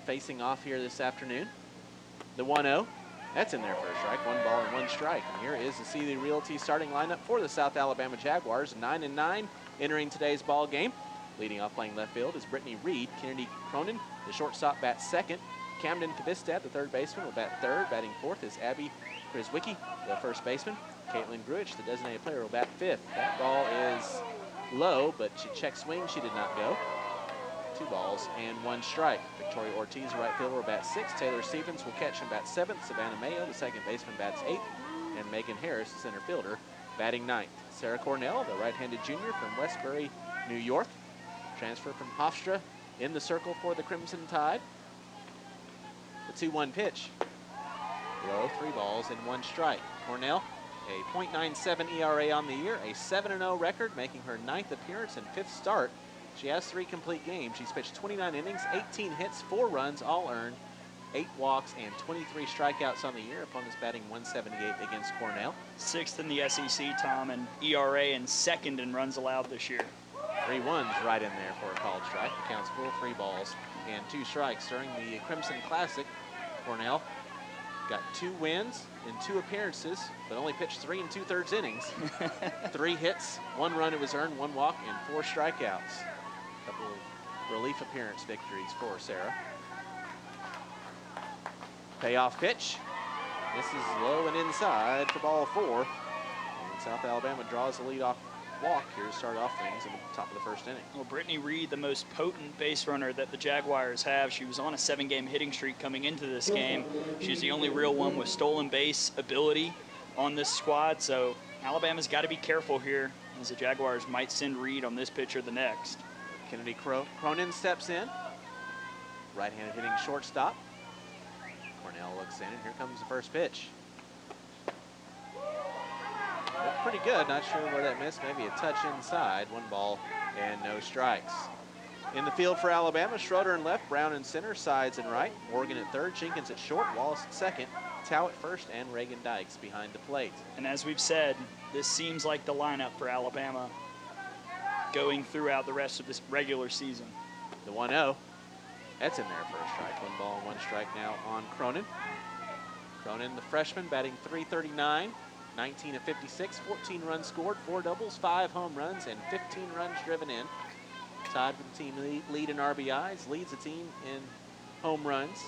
facing off here this afternoon. The 1-0, that's in there for a strike. 1 ball and 1 strike. And here is the Sealy Realty starting lineup for the South Alabama Jaguars. 9-9 entering today's ball game. Leading off playing left field is Brittany Reed. Kennedy Cronin, the shortstop, bats second. Camden Kvistad, the third baseman, will bat third. Batting fourth is Abby Krizwicki, the first baseman. Caitlin Gruich, the designated player, will bat fifth. That ball is low, but she checked swing. She did not go. 2 balls and 1 strike. Victoria Ortiz, right fielder, will bat sixth. Taylor Stevens will catch and bat seventh. Savannah Mayo, the second baseman, bats eighth. And Megan Harris, the center fielder, batting ninth. Sarah Cornell, the right-handed junior from Westbury, New York. Transfer from Hofstra in the circle for the Crimson Tide. The 2-1 pitch. Low, 3 balls and 1 strike. Cornell, a .97 ERA on the year, a 7-0 record, making her 9th appearance and 5th start. She has 3 complete games. She's pitched 29 innings, 18 hits, 4 runs, all earned, 8 walks, and 23 strikeouts on the year. Opponents batting .178 against Cornell. 6th in the SEC, Tom, and ERA, and 2nd in runs allowed this year. 3 ones right in there for a called strike. The count's full, 3 balls and 2 strikes. During the Crimson Classic, Cornell got 2 wins in 2 appearances, but only pitched 3 2/3 innings. 3 hits, 1 run it was earned, 1 walk, and 4 strikeouts. A couple of relief appearance victories for Sarah. Payoff pitch. This is low and inside for ball 4. And South Alabama draws the leadoff walk here to start off things at the top of the first inning. Well, Brittany Reed, the most potent base runner that the Jaguars have. She was on a 7-game hitting streak coming into this game. She's the only real one with stolen base ability on this squad, so Alabama's got to be careful here as the Jaguars might send Reed on this pitch or the next. Kennedy Cronin steps in. Right-handed hitting shortstop. Cornell looks in, and here comes the first pitch. Looked pretty good, not sure where that missed, maybe a touch inside. 1 ball and no strikes. In the field for Alabama, Schroeder in left, Brown in center, Sides in right, Morgan at third, Jenkins at short, Wallace at second, Tao at first, and Reagan Dykes behind the plate. And as we've said, this seems like the lineup for Alabama going throughout the rest of this regular season. The 1-0, that's in there for a strike. 1 ball and 1 strike now on Cronin. Cronin, the freshman, batting .339. 19 of 56, 14 runs scored, 4 doubles, 5 home runs, and 15 runs driven in. Tied with the team lead in RBIs, leads the team in home runs.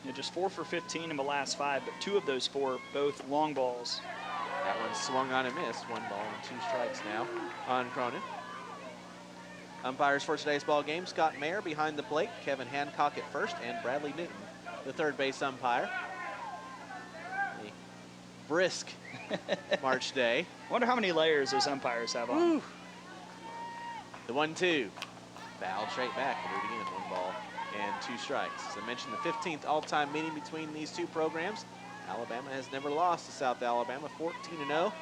Yeah, just 4 for 15 in the last 5, but 2 of those 4 both long balls. That one swung on and missed. 1 ball and 2 strikes now on Cronin. Umpires for today's ball game: Scott Mayer behind the plate, Kevin Hancock at first, and Bradley Newton, the third base umpire. A brisk March day. Wonder how many layers those umpires have on. Woo. The 1-2. Fouled straight back. We'll do it again. 1 ball and 2 strikes. As I mentioned, the 15th all-time meeting between these 2 programs. Alabama has never lost to South Alabama, 14-0.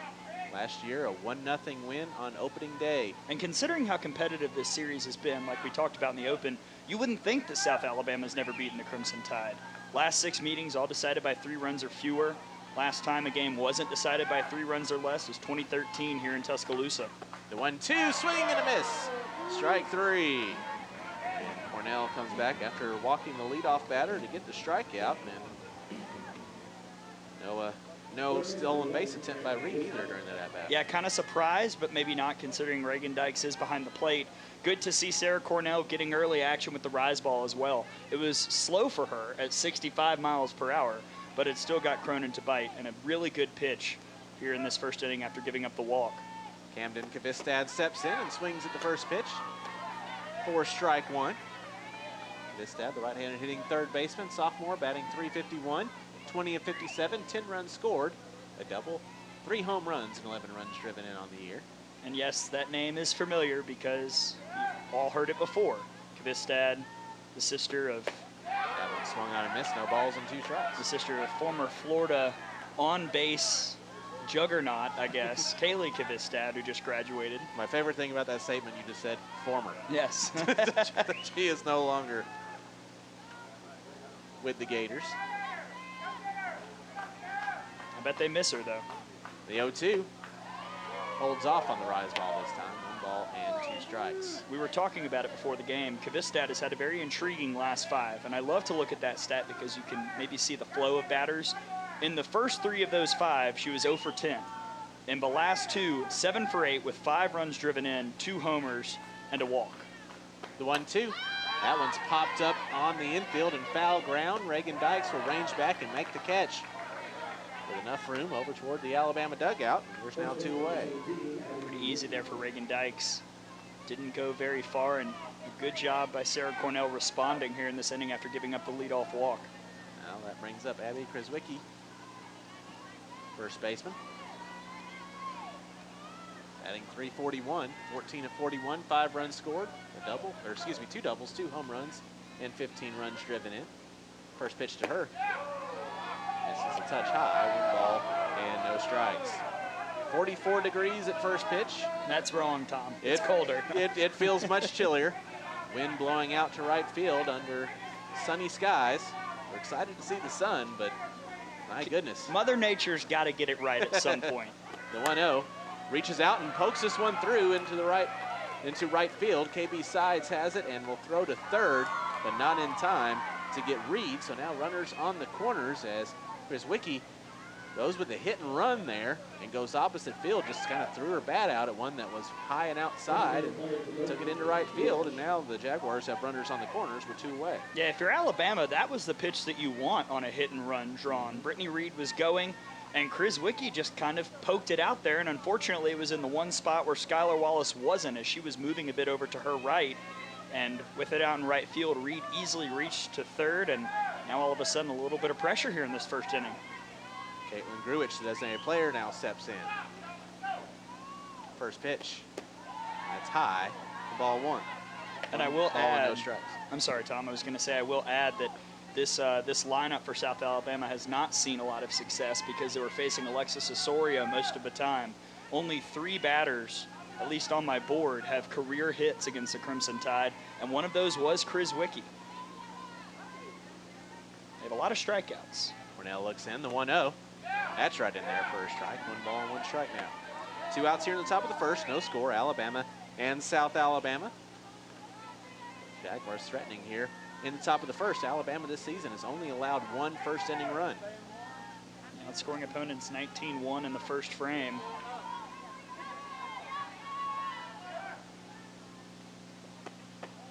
Last year, a 1-0 win on opening day. And considering how competitive this series has been, like we talked about in the open, you wouldn't think that South Alabama's never beaten the Crimson Tide. Last 6 meetings all decided by 3 runs or fewer. Last time a game wasn't decided by 3 runs or less was 2013 here in Tuscaloosa. The 1-2, swing and a miss. Strike 3. And Cornell comes back after walking the leadoff batter to get the strikeout. And no stolen base attempt by Reed either during that at-bat. Yeah, kind of surprised, but maybe not considering Reagan Dykes is behind the plate. Good to see Sarah Cornell getting early action with the rise ball as well. It was slow for her at 65 miles per hour, but it still got Cronin to bite, and a really good pitch here in this first inning after giving up the walk. Camden Kvistad steps in and swings at the first pitch for strike 1. Kvistad, the right-handed hitting third baseman, sophomore, batting .351, 20 of 57, 10 runs scored, a double, 3 home runs, and 11 runs driven in on the year. And yes, that name is familiar because you've all heard it before. Kvistad, the sister of... That one swung on and missed, no balls and 2 strikes. The sister of former Florida on-base juggernaut, I guess, Kaylee Kvistad, who just graduated. My favorite thing about that statement you just said, former. Yes. She is no longer with the Gators. I bet they miss her, though. The 0-2 holds off on the rise ball this time. 1 ball and 2 strikes. We were talking about it before the game. Kvistad has had a very intriguing last 5, and I love to look at that stat because you can maybe see the flow of batters. In the first 3 of those 5, she was 0 for 10. In the last 2, 7 for 8 with 5 runs driven in, 2 homers, and a walk. The 1-2. That one's popped up on the infield and foul ground. Reagan Dykes will range back and make the catch. With enough room over toward the Alabama dugout. There's now 2 away. Pretty easy there for Reagan Dykes. Didn't go very far, and a good job by Sarah Cornell responding here in this inning after giving up the leadoff walk. Now that brings up Abby Krizwicki, first baseman. Batting .341, 14 of 41, 5 runs scored, a double, or excuse me, 2 doubles, 2 home runs, and 15 runs driven in. First pitch to her. This is a touch high, 1 ball and no strikes. 44 degrees at first pitch. That's wrong, Tom. It's colder. It feels much chillier. Wind blowing out to right field under sunny skies. We're excited to see the sun, but my goodness. Mother Nature's got to get it right at some point. The 1-0 reaches out and pokes this one through into right field. KB Sides has it and will throw to third, but not in time to get Reed. So now runners on the corners as Krizwicki goes with a hit and run there and goes opposite field, just kind of threw her bat out at one that was high and outside and took it into right field, and now the Jaguars have runners on the corners with 2 away. Yeah, if you're Alabama, that was the pitch that you want on a hit and run drawn. Brittany Reed was going, and Krizwicki just kind of poked it out there, and unfortunately it was in the one spot where Skylar Wallace wasn't, as she was moving a bit over to her right, and with it out in right field, Reed easily reached to third, and now all of a sudden a little bit of pressure here in this first inning. Caitlin Gruich, the designated player, now steps in. First pitch. That's high. The ball 1. And I will ball add, and no strikes. I'm sorry, Tom. I was going to say I will add that this lineup for South Alabama has not seen a lot of success because they were facing Alexis Osorio most of the time. Only 3 batters, at least on my board, have career hits against the Crimson Tide, and one of those was Krizwicki. They have a lot of strikeouts. Cornell looks in, the 1-0. That's right in there for a strike. 1 ball and 1 strike now. 2 outs here in the top of the first. No score, Alabama and South Alabama. Jaguars threatening here in the top of the first. Alabama this season has only allowed 1 first inning run. Outscoring opponents 19-1 in the first frame.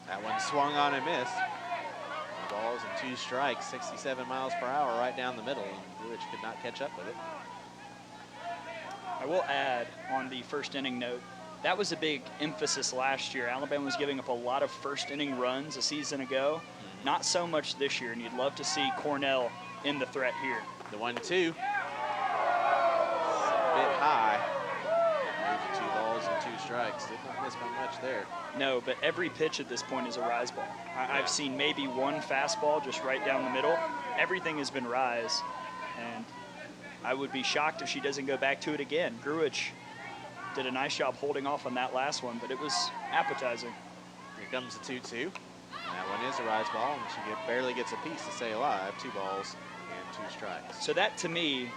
That one swung on and missed. 2 balls and 2 strikes, 67 miles per hour right down the middle, and Gruich could not catch up with it. I will add on the first inning note, that was a big emphasis last year. Alabama was giving up a lot of first inning runs a season ago. Not so much this year, and you'd love to see Cornell in the threat here. The 1-2. A bit high. Moved to 2 balls and 2 strikes. Did not miss by much there. No, but every pitch at this point is a rise ball. I've seen maybe 1 fastball just right down the middle. Everything has been rise, and I would be shocked if she doesn't go back to it again. Gruich did a nice job holding off on that last one, but it was appetizing. Here comes the 2-2. That one is a rise ball, and she barely gets a piece to stay alive. 2 balls and 2 strikes. So that, to me,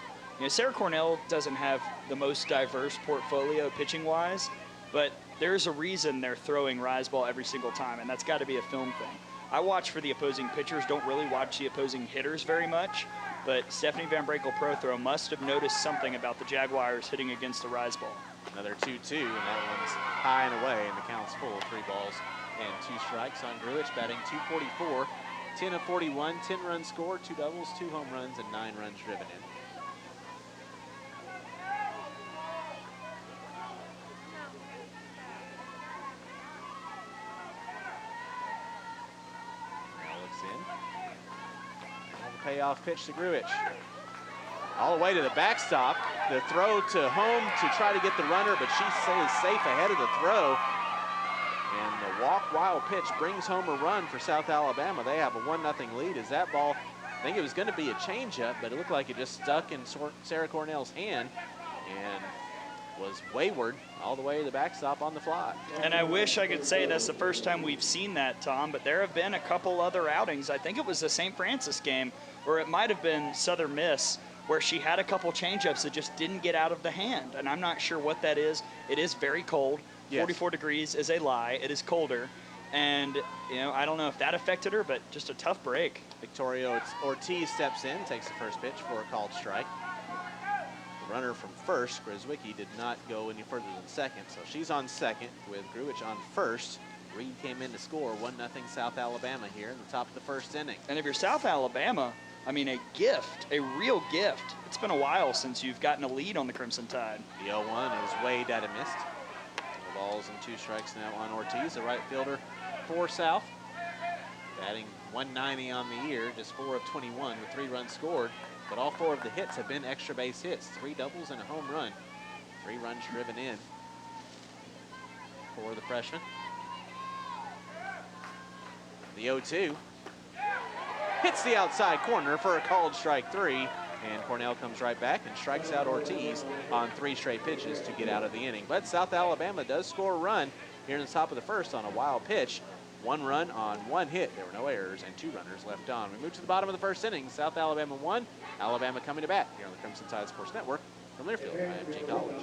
Sarah Cornell doesn't have the most diverse portfolio pitching-wise, but there's a reason they're throwing rise ball every single time, and that's got to be a film thing. I watch for the opposing pitchers, don't really watch the opposing hitters very much, but Stephanie Van Brakel-Prothro must have noticed something about the Jaguars hitting against the rise ball. Another 2-2, and that one's high and away, and the count's full. 3 balls and 2 strikes on Gruich, batting .244, 10 of 41, 10 runs scored, 2 doubles, 2 home runs, and 9 runs driven in. Payoff pitch to Gruich. All the way to the backstop. The throw to home to try to get the runner, but she stays safe ahead of the throw. And the walk wild pitch brings home a run for South Alabama. They have a 1-0 lead as that ball, I think it was going to be a changeup, but it looked like it just stuck in Sarah Cornell's hand and was wayward all the way to the backstop on the fly. And I wish I could say that's the first time we've seen that, Tom, but there have been a couple other outings. I think it was the St. Francis game, or it might have been Southern Miss, where she had a couple changeups that just didn't get out of the hand. And I'm not sure what that is. It is very cold. Yes. 44 degrees is a lie. It is colder. And, you know, I don't know if that affected her, but just a tough break. Victoria Ortiz steps in, takes the first pitch for a called strike. The runner from first, Griswicki, did not go any further than second, so she's on second with Gruich on first. Reed came in to score 1-0 South Alabama here in the top of the first inning. And if you're South Alabama, I mean, a gift, a real gift. It's been a while since you've gotten a lead on the Crimson Tide. The 0-1 is way dead and missed. The balls and 2 strikes now on Ortiz, the right fielder for South. Batting 190 on the year, just 4 of 21 with 3 runs scored. But all 4 of the hits have been extra base hits. 3 doubles and a home run. 3 runs driven in for the freshman. The 0-2 hits the outside corner for a called strike 3. And Cornell comes right back and strikes out Ortiz on 3 straight pitches to get out of the inning. But South Alabama does score a run here in the top of the first on a wild pitch. 1 run on 1 hit. There were no errors and 2 runners left on. We move to the bottom of the first inning. South Alabama 1, Alabama coming to bat here on the Crimson Tide Sports Network from Learfield, IMG College.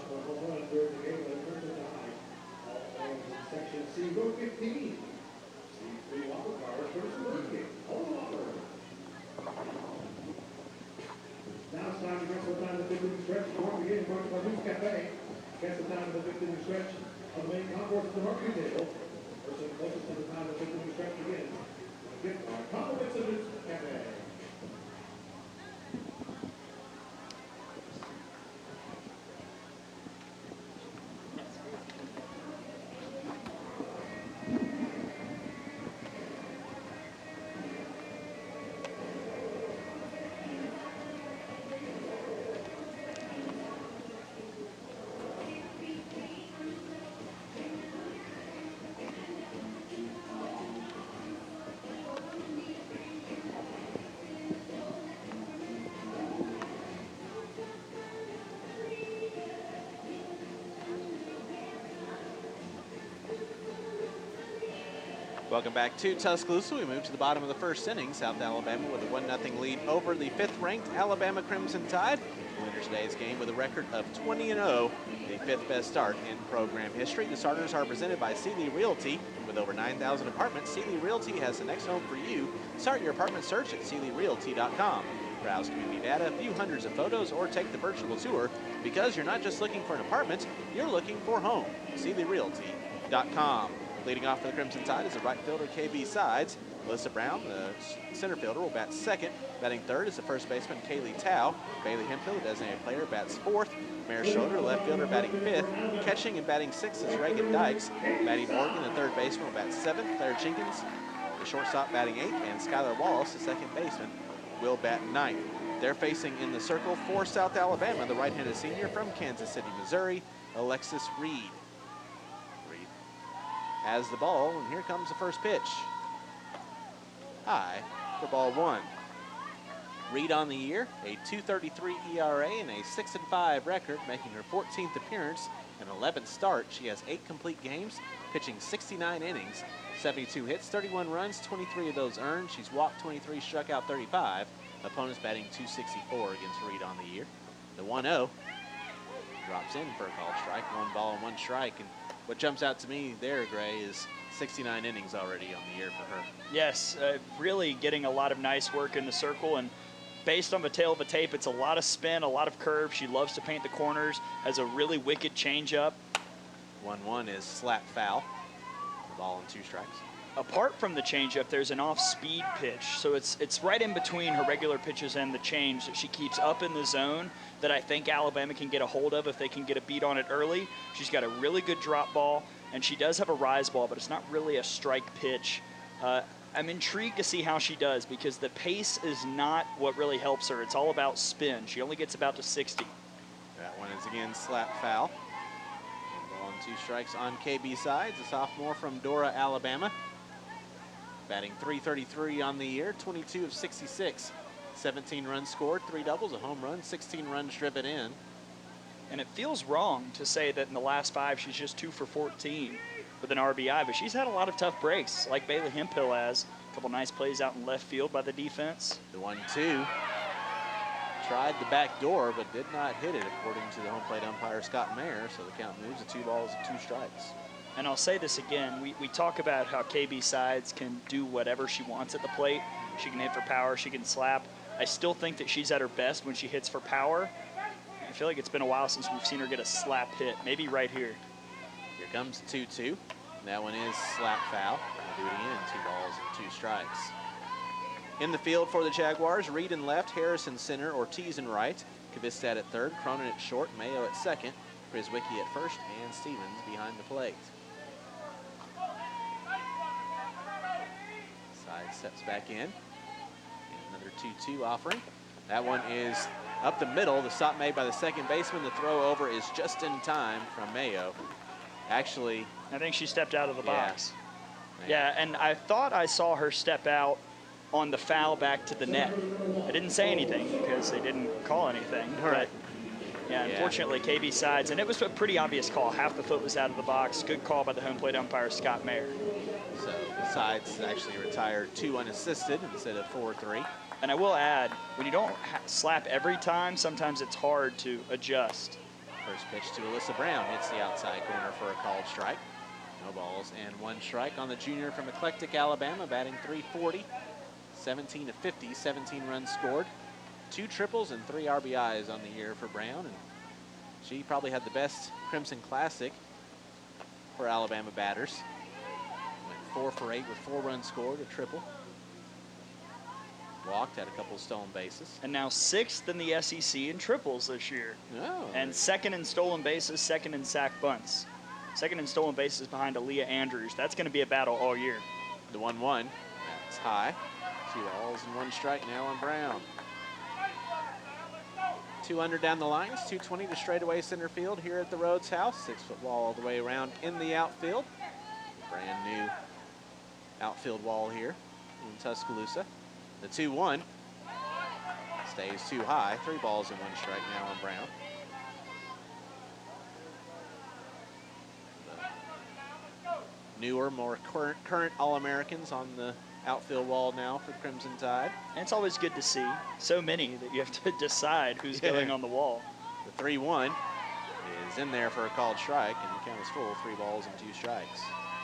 Section C, row 15. Now it's time to guess the time of the 15 stretch. We're beginning brought to you by News Cafe. Guess the time of the 15 stretch on the main concourse of the marketing table. Person closest to the time of the 15 stretch begins. Gift card compliments of News Cafe. Welcome back to Tuscaloosa. We move to the bottom of the first inning. South Alabama with a 1-0 lead over the 5th-ranked Alabama Crimson Tide. We enter today's game with a record of 20-0, the 5th best start in program history. The starters are presented by Sealy Realty. With over 9,000 apartments, Sealy Realty has the next home for you. Start your apartment search at SealyRealty.com. Browse community data, view hundreds of photos, or take the virtual tour, because you're not just looking for an apartment, you're looking for home. SealyRealty.com. Leading off for the Crimson Tide is the right fielder, KB Sides. Melissa Brown, the center fielder, will bat second. Batting third is the first baseman, Kaylee Tao. Bailey Hemphill, the designated player, bats fourth. Mare Schroeder, left fielder, batting fifth. Catching and batting sixth is Reagan Dykes. Batting Morgan, the third baseman, will bat seventh. Claire Jenkins, the shortstop, batting eighth. And Skylar Wallace, the second baseman, will bat ninth. They're facing in the circle for South Alabama, the right-handed senior from Kansas City, Missouri, Alexis Reed. Has the ball, and here comes the first pitch. High for ball 1. Reed on the year, a 2.33 ERA and a 6-5 record, making her 14th appearance and 11th start. She has 8 complete games, pitching 69 innings, 72 hits, 31 runs, 23 of those earned. She's walked 23, struck out 35. Opponents batting 264 against Reed on the year. The 1-0 drops in for a called strike, 1 ball and 1 strike. And what jumps out to me there, Gray, is 69 innings already on the year for her. Yes, really getting a lot of nice work in the circle, and based on the tail of the tape, it's a lot of spin, a lot of curve. She loves to paint the corners, has a really wicked changeup. 1-1 is slap foul. The ball and 2 strikes. Apart from the changeup, there's an off-speed pitch, so it's right in between her regular pitches and the change that she keeps up in the zone that I think Alabama can get a hold of if they can get a beat on it early. She's got a really good drop ball, and she does have a rise ball, but it's not really a strike pitch. I'm intrigued to see how she does, because the pace is not what really helps her. It's all about spin. She only gets about to 60. That one is again slap foul. Ball and 2 strikes on KB Sides, a sophomore from Dora, Alabama. Batting .333 on the year, 22 of 66. 17 runs scored, 3 doubles, a home run, 16 runs driven in. And it feels wrong to say that in the last 5 she's just 2 for 14 with an RBI, but she's had a lot of tough breaks, like Bailey Hemphill has. A couple nice plays out in left field by the defense. The 1-2 tried the back door, but did not hit it, according to the home plate umpire, Scott Mayer. So the count moves to 2 balls and 2 strikes. And I'll say this again, we talk about how KB Sides can do whatever she wants at the plate. She can hit for power, she can slap. I still think that she's at her best when she hits for power. I feel like it's been a while since we've seen her get a slap hit, maybe right here. Here comes the 2-2. That one is slap foul. We'll do it again, 2 balls and 2 strikes. In the field for the Jaguars, Reed in left, Harrison center, Ortiz in right, Kvistad at third, Cronin at short, Mayo at second, Priswicki at first, and Stevens behind the plate. Side steps back in. And another 2-2 offering. That one is up the middle. The stop made by the second baseman. The throw over is just in time from Mayo. Actually, I think she stepped out of the box. Mayo. Yeah, and I thought I saw her step out on the foul back to the net. I didn't say anything because they didn't call anything. But yeah, unfortunately, KB Sides, and it was a pretty obvious call. Half the foot was out of the box. Good call by the home plate umpire, Scott Mayer. So Sides actually retired 2 unassisted instead of 4-3. And I will add, when you don't slap every time, sometimes it's hard to adjust. First pitch to Alyssa Brown hits the outside corner for a called strike. No balls and 1 strike on the junior from Eclectic, Alabama, batting .340. 17 of 50, 17 runs scored, 2 triples and 3 RBIs on the year for Brown. And she probably had the best Crimson Classic for Alabama batters. Went 4 for 8 with 4 runs scored, a triple. Walked, had a couple of stolen bases. And now 6th in the SEC in triples this year. Oh. And 2nd in stolen bases, 2nd in sack bunts. 2nd in stolen bases behind Aaliyah Andrews. That's going to be a battle all year. The 1-1, that's high. 2 balls and 1 strike now on Brown. 200 down the lines, 220 to straightaway center field here at the Rhodes House. 6-foot wall all the way around in the outfield. Brand new outfield wall here in Tuscaloosa. The 2-1 stays too high. 3 balls and 1 strike now on Brown. The newer, more current All-Americans on the outfield wall now for the Crimson Tide. And it's always good to see so many that you have to decide who's going on the wall. The 3-1 is in there for a called strike, and the count is full, 3 balls and 2 strikes.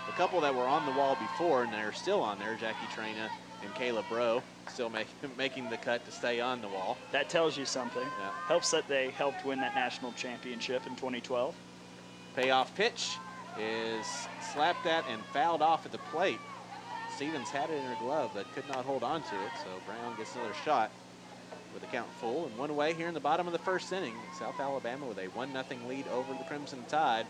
A couple that were on the wall before, and they're still on there, Jackie Trena and Kayla Bro, still making the cut to stay on the wall. That tells you something. Yeah. Helps that they helped win that national championship in 2012. Payoff pitch is slapped at and fouled off at the plate. Stevens had it in her glove but could not hold on to it, so Brown gets another shot with the count full and 1 away here in the bottom of the 1st inning. South Alabama with a 1-0 lead over the Crimson Tide.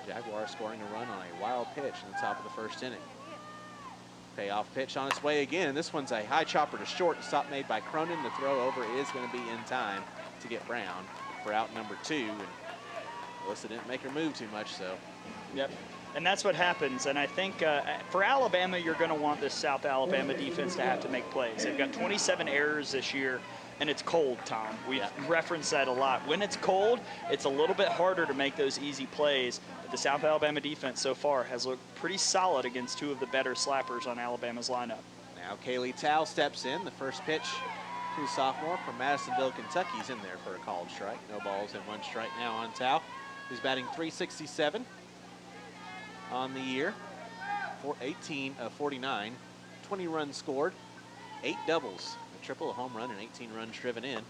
Jaguars scoring a run on a wild pitch in the top of the 1st inning. Payoff pitch on its way again. This one's a high chopper to short. Stop made by Cronin. The throw over is going to be in time to get Brown for out number 2. And Alyssa didn't make her move too much, so. Yep. And that's what happens. And I think for Alabama, you're going to want this South Alabama defense to have to make plays. They've got 27 errors this year, and it's cold, Tom. We've referenced that a lot. When it's cold, it's a little bit harder to make those easy plays. But the South Alabama defense so far has looked pretty solid against 2 of the better slappers on Alabama's lineup. Now Kaylee Tao steps in. The first pitch to sophomore from Madisonville, Kentucky's in there for a called strike. No balls and 1 strike now on Tao, who's batting .367 on the year. 18 of 49, 20 runs scored, 8 doubles, a triple, a home run, and 18 runs driven in. And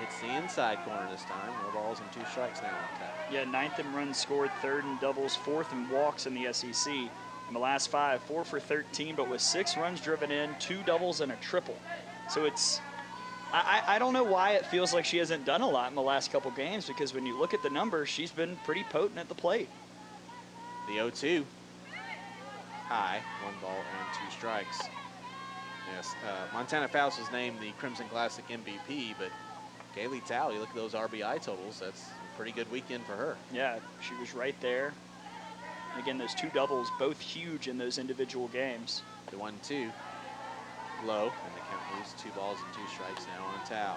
hits the inside corner this time. No balls and 2 strikes now on Tao. Yeah, 9th in runs scored, 3rd in doubles, 4th in walks in the SEC. In the last 5, 4 for 13, but with 6 runs driven in, 2 doubles and a triple. So it's, I don't know why it feels like she hasn't done a lot in the last couple games, because when you look at the numbers, she's been pretty potent at the plate. The 0-2, high, 1 ball and 2 strikes. Yes, Montana Faust was named the Crimson Classic MVP, but Kaylee Tao, you look at those RBI totals, that's a pretty good weekend for her. Yeah, she was right there. And again, those 2 doubles, both huge in those individual games. The 1-2, low, and the count moves 2 balls and 2 strikes now on Tao.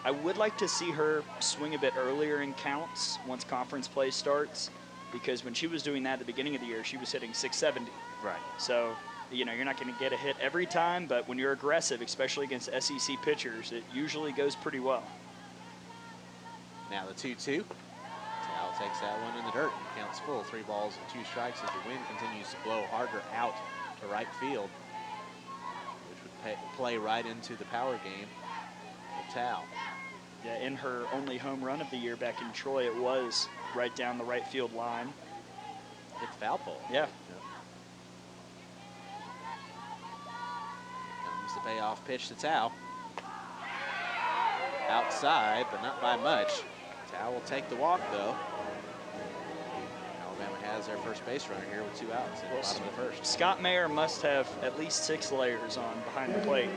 I would like to see her swing a bit earlier in counts once conference play starts, because when she was doing that at the beginning of the year, she was hitting .670. Right. So you know, you're not going to get a hit every time, but when you're aggressive, especially against SEC pitchers, it usually goes pretty well. Now the 2-2. Tal takes that one in the dirt and counts full. 3 balls and 2 strikes as the wind continues to blow harder out to right field, which would play right into the power game of Tal. Yeah, in her only home run of the year back in Troy, it was right down the right field line. Hit the foul pole. Yeah. Comes the payoff pitch to Tal. Outside, but not by much. Tal will take the walk, though. Alabama has their first base runner here with 2 outs in the bottom of the first. Scott Mayer must have at least 6 layers on behind the plate,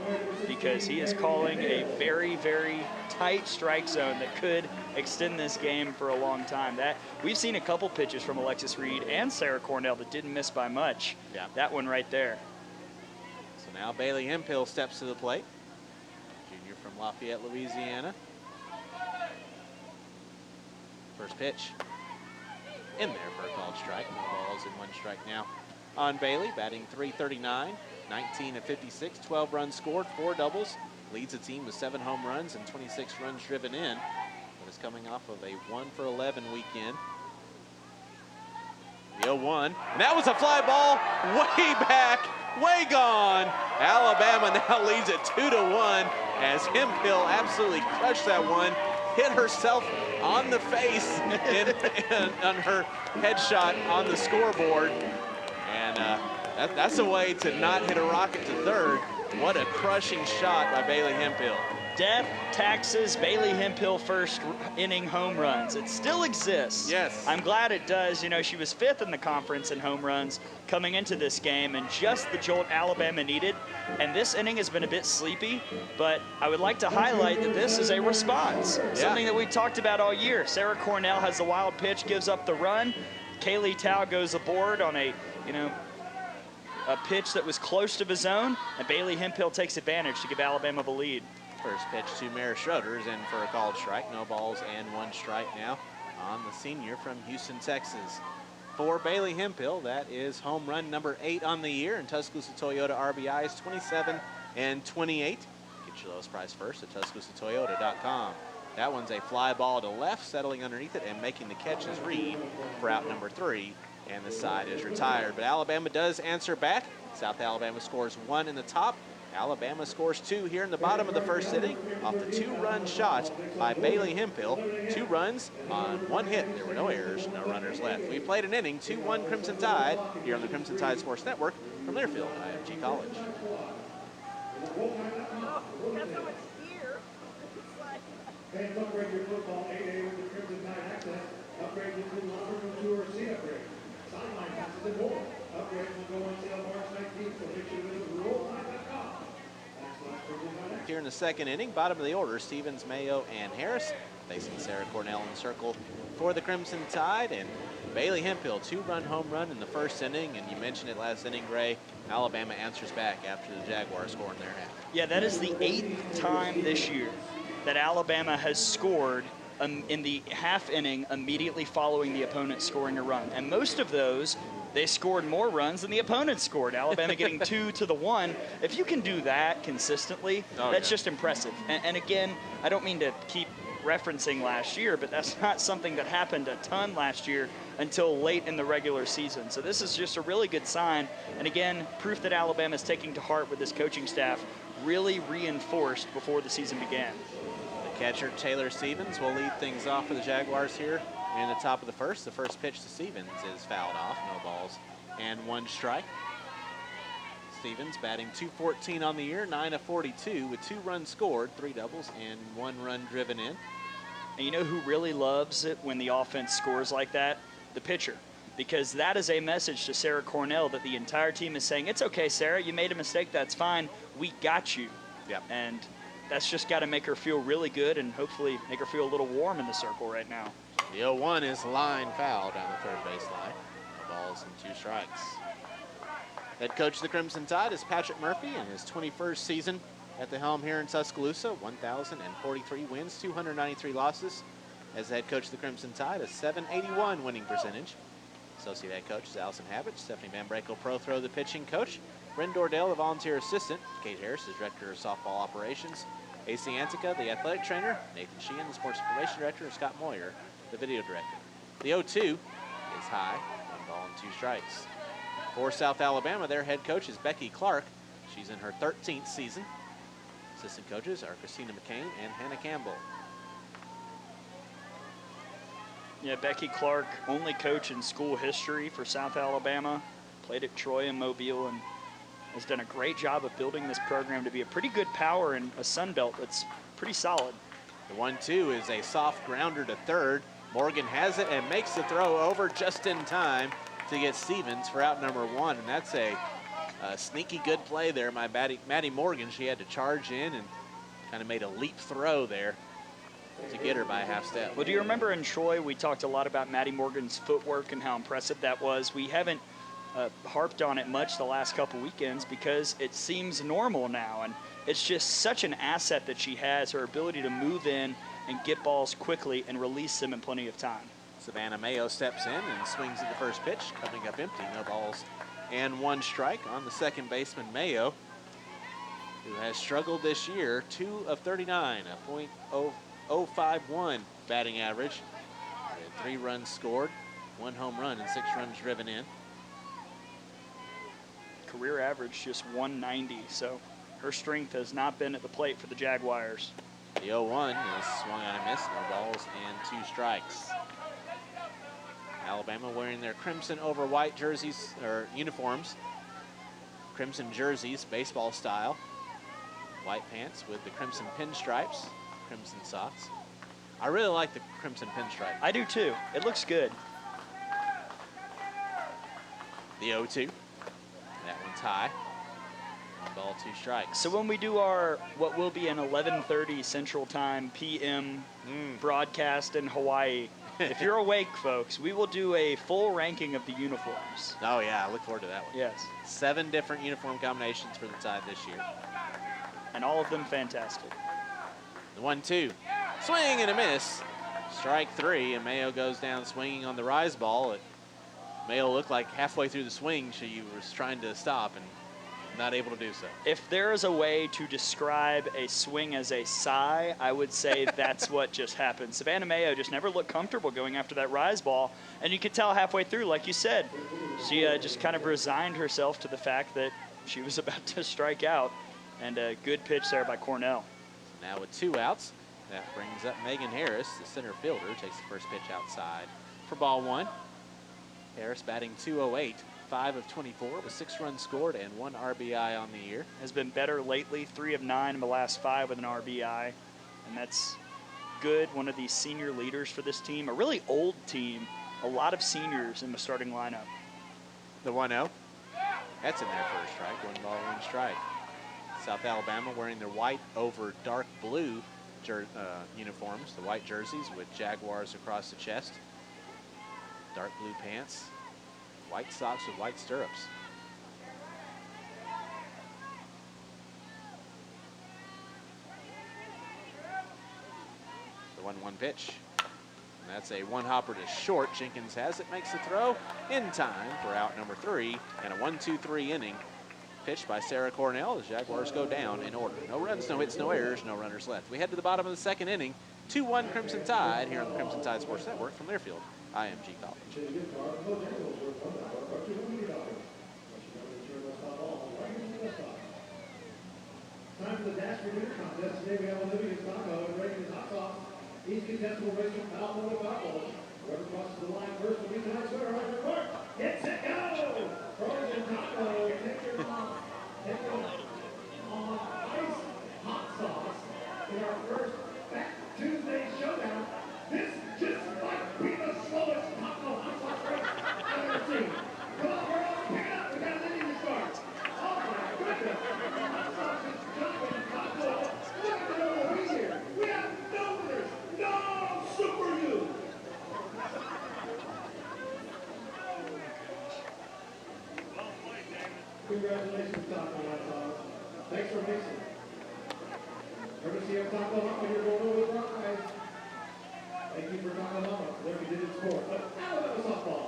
because he is calling a very, very tight strike zone that could extend this game for a long time. We've seen a couple pitches from Alexis Reed and Sarah Cornell that didn't miss by much. Yeah. That one right there. So now Bailey Hempill steps to the plate. Junior from Lafayette, Louisiana. First pitch in there for a called strike. No balls and 1 strike now on Bailey, batting .339, 19 of 56, 12 runs scored, 4 doubles. Leads the team with 7 home runs and 26 runs driven in. But is coming off of a 1-for-11 weekend. The 0-1, and that was a fly ball way back, way gone. Alabama now leads it 2-1 as Hempill absolutely crushed that one. Hit herself on the face on her headshot on the scoreboard. And that's a way to not hit a rocket to third. What a crushing shot by Bailey Hempill. Death, taxes, Bailey Hempill first inning home runs. It still exists. Yes. I'm glad it does. You know, she was 5th in the conference in home runs coming into this game, and just the jolt Alabama needed. And this inning has been a bit sleepy, but I would like to highlight that this is a response. Yeah. Something that we talked about all year. Sarah Cornell has the wild pitch, gives up the run. Kaylee Tao goes aboard on a pitch that was close to the zone, and Bailey Hempill takes advantage to give Alabama the lead. First pitch to Mara Schroeder is in for a called strike. No balls and 1 strike now on the senior from Houston, Texas. For Bailey Hempill, that is home run number 8 on the year, and Tuscaloosa Toyota RBIs 27 and 28. Get your lowest price first at TuscaloosaToyota.com. That one's a fly ball to left, settling underneath it and making the catch is Reed for out number 3, and the side is retired. But Alabama does answer back. South Alabama scores 1 in the top. Alabama scores 2 here in the bottom of the first inning off the 2-run shot by Bailey Hempill. 2 runs on 1 hit. There were no errors, no runners left. We played an inning, 2-1 Crimson Tide here on the Crimson Tide Sports Network from Learfield, IMG College. Fans upgrade your football 8A with the Crimson Tide access. Upgrades include locker room tour, seat upgrade, sideline passes, and more. Upgrades will go on sale March 19th, so make sure you visit RuleTide.com. Here in the second inning, bottom of the order, Stevens, Mayo, and Harris facing Sarah Cornell in the circle for the Crimson Tide. And Bailey Hempill, 2-run home run in the first inning, and you mentioned it last inning, Gray. Alabama answers back after the Jaguars score in their half. Yeah, that is the 8th time this year that Alabama has scored in the half inning immediately following the opponent scoring a run. And most of those, they scored more runs than the opponent scored. Alabama getting 2-1. If you can do that consistently, that's just impressive. And again, I don't mean to keep referencing last year, but that's not something that happened a ton last year until late in the regular season. So this is just a really good sign. And again, proof that Alabama is taking to heart with this coaching staff, really reinforced before the season began. The catcher, Taylor Stevens, will lead things off for the Jaguars here in the top of the first. The first pitch to Stevens is fouled off. No balls and 1 strike. Stevens batting .214 on the year, 9 of 42 with 2 runs scored, 3 doubles, and 1 run driven in. And you know who really loves it when the offense scores like that? The pitcher. Because that is a message to Sarah Cornell that the entire team is saying, it's okay, Sarah, you made a mistake, that's fine. We got you. Yep. And that's just got to make her feel really good and hopefully make her feel a little warm in the circle right now. The 0-1 is line foul down the third base line. Balls and 2 strikes. Head coach of the Crimson Tide is Patrick Murphy in his 21st season at the helm here in Tuscaloosa. 1,043 wins, 293 losses. As the head coach of the Crimson Tide, a .781 winning percentage. Associate head coach is Allison Habich. Stephanie Van Brakel, pro throw the pitching coach. Bryn Dordell, the volunteer assistant. Kate Harris is director of softball operations. AC Antica, the athletic trainer. Nathan Sheehan, the sports information director. And Scott Moyer, the video director. The 0-2 is high, 1 ball and 2 strikes. For South Alabama, their head coach is Becky Clark. She's in her 13th season. Assistant coaches are Christina McCain and Hannah Campbell. Yeah, Becky Clark, only coach in school history for South Alabama. Played at Troy and Mobile and has done a great job of building this program to be a pretty good power in a Sun Belt that's pretty solid. The 1-2 is a soft grounder to third. Morgan has it and makes the throw over just in time to get Stevens for out number 1. And that's a sneaky good play there by Maddie Morgan. She had to charge in and kind of made a leap throw there to get her by a half step. Well, do you remember in Troy, we talked a lot about Maddie Morgan's footwork and how impressive that was. We haven't harped on it much the last couple weekends because it seems normal now. And it's just such an asset that she has, her ability to move in and get balls quickly and release them in plenty of time. Savannah Mayo steps in and swings at the first pitch, coming up empty. No balls and 1 strike on the second baseman, Mayo, who has struggled this year. 2 of 39, a .051 batting average. 3 runs scored, 1 home run, and 6 runs driven in. Career average just 190, so her strength has not been at the plate for the Jaguars. The 0-1 is swung on and missed. No balls and 2 strikes. Alabama wearing their crimson over white jerseys, or uniforms. Crimson jerseys, baseball style. White pants with the crimson pinstripes, crimson socks. I really like the crimson pinstripe. I do too. It looks good. The 0-2. That one's high. 1 ball, 2 strikes. So when we do our, what will be an 11:30 Central Time PM broadcast in Hawaii, if you're awake, folks, we will do a full ranking of the uniforms. Oh, yeah, I look forward to that one. Yes. 7 different uniform combinations for the Tide this year. And all of them fantastic. The 1-2. Swing and a miss. Strike 3, and Mayo goes down swinging on the rise ball. Mayo looked like halfway through the swing she was trying to stop and not able to do so. If there is a way to describe a swing as a sigh, I would say that's what just happened. Savannah Mayo just never looked comfortable going after that rise ball, and you could tell halfway through, like you said, she just kind of resigned herself to the fact that she was about to strike out, and a good pitch there by Cornell. So now with 2 outs, that brings up Megan Harris, the center fielder, takes the first pitch outside for ball 1. Harris batting .208. 5 of 24 with 6 runs scored and 1 RBI on the year. Has been better lately, 3 of 9 in the last 5 with an RBI, and that's good. One of these senior leaders for this team, a really old team, a lot of seniors in the starting lineup. The 1-0, that's in there for a strike. 1 ball, 1 strike. South Alabama wearing their white over dark blue uniforms, the white jerseys with Jaguars across the chest, dark blue pants, white socks with white stirrups. The 1-1 pitch. And that's a 1-hopper to short. Jenkins has it, makes the throw in time for out number 3, and a 1-2-3 inning pitched by Sarah Cornell. The Jaguars go down in order. No runs, no hits, no errors, no runners left. We head to the bottom of the 2nd inning. 2-1 Crimson Tide here on the Crimson Tide Sports Network from Learfield, IMG College. Time for the dash for winner contest. Today we have Olivia's Taco and Reagan's Hot Sauce. Each contestant will race from foul ball to foul ball. Whoever crosses the line first will be tonight's winner. Right to court. Get set, go! Frozen Taco, take your on ice hot sauce in our first Back Tuesday showdown. This just might be the slowest taco hot sauce race I've ever seen. Come on, girls, pick it up. We got an inning to start. Oh my goodness. Hot sauce is jumping taco. Look at the number here. We have no winners. No Super U. Congratulations, Taco Hot Sauce. Thanks for mixing. Courtesy of Taco Hama, you're going over the prize. Thank you for Taco Hama. There we did it score. Alabama softball.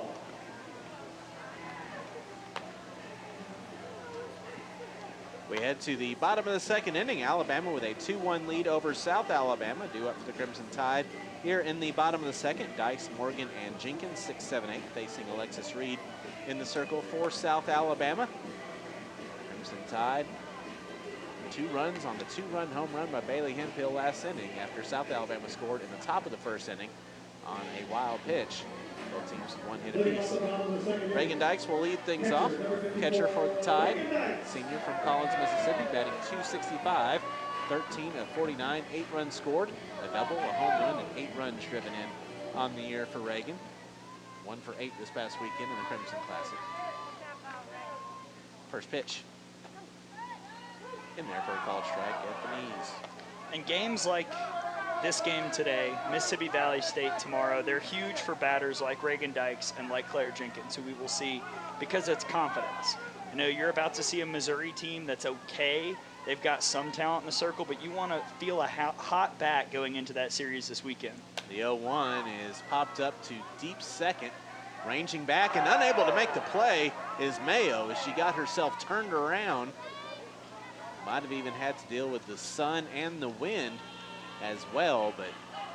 We head to the bottom of the second inning. Alabama with a 2-1 lead over South Alabama, due up for the Crimson Tide. Here in the bottom of the second, Dykes, Morgan, and Jenkins, 6, 7, 8, facing Alexis Reed in the circle for South Alabama. Crimson Tide, 2 runs on the 2-run home run by Bailey Hemphill last inning after South Alabama scored in the top of the first inning on a wild pitch. Both teams 1 hit apiece. Reagan Dykes will lead things off. Catcher for the Tide, senior from Collins, Mississippi, batting .265, 13 of 49, 8 runs scored, a double, a home run, and 8 runs driven in on the year for Reagan. 1 for 8 this past weekend in the Crimson Classic. First pitch. In there for a called strike at the knees. And games like this game today, Mississippi Valley State tomorrow, they're huge for batters like Reagan Dykes and like Claire Jenkins, who we will see because it's confidence. You know, you're about to see a Missouri team that's okay. They've got some talent in the circle, but you want to feel a hot bat going into that series this weekend. The 0-1 is popped up to deep second. Ranging back and unable to make the play is Mayo as she got herself turned around. Might have even had to deal with the sun and the wind as well, but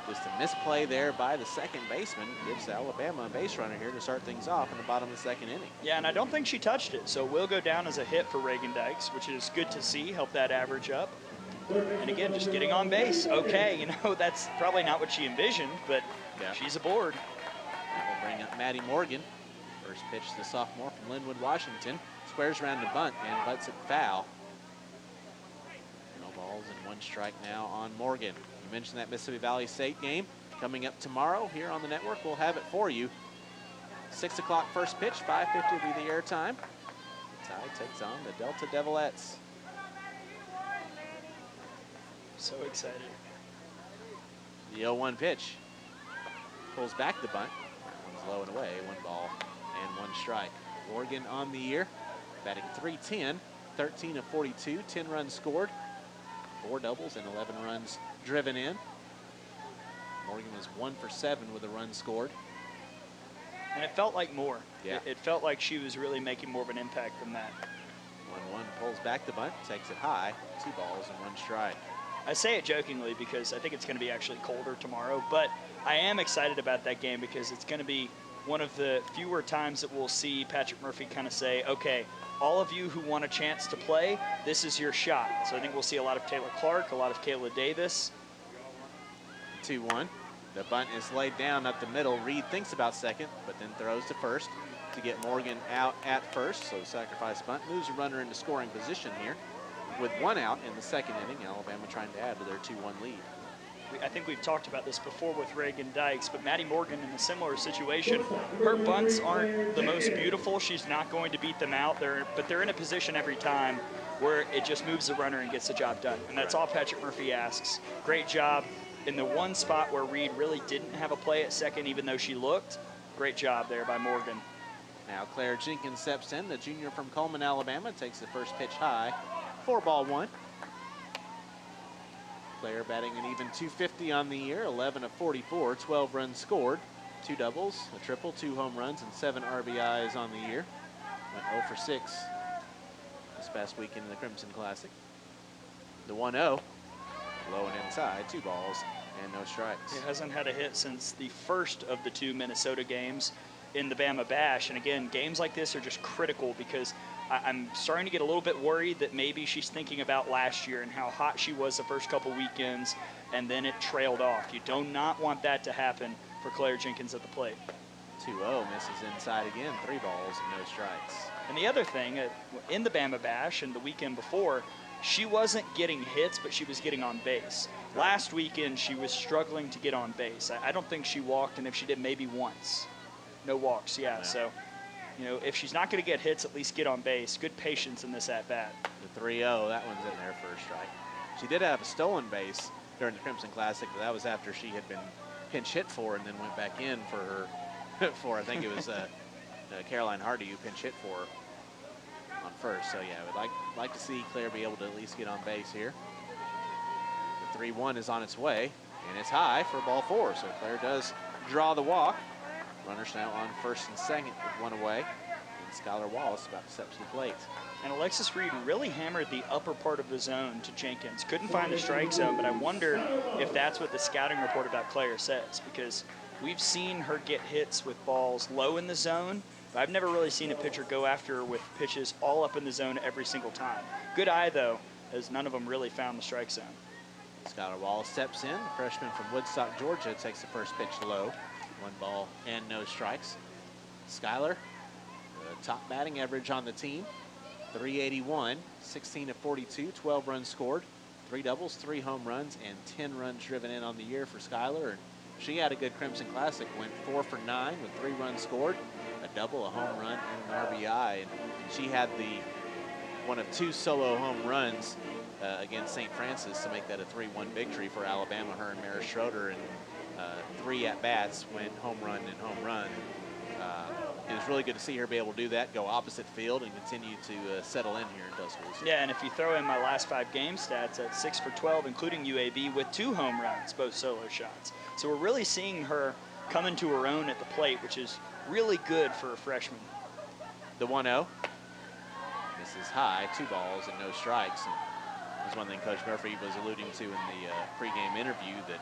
just a misplay there by the second baseman gives Alabama a base runner here to start things off in the bottom of the second inning. Yeah, and I don't think she touched it, so it will go down as a hit for Reagan Dykes, which is good to see, help that average up. And again, just getting on base. Okay, you know, that's probably not what she envisioned, but yeah, she's aboard. That will bring up Maddie Morgan. First pitch to the sophomore from Linwood, Washington. Squares around to bunt and butts it foul. No balls and 1 strike now on Morgan. You mentioned that Mississippi Valley State game coming up tomorrow here on the network. We'll have it for you. 6 o'clock first pitch, 5:50 will be the airtime. The Tide takes on the Delta Devilettes. So excited. The 0-1 pitch. Pulls back the bunt. That one's low and away. 1 ball and 1 strike. Morgan on the year, batting .310, 13 of 42, 10 runs scored, 4 doubles and 11 runs driven in. Morgan was 1 for 7 with a run scored. And it felt like more. Yeah. It felt like she was really making more of an impact than that. 1-1 pulls back the bunt, takes it high, 2 balls and 1 strike. I say it jokingly because I think it's going to be actually colder tomorrow, but I am excited about that game because it's going to be one of the fewer times that we'll see Patrick Murphy kind of say, okay, all of you who want a chance to play, this is your shot. So I think we'll see a lot of Taylor Clark, a lot of Kayla Davis. 2-1. The bunt is laid down up the middle. Reed thinks about second, but then throws to first to get Morgan out at first. So the sacrifice bunt moves a runner into scoring position here. With 1 out in the second inning, Alabama trying to add to their 2-1 lead. I think we've talked about this before with Reagan Dykes, but Maddie Morgan in a similar situation. Her bunts aren't the most beautiful. She's not going to beat them out, but they're in a position every time where it just moves the runner and gets the job done. And that's all Patrick Murphy asks. Great job in the one spot where Reed really didn't have a play at second, even though she looked. Great job there by Morgan. Now Claire Jenkins steps in, the junior from Coleman, Alabama, takes the first pitch high. 4-1. Claire batting an even .250 on the year, 11 of 44, 12 runs scored, 2 doubles, a triple, 2 home runs, and 7 RBIs on the year. Went 0 for 6 this past weekend in the Crimson Classic. The 1-0, low and inside, 2 balls and no strikes. He hasn't had a hit since the first of the 2 Minnesota games in the Bama Bash. And again, games like this are just critical because I'm starting to get a little bit worried that maybe she's thinking about last year and how hot she was the first couple weekends, and then it trailed off. You do not want that to happen for Claire Jenkins at the plate. 2-0, misses inside again, 3 balls and no strikes. And the other thing, in the Bama Bash and the weekend before, she wasn't getting hits, but she was getting on base. Last weekend, she was struggling to get on base. I don't think she walked, and if she did, maybe once. No walks, yeah. So, you know, if she's not going to get hits, at least get on base. Good patience in this at-bat. The 3-0, that one's in there for a strike. She did have a stolen base during the Crimson Classic, but that was after she had been pinch hit for and then went back in for her, I think it was Caroline Hardy who pinch hit for her on first. So, yeah, we'd like to see Claire be able to at least get on base here. The 3-1 is on its way, and it's high for ball 4, so Claire does draw the walk. Runners now on first and second with 1 away. Skylar Wallace about to step to the plate. And Alexis Reed really hammered the upper part of the zone to Jenkins. Couldn't find the strike zone, but I wonder if that's what the scouting report about Claire says, because we've seen her get hits with balls low in the zone, but I've never really seen a pitcher go after her with pitches all up in the zone every single time. Good eye, though, as none of them really found the strike zone. Skylar Wallace steps in. The freshman from Woodstock, Georgia, takes the first pitch low. 1 ball and no strikes. Skylar, the top batting average on the team, 381, 16 of 42, 12 runs scored, 3 doubles, 3 home runs, and 10 runs driven in on the year for Skylar. And she had a good Crimson Classic, went 4 for 9 with 3 runs scored, a double, a home run, and an RBI. And she had one of 2 solo home runs against St. Francis to make that a 3-1 victory for Alabama. Her and Maris Schroeder, and 3 at-bats went home run and home run. It was really good to see her be able to do that, go opposite field, and continue to settle in here in Tuscaloosa. Yeah, and if you throw in my last 5 game stats, at 6 for 12, including UAB, with 2 home runs, both solo shots. So we're really seeing her come into her own at the plate, which is really good for a freshman. The 1-0. Misses high, 2 balls and no strikes. And that's one thing Coach Murphy was alluding to in the pregame interview, that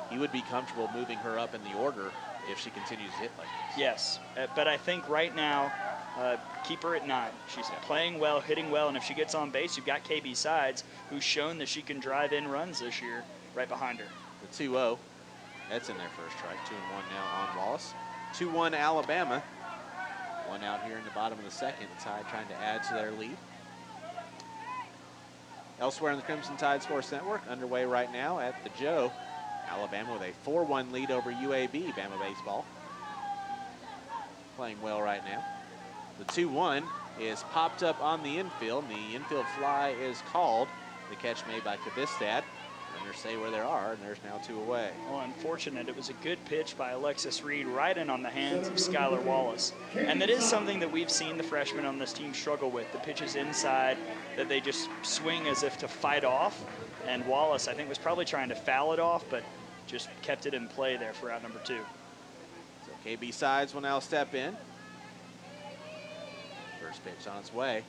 he would be comfortable moving her up in the order if she continues to hit like this. Yes, but I think right now, keep her at 9. She's playing well, hitting well, and if she gets on base, you've got KB Sides, who's shown that she can drive in runs this year, right behind her. The 2-0, that's in their first strike. 2-1 now on Wallace. 2-1 Alabama. 1 out here in the bottom of the second. The Tide trying to add to their lead. Elsewhere in the Crimson Tide Sports Network, underway right now at the Joe. Alabama with a 4-1 lead over UAB, Bama baseball. Playing well right now. The 2-1 is popped up on the infield. The infield fly is called. The catch made by Kvistad. Runners stay where they are, and there's now 2 away. Well, unfortunate. It was a good pitch by Alexis Reed right in on the hands of Skylar Wallace. And that is something that we've seen the freshmen on this team struggle with. The pitches inside that they just swing as if to fight off. And Wallace, I think, was probably trying to foul it off, but just kept it in play there for out number 2. So KB Sides will now step in. First pitch on its way.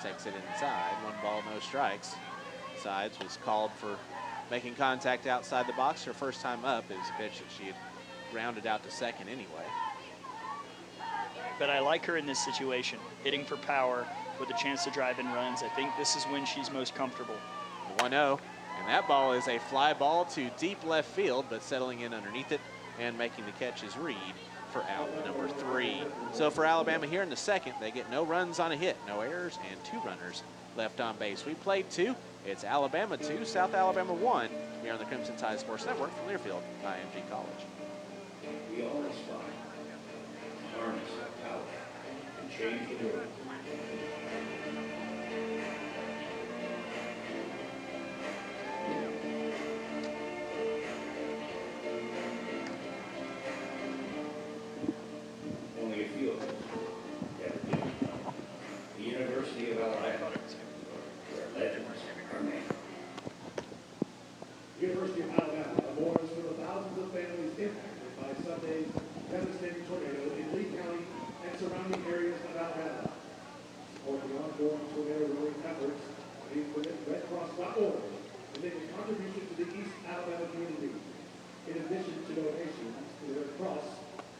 Sides takes it inside. 1 ball, no strikes. Sides was called for making contact outside the box. Her first time up. It was a pitch that she had grounded out to second anyway. But I like her in this situation, hitting for power with a chance to drive in runs. I think this is when she's most comfortable. 1-0, and that ball is a fly ball to deep left field, but settling in underneath it and making the catch is Reed for out number 3. So for Alabama here in the second, they get no runs on a hit, no errors, and 2 runners left on base. We played 2. It's Alabama 2, South Alabama 1 here on the Crimson Tide Sports Network from Learfield, IMG College. We all aspire to harness our power and change the world. Only a few of us ever do. The University of Alabama, where legends are made. University of Alabama awards for the thousands of families impacted by Sunday's devastating tornado in Lee County and surrounding areas of Alabama. Support the ongoing tornado relief efforts. Please visit redcross.org and make a contribution to the East Alabama community. In addition to donations, the Red Cross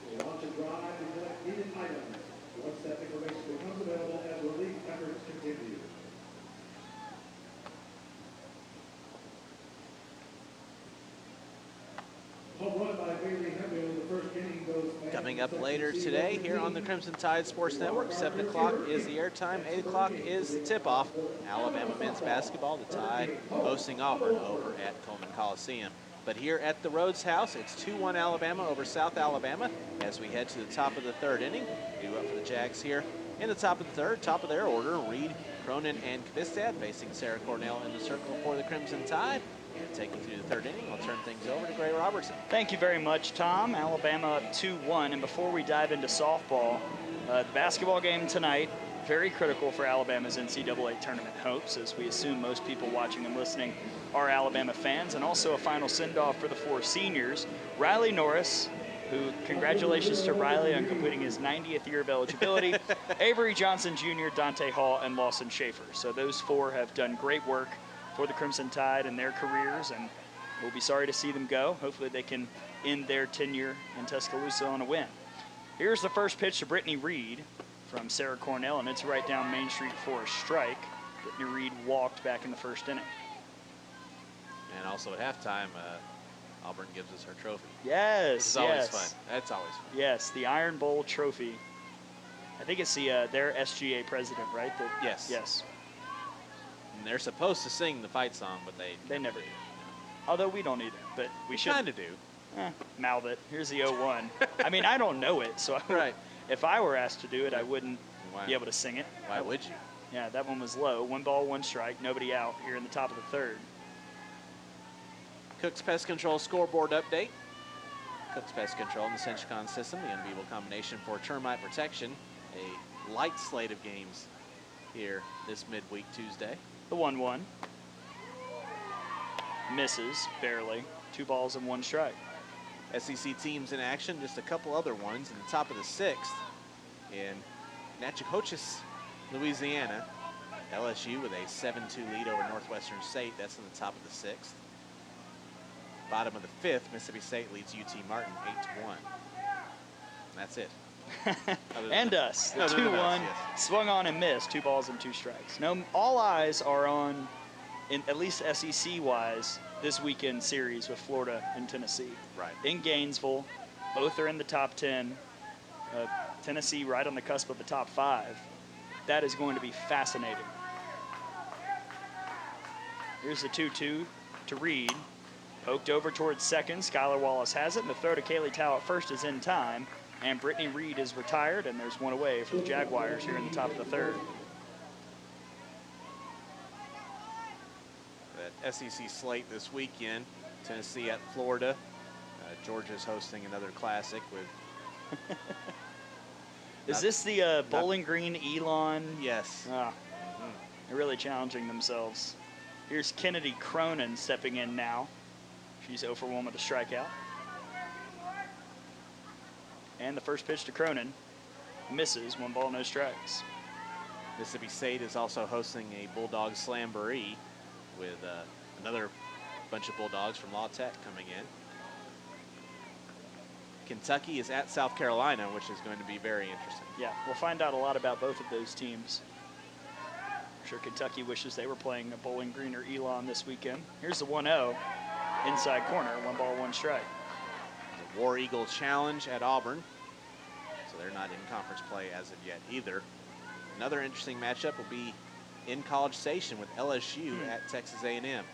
will launch a drive to collect needed items once that information becomes available as relief efforts continue. Coming up later today here on the Crimson Tide Sports Network, 7 o'clock is the airtime, 8 o'clock is the tip-off. Alabama men's basketball, the Tide hosting Auburn over at Coleman Coliseum. But here at the Rhodes House, it's 2-1 Alabama over South Alabama as we head to the top of the 3rd inning. Due up for the Jags here in the top of the 3rd, top of their order. Reed, Cronin, and Kvistad facing Sarah Cornell in the circle for the Crimson Tide. And take you through the 3rd inning, I'll turn things over to Gray Robertson. Thank you very much, Tom. Alabama up 2-1. And before we dive into softball, the basketball game tonight, very critical for Alabama's NCAA tournament hopes, as we assume most people watching and listening are Alabama fans, and also a final send-off for the 4 seniors. Riley Norris who, congratulations to Riley on completing his 90th year of eligibility, Avery Johnson Jr., Dante Hall, and Lawson Schaefer. So those 4 have done great work for the Crimson Tide in their careers, and we'll be sorry to see them go. Hopefully they can end their tenure in Tuscaloosa on a win. Here's the first pitch to Brittany Reed from Sarah Cornell, and it's right down Main Street for a strike. Brittany Reed walked back in the first inning. And also at halftime, Auburn gives us her trophy. Yes, This is always fun. That's always fun. Yes, the Iron Bowl trophy. I think it's their SGA president, right? Yes. Yes. And they're supposed to sing the fight song, but they never do. Although we don't either, but we should. Kind of do. Mouth it. Here's the 0-1. I mean, I don't know it, so Right. If I were asked to do it, I wouldn't be able to sing it. Why would you? Yeah, that one was low. 1 ball, 1 strike, nobody out here in the top of the third. Cook's Pest Control scoreboard update. Cook's Pest Control and the Senchicon system, the unbeatable combination for termite protection. A light slate of games here this midweek Tuesday. The 1-1. Misses, barely. 2 balls and 1 strike. SEC teams in action, just a couple other ones in the top of the 6th. In Natchitoches, Louisiana, LSU with a 7-2 lead over Northwestern State. That's in the top of the 6th. Bottom of the 5th, Mississippi State leads UT Martin 8-1. That's it. And us, the 2-1, yes. Swung on and missed, 2 balls and 2 strikes. Now, all eyes are on, at least SEC-wise, this weekend series with Florida and Tennessee. Right. In Gainesville, both are in the top 10. Tennessee right on the cusp of the top 5. That is going to be fascinating. Here's the 2-2 to Reed. Poked over towards second. Skylar Wallace has it, and the throw to Kaylee Tao at first is in time. And Brittany Reed is retired, and there's one away for the Jaguars here in the top of the third. That SEC slate this weekend, Tennessee at Florida. Georgia's hosting another classic with... Is this the Bowling Green Elon? Yes. They're really challenging themselves. Here's Kennedy Cronin stepping in now. She's 0 for 1 with a strikeout. And the first pitch to Cronin misses, 1 ball, no strikes. Mississippi State is also hosting a Bulldog Slamboree with another bunch of Bulldogs from La Tech coming in. Kentucky is at South Carolina, which is going to be very interesting. Yeah, we'll find out a lot about both of those teams. I'm sure Kentucky wishes they were playing a Bowling Green or Elon this weekend. Here's the 1-0, inside corner, 1 ball, 1 strike. The War Eagle Challenge at Auburn, so they're not in conference play as of yet either. Another interesting matchup will be in College Station with LSU at Texas A&M. That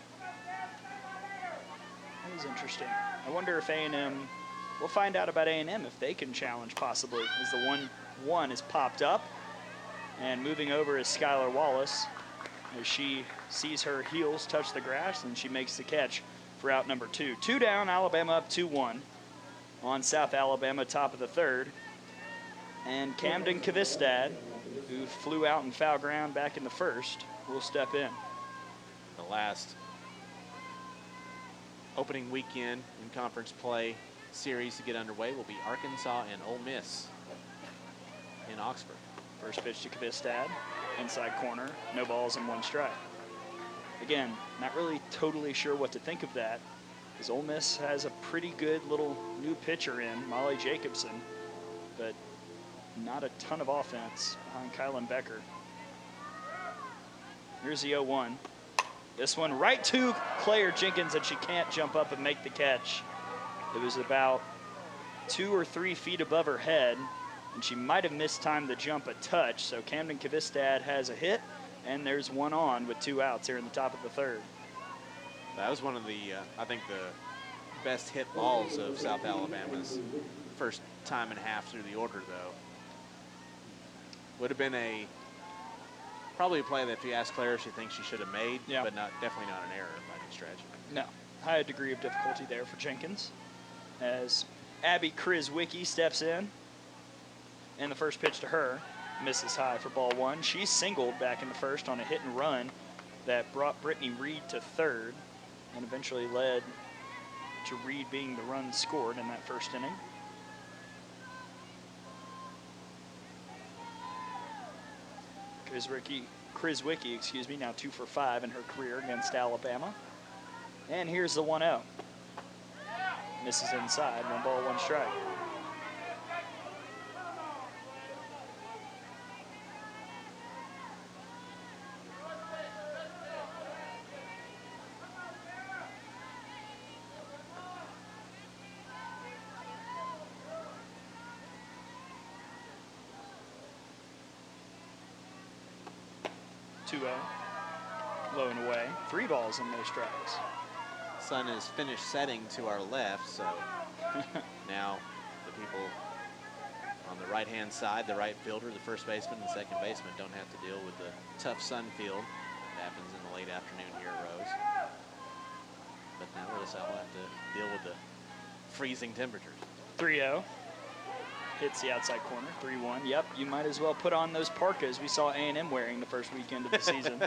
is interesting. I wonder if A&M, we'll find out about A&M if they can challenge possibly, as the 1-1 is popped up. And moving over is Skylar Wallace as she sees her heels touch the grass, and she makes the catch for out number 2. 2 down, Alabama up 2-1 on South Alabama, top of the third. And Camden Kvistad, who flew out in foul ground back in the first, will step in. The last opening weekend in conference play series to get underway will be Arkansas and Ole Miss in Oxford. First pitch to Kvistad, inside corner, no balls and 1 strike. Again, not really totally sure what to think of that, because Ole Miss has a pretty good little new pitcher in, Molly Jacobson, but not a ton of offense behind Kylan Becker. Here's the 0-1. This one right to Claire Jenkins, and she can't jump up and make the catch. It was about 2 or 3 feet above her head, and she might have mistimed the jump a touch. So Camden Kvistad has a hit, and there's 1 on with 2 outs here in the top of the third. That was one of the, I think, the best hit balls of South Alabama's first time and a half through the order, though. Would have been probably a play that if you ask Claire, she thinks she should have made, but definitely not an error by any stretch. No, high degree of difficulty there for Jenkins, as Abby Krizwicki steps in, and the first pitch to her misses high for ball 1. She singled back in the first on a hit and run that brought Brittany Reed to third, and eventually led to Reed being the run scored in that first inning. Chris Wicki, excuse me, now 2 for 5 in her career against Alabama. And here's the 1-0. Misses inside, 1 ball, 1 strike. Low and away. 3 balls and no strikes. Sun has finished setting to our left, so now the people on the right-hand side, the right fielder, the first baseman, and the second baseman don't have to deal with the tough sun field that happens in the late afternoon here at Rose. But now we'll just all have to deal with the freezing temperatures. 3-0. Hits the outside corner, 3-1. Yep, you might as well put on those parkas we saw A&M wearing the first weekend of the season.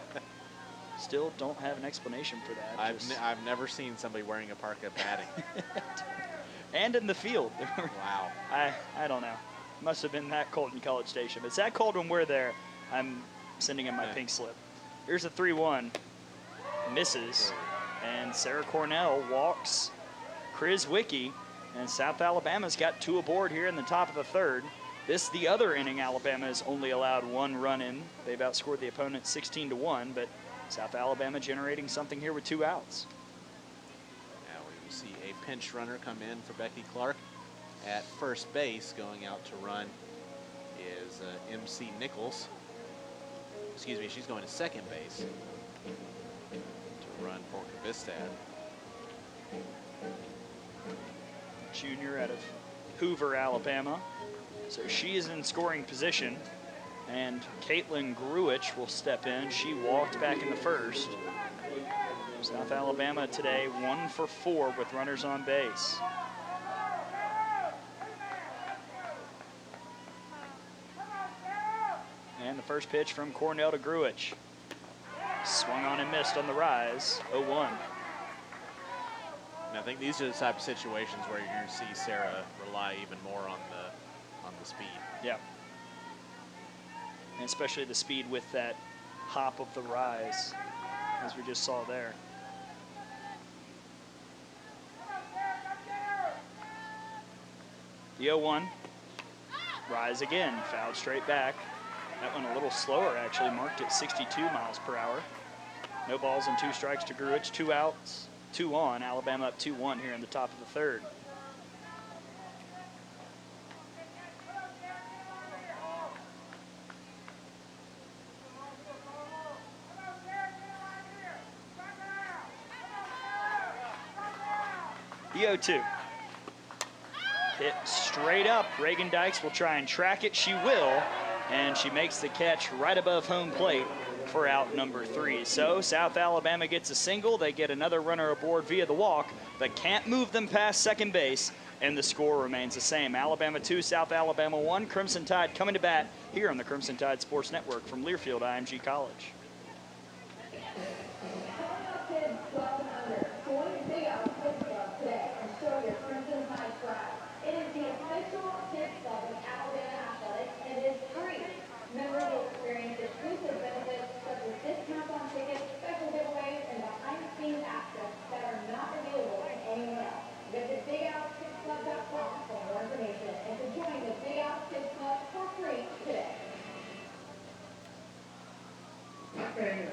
Still don't have an explanation for that. I've never seen somebody wearing a parka batting. And in the field. Wow. I don't know. Must have been that cold in College Station. If it's that cold when we're there, I'm sending in my pink slip. Here's a 3-1. Misses. And Sarah Cornell walks Chris Wicki. And South Alabama's got 2 aboard here in the top of the 3rd. The other inning, Alabama has only allowed 1 run in. They've outscored the opponent 16-1, but South Alabama generating something here with 2 outs. Now we will see a pinch runner come in for Becky Clark at first base. Going out to run is MC Nichols. Excuse me, she's going to second base to run for Kvistad. Junior out of Hoover, Alabama. So she is in scoring position. And Caitlin Gruich will step in. She walked back in the first. South Alabama today 1 for 4 with runners on base. And the first pitch from Cornell to Gruich. Swung on and missed on the rise, 0-1. And I think these are the type of situations where you're going to see Sarah rely even more on the speed. Yeah. And especially the speed with that hop of the rise, as we just saw there. The 0-1. Rise again, fouled straight back. That one a little slower, actually, marked at 62 miles per hour. No balls and 2 strikes to Gruich, 2 outs. 2 on. Alabama up 2-1 here in the top of the 3rd. The 0-2. Hit straight up. Reagan Dykes will try and track it. She will. And she makes the catch right above home plate for out number 3. So South Alabama gets a single. They get another runner aboard via the walk, but can't move them past second base, and the score remains the same. Alabama 2, South Alabama 1. Crimson Tide coming to bat here on the Crimson Tide Sports Network from Learfield IMG College.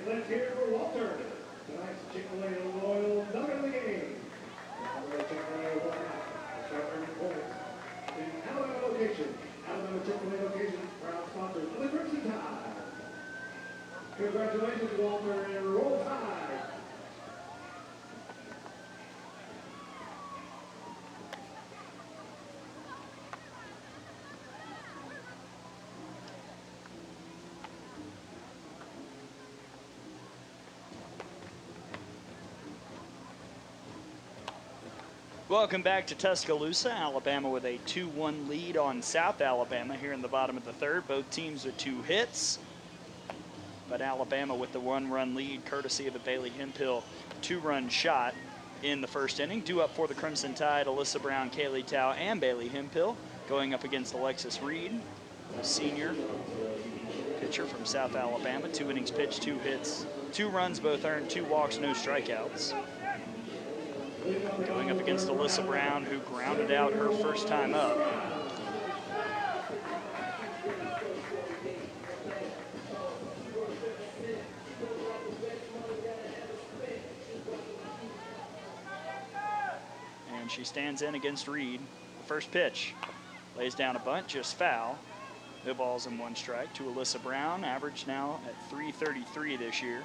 Let's hear it for Walter, tonight's Chick-fil-A Loyal Nugget of the game. Chick-fil-A points. In Alabama location, Alabama Chick-fil-A location, proud sponsors of the Crimson Tide. Congratulations, Walter, and roll Tide. Welcome back to Tuscaloosa. Alabama with a 2-1 lead on South Alabama here in the bottom of the 3rd. Both teams with 2 hits. But Alabama with the 1-run lead courtesy of a Bailey Hemphill 2-run shot in the first inning. Due up for the Crimson Tide, Alyssa Brown, Kaylee Tao, and Bailey Hemphill going up against Alexis Reed, the senior pitcher from South Alabama. 2 innings pitched, 2 hits, 2 runs, both earned, 2 walks, no strikeouts. Going up against Alyssa Brown, who grounded out her first time up. And she stands in against Reed. The first pitch, lays down a bunt, just foul. No balls and 1 strike to Alyssa Brown, average now at .333 this year.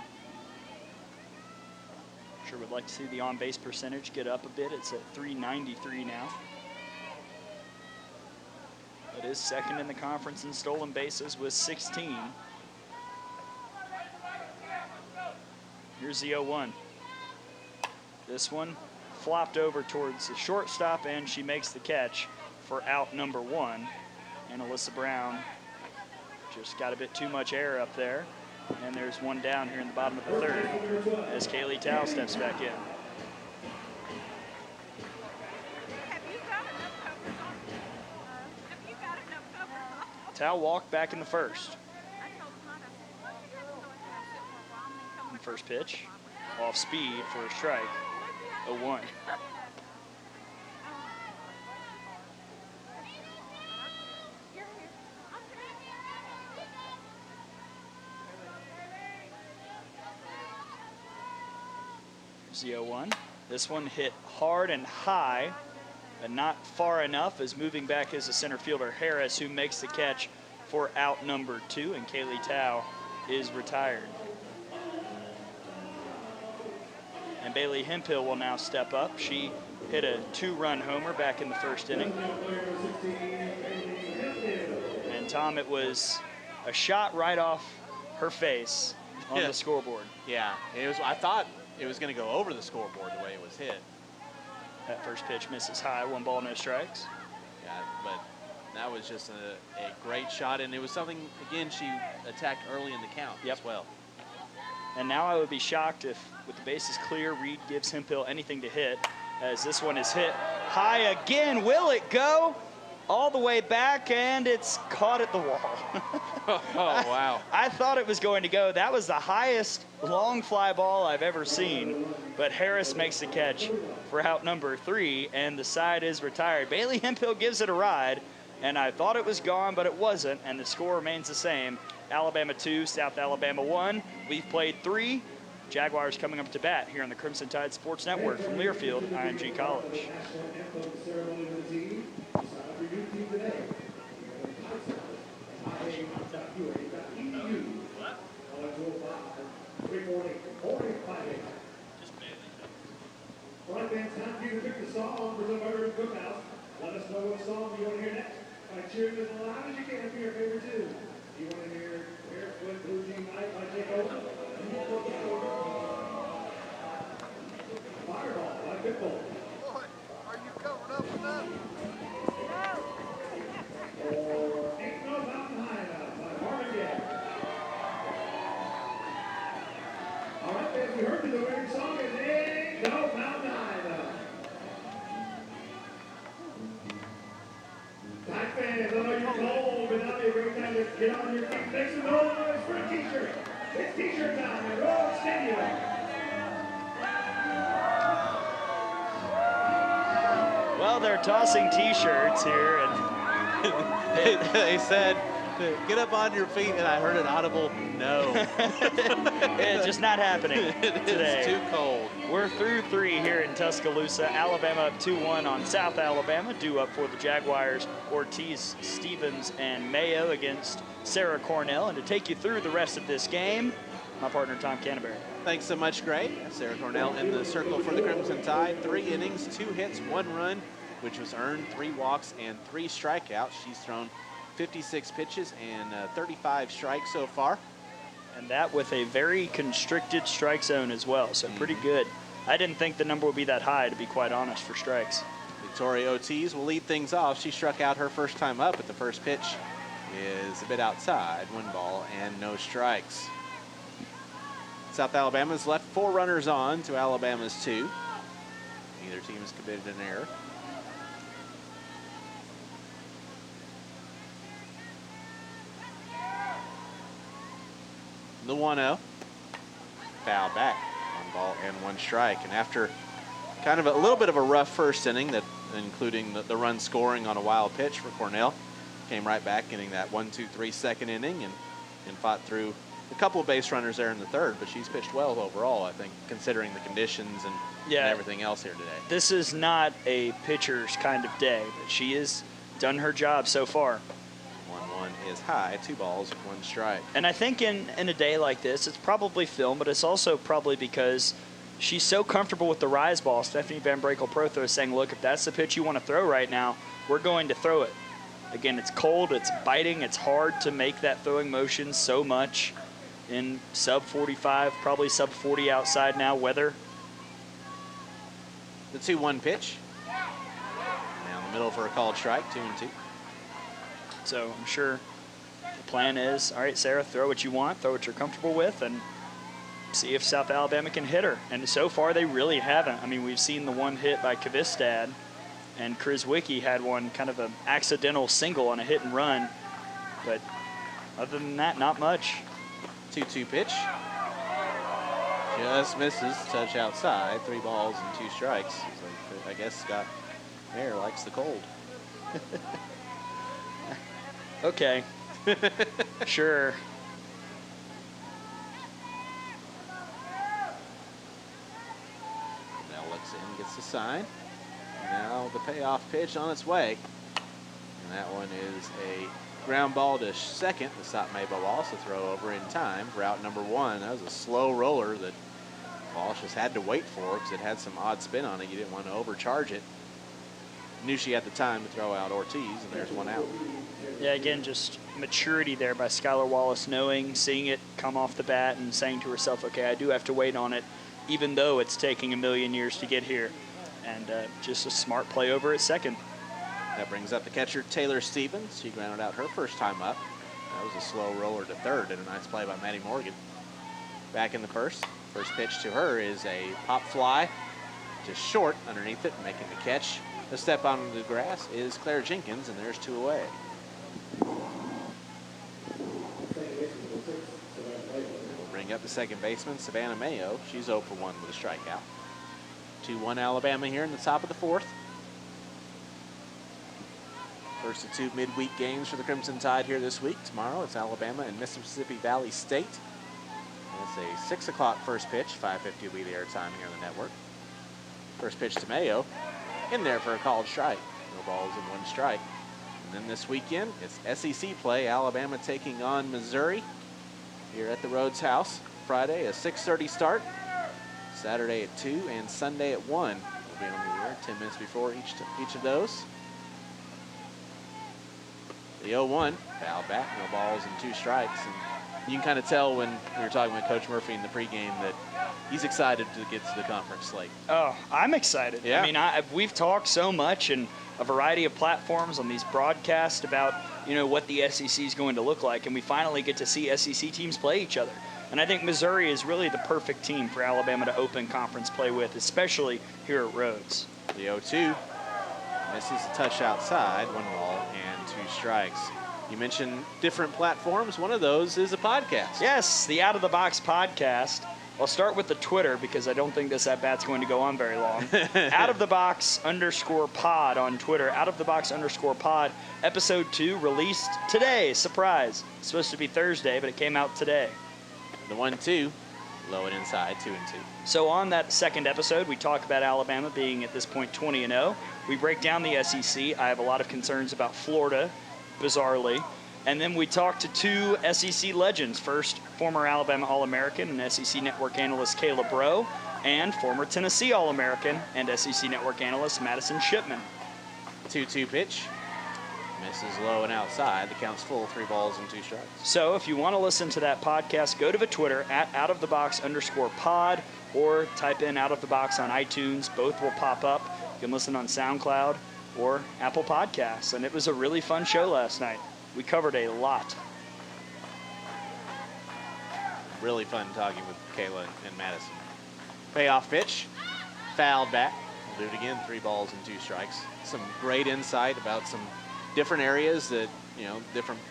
Sure would like to see the on-base percentage get up a bit. It's at .393 now. It is second in the conference in stolen bases with 16. Here's the 0-1. This one flopped over towards the shortstop, and she makes the catch for out number 1. And Alyssa Brown just got a bit too much air up there. And there's one down here in the bottom of the 3rd as Kaylee Tao steps back in. Tao walked back in the 1st. And first pitch, off speed for a strike, 0-1. Here's the 0-1. This one hit hard and high, but not far enough, as moving back is the center fielder Harris, who makes the catch for out number 2, and Kaylee Tao is retired. And Bailey Hemphill will now step up. She hit a 2-run homer back in the 1st inning. And Tom, it was a shot right off her face on the scoreboard. Yeah, it was. I thought it was going to go over the scoreboard the way it was hit. That first pitch misses high, 1 ball, no strikes. Yeah, but that was just a great shot, and it was something, again, she attacked early in the count as well. And now I would be shocked if, with the bases clear, Reed gives Hemphill anything to hit, as this one is hit high again. Will it go all the way back? And it's caught at the wall. Oh, wow. I thought it was going to go. That was the highest long fly ball I've ever seen. But Harris makes the catch for out number 3, and the side is retired. Bailey Hemphill gives it a ride, and I thought it was gone, but it wasn't, and the score remains the same. Alabama 2, South Alabama 1. We've played 3. Jaguars coming up to bat here on the Crimson Tide Sports Network from Learfield, IMG College. All right, man, it's time for you to pick the song for the Burger Cookhouse. Let us know what song you want to hear next by cheering as loud as you can for your favorite tune. You want to hear Barefoot Blue Jean Night by Jake Owen? Fireball by Pitbull. Boy, are you coming up with that? Or Ain't No Mountain High Enough by Marvin. All right, man, we heard you. The winning song is Ain't No Mountain High Enough. Tide fans, I know you're cold, but now you're great time to get on your feet. Make some noise for a t-shirt. It's t-shirt time at Road Stadium. Well, they're tossing T-shirts here, and They said, get up on your feet, and I heard an audible no. it's just not happening today. It's too cold. We're through 3 here in Tuscaloosa. Alabama up 2-1 on South Alabama. Due up for the Jaguars, Ortiz, Stevens, and Mayo against Sarah Cornell. And to take you through the rest of this game, my partner Tom Canterbury. Thanks so much, Gray. Sarah Cornell in the circle for the Crimson Tide. 3 innings, 2 hits, 1 run, which was earned, 3 walks, and 3 strikeouts. She's thrown 56 pitches and 35 strikes so far. And that with a very constricted strike zone as well, so pretty good. I didn't think the number would be that high, to be quite honest, for strikes. Victoria Ortiz will lead things off. She struck out her first time up, but the first pitch is a bit outside. 1 ball and no strikes. South Alabama's left 4 runners on to Alabama's 2. Neither team has committed an error. The 1-0. Foul back. 1 ball and 1 strike. And after kind of a little bit of a rough first inning, that including the run scoring on a wild pitch for Cornell, came right back, getting that 1-2-3 second inning and fought through a couple of base runners there in the third. But she's pitched well overall, I think, considering the conditions and everything else here today. This is not a pitcher's kind of day, but she has done her job so far. 1-1 is high, 2 balls and 1 strike. And I think in a day like this, it's probably film, but it's also probably because she's so comfortable with the rise ball. Stephanie Van Brakel-Protho is saying, look, if that's the pitch you want to throw right now, we're going to throw it. Again, it's cold, it's biting, it's hard to make that throwing motion so much in sub 45, probably sub 40 outside now weather. The 2-1 pitch. Down the middle for a called strike, 2-2. So I'm sure the plan is, all right, Sarah, throw what you want, throw what you're comfortable with, and see if South Alabama can hit her. And so far, they really haven't. I mean, we've seen the one hit by Kvistad, and Chris Wicki had one kind of an accidental single on a hit and run. But other than that, not much. 2-2 pitch. Just misses, touch outside, 3 balls and 2 strikes. So I guess Scott Mayer likes the cold. Okay. Sure. Now looks in, gets the sign. Now the payoff pitch on its way. And that one is a ground ball to second. The Satmeba will also throw over in time for out number 1. That was a slow roller that Walsh just had to wait for because it had some odd spin on it. You didn't want to overcharge it. Knew she had the time to throw out Ortiz, and there's 1 out. Yeah, again, just maturity there by Skylar Wallace, knowing, seeing it come off the bat and saying to herself, okay, I do have to wait on it, even though it's taking a million years to get here. And just a smart play over at second. That brings up the catcher, Taylor Stevens. She grounded out her first time up. That was a slow roller to third, and a nice play by Maddie Morgan. Back in the first. First pitch to her is a pop fly, just short underneath it, making the catch. The step on the grass is Claire Jenkins, and there's 2 away. We'll bring up the second baseman, Savannah Mayo. She's 0 for 1 with a strikeout. 2-1 Alabama here in the top of the 4th. First of 2 midweek games for the Crimson Tide here this week. Tomorrow it's Alabama and Mississippi Valley State. And it's a 6 o'clock first pitch. 5:50 will be the airtime here on the network. First pitch to Mayo. In there for a called strike. No balls and 1 strike. And then this weekend, it's SEC play. Alabama taking on Missouri here at the Rhodes House. Friday, a 6:30 start. Saturday at 2 and Sunday at 1. We'll be on the air 10 minutes before each of those. The 0-1, foul back, no balls and 2 strikes. And you can kind of tell when we were talking with Coach Murphy in the pregame that he's excited to get to the conference slate. Oh, I'm excited. Yeah. I mean, we've talked so much in a variety of platforms on these broadcasts about, you know, what the SEC is going to look like, and we finally get to see SEC teams play each other. And I think Missouri is really the perfect team for Alabama to open conference play with, especially here at Rhodes. The 0-2 misses a touch outside, 1 ball and 2 strikes. You mentioned different platforms. One of those is a podcast. Yes, the Out of the Box podcast. I'll start with the Twitter because I don't think this at-bat's going to go on very long. Out of the Box _pod on Twitter. Out of the Box _pod. Episode 2 released today. Surprise. It's supposed to be Thursday, but it came out today. The 1-2, low and inside, 2-2. So on that second episode, we talk about Alabama being at this point 20-0. We break down the SEC. I have a lot of concerns about Florida, bizarrely. And then we talk to 2 SEC legends. First, former Alabama All-American and SEC Network analyst Kayla Breaux, and former Tennessee All-American and SEC Network analyst Madison Shipman. 2-2 pitch. Misses low and outside. The count's full, 3 balls and 2 strikes. So if you want to listen to that podcast, go to the Twitter at outofthebox _pod or type in Out of the Box on iTunes. Both will pop up. You can listen on SoundCloud or Apple Podcasts. And it was a really fun show last night. We covered a lot. Really fun talking with Kayla and Madison. Payoff pitch. Fouled back. We'll do it again. 3 balls and 2 strikes. Some great insight about some different areas that, you know, different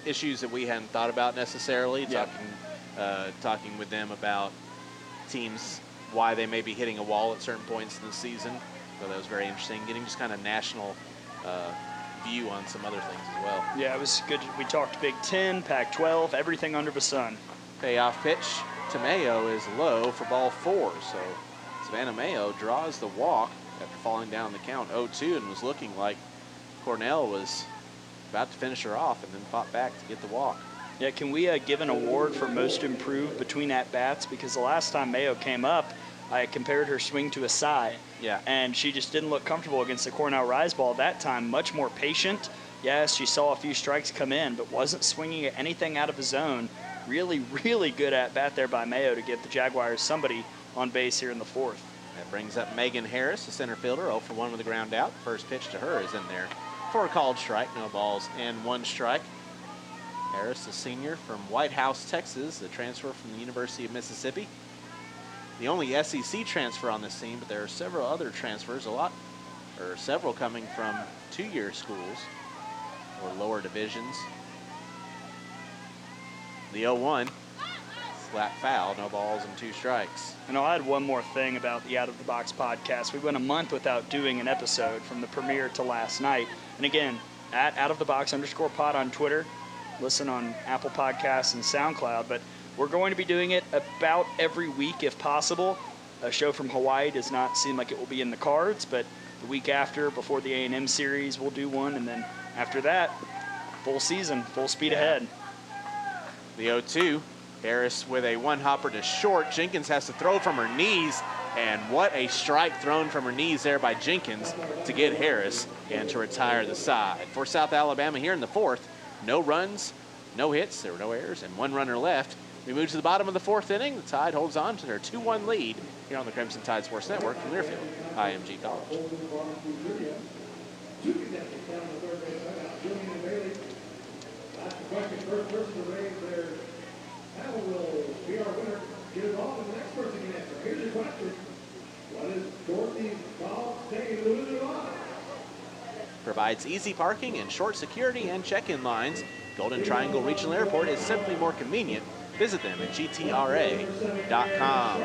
issues that we hadn't thought about necessarily. Yeah. Talking talking with them about teams, why they may be hitting a wall at certain points in the season. So that was very interesting, getting just kind of national view on some other things as well. Yeah, it was good. We talked Big Ten, Pac-12, everything under the sun. Payoff pitch to Mayo is low for ball 4. So Savannah Mayo draws the walk after falling down the count 0-2 and was looking like Cornell was about to finish her off and then fought back to get the walk. Yeah, can we give an award for most improved between at-bats? Because the last time Mayo came up, I compared her swing to a Cy. Yeah. And she just didn't look comfortable against the Cornell Rise ball that time. Much more patient. Yes, she saw a few strikes come in, but wasn't swinging at anything out of the zone. Really, really good at-bat there by Mayo to give the Jaguars somebody on base here in the 4th. That brings up Megan Harris, the center fielder, 0 for 1 with the ground out. First pitch to her is in there for a called strike. No balls and 1 strike. Harris, a senior from White House, Texas, a transfer from the University of Mississippi. The only SEC transfer on this team, but there are several other transfers, several coming from 2-year schools or lower divisions. The 0-1, flat foul, no balls and 2 strikes. And I'll add one more thing about the Out of the Box podcast. We went a month without doing an episode from the premiere to last night. And again, at @OutofTheBox_pod on Twitter. Listen on Apple Podcasts and SoundCloud. But we're going to be doing it about every week if possible. A show from Hawaii does not seem like it will be in the cards, but the week after, before the A&M series, we'll do one. And then after that, full season, full speed ahead. The 0-2, Harris with a 1-hopper to short. Jenkins has to throw from her knees, and what a strike thrown from her knees there by Jenkins to get Harris and to retire the side. For South Alabama here in the 4th, no runs, no hits, there were no errors, and 1 runner left. We move to the bottom of the 4th inning. The Tide holds on to their 2-1 lead here on the Crimson Tide Sports Network from Learfield, IMG College. Question, first person to raise their paddle will be our winner. Get it off, and the next person can answer. Here's your question. What is Dorothy's dog saying to lose it on? Provides easy parking and short security and check-in lines. Golden Triangle Regional Airport is simply more convenient. Visit them at gtra.com.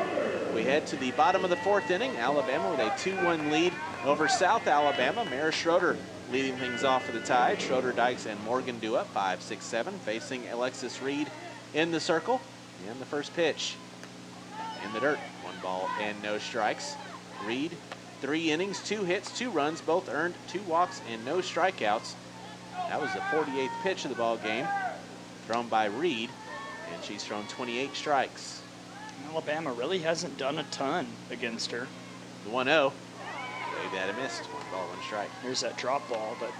We head to the bottom of the 4th inning. Alabama with a 2-1 lead over South Alabama. Mara Schroeder leading things off for the Tide. Schroeder, Dykes, and Morgan do up 5-6-7, facing Alexis Reed in the circle. And the first pitch in the dirt. 1 ball and no strikes. Reed, 3 innings, 2 hits, 2 runs, both earned, 2 walks and no strikeouts. That was the 48th pitch of the ball game, thrown by Reed, and she's thrown 28 strikes. Alabama really hasn't done a ton against her. The 1-0, waved at a missed. 1 ball, 1 strike. Here's that drop ball, but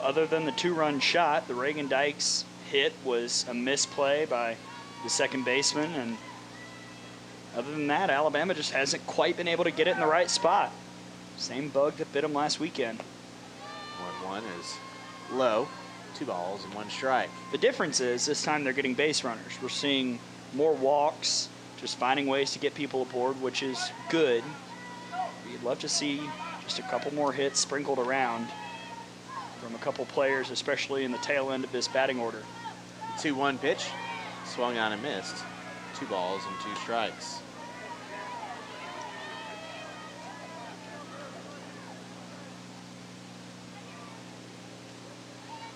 other than the 2-run shot, the Reagan Dykes hit was a misplay by the second baseman, and other than that, Alabama just hasn't quite been able to get it in the right spot. Same bug that bit them last weekend. 1-1 is low, 2 balls and 1 strike. The difference is this time they're getting base runners. We're seeing more walks, just finding ways to get people aboard, which is good. We'd love to see just a couple more hits sprinkled around from a couple players, especially in the tail end of this batting order. 2-1 pitch, swung on and missed. 2 balls and 2 strikes.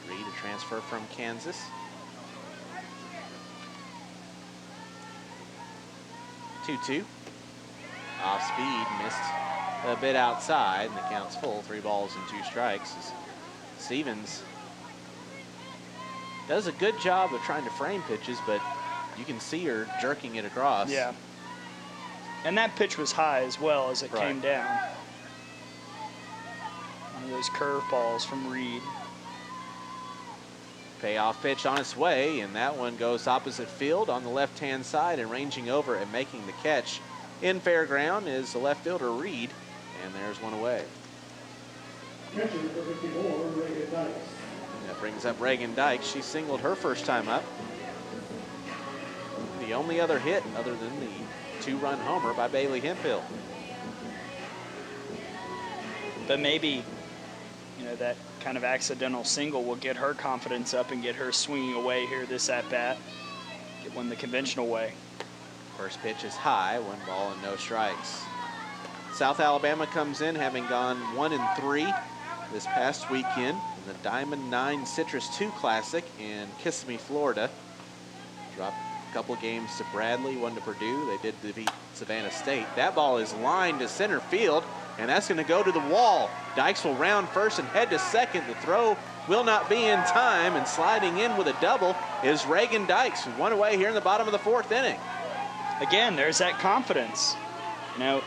Reed, a transfer from Kansas. 2-2. Off speed, missed a bit outside, and the count's full. 3 balls and 2 strikes. Stevens does a good job of trying to frame pitches, but you can see her jerking it across. Yeah. And that pitch was high as well as it came down. One of those curveballs from Reed. Payoff pitch on its way, and that one goes opposite field on the left-hand side, and ranging over and making the catch in fair ground is the left fielder Reed, and there's one away. Catcher for 54, Reagan Dykes. That brings up Reagan Dykes. She singled her first time up. The only other hit other than the 2-run homer by Bailey Hemphill. But maybe, that kind of accidental single will get her confidence up and get her swinging away here this at-bat. get one the conventional way. First pitch is high, 1 ball and no strikes. South Alabama comes in having gone 1-3 this past weekend in the Diamond 9 Citrus 2 Classic in Kissimmee, Florida. Dropped a couple games to Bradley, one to Purdue. They did defeat Savannah State. That ball is lined to center field, and that's going to go to the wall. Dykes will round first and head to second. The throw will not be in time, and sliding in with a double is Reagan Dykes, who won away here in the bottom of the 4th inning. Again, there's that confidence. You know,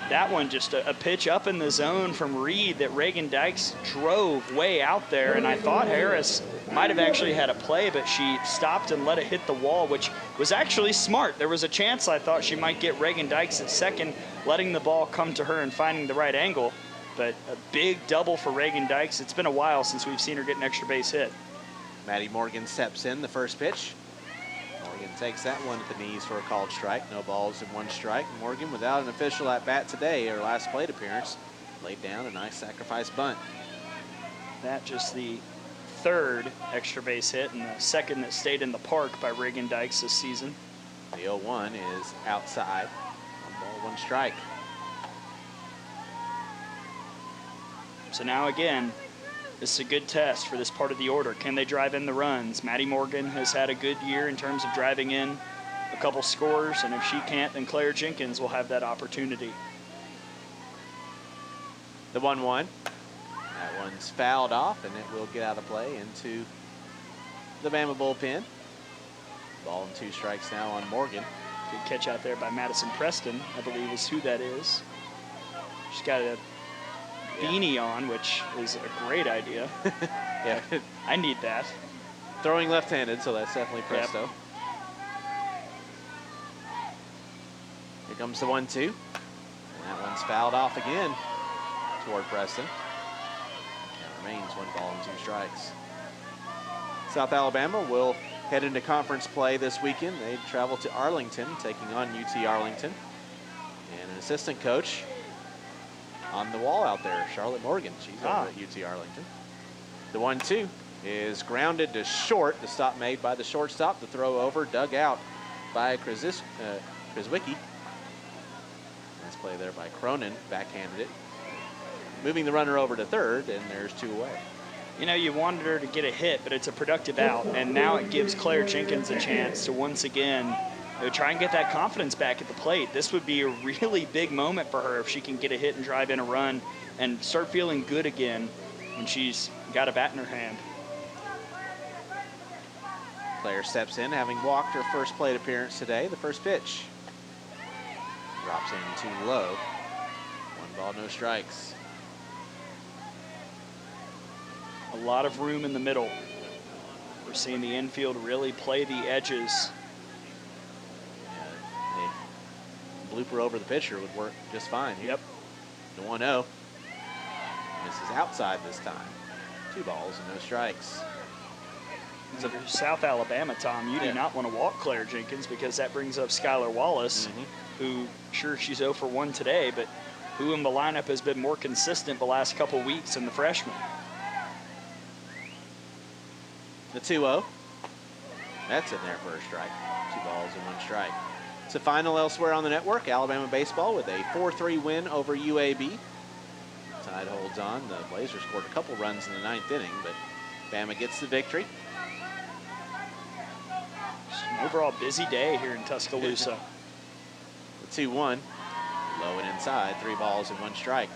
that one just a pitch up in the zone from Reed that Reagan Dykes drove way out there, and I thought Harris might have actually had a play, but she stopped and let it hit the wall, which was actually smart. There was a chance I thought she might get Reagan Dykes at second, letting the ball come to her and finding the right angle, but a big double for Reagan Dykes. It's been a while since we've seen her get an extra base hit. Maddie Morgan steps in the first pitch. Morgan takes that one at the knees for a called strike. No balls and 1 strike. Morgan, without an official at bat today, her last plate appearance, laid down a nice sacrifice bunt. That just the 3rd extra base hit and the 2nd that stayed in the park by Reagan Dykes this season. The 0-1 is outside. 1 ball, 1 strike. So now again, this is a good test for this part of the order. Can they drive in the runs? Maddie Morgan has had a good year in terms of driving in a couple scores, and if she can't, then Claire Jenkins will have that opportunity. The 1-1. That one's fouled off, and it will get out of play into the Bama bullpen. Ball and 2 strikes now on Morgan. Good catch out there by Madison Preston, I believe is who that is. She's got a beanie on, which is a great idea. Yeah. I need that. Throwing left-handed, so that's definitely presto. Yep. Here comes the 1-2. And that one's fouled off again toward Preston. It remains 1 ball and 2 strikes. South Alabama will head into conference play this weekend. They travel to Arlington, taking on UT Arlington. And an assistant coach on the wall out there, Charlotte Morgan. She's over at UT Arlington. The 1-2 is grounded to short. The stop made by the shortstop. The throw over, dug out by Krizwicki. Nice play there by Cronin, backhanded it. Moving the runner over to third, and there's 2 away. You know, you wanted her to get a hit, but it's a productive out, and now it gives Claire Jenkins a chance to once again try and get that confidence back at the plate. This would be a really big moment for her if she can get a hit and drive in a run and start feeling good again when she's got a bat in her hand. Claire steps in, having walked her first plate appearance today. The first pitch drops in too low. 1 ball, no strikes. A lot of room in the middle. We're seeing the infield really play the edges. A blooper over the pitcher would work just fine here. Yep. The 1-0. Misses outside this time. 2 balls and no strikes. So for South Alabama, Tom, you do not want to walk Claire Jenkins because that brings up Skylar Wallace, who, sure, she's 0 for 1 today, but who in the lineup has been more consistent the last couple weeks than the freshman. The 2-0. That's in there for a strike. 2 balls and 1 strike. It's a final elsewhere on the network. Alabama baseball with a 4-3 win over UAB. Tide holds on. The Blazers scored a couple runs in the 9th inning, but Bama gets the victory. Just an overall busy day here in Tuscaloosa. The 2-1. Low and inside. 3 balls and 1 strike.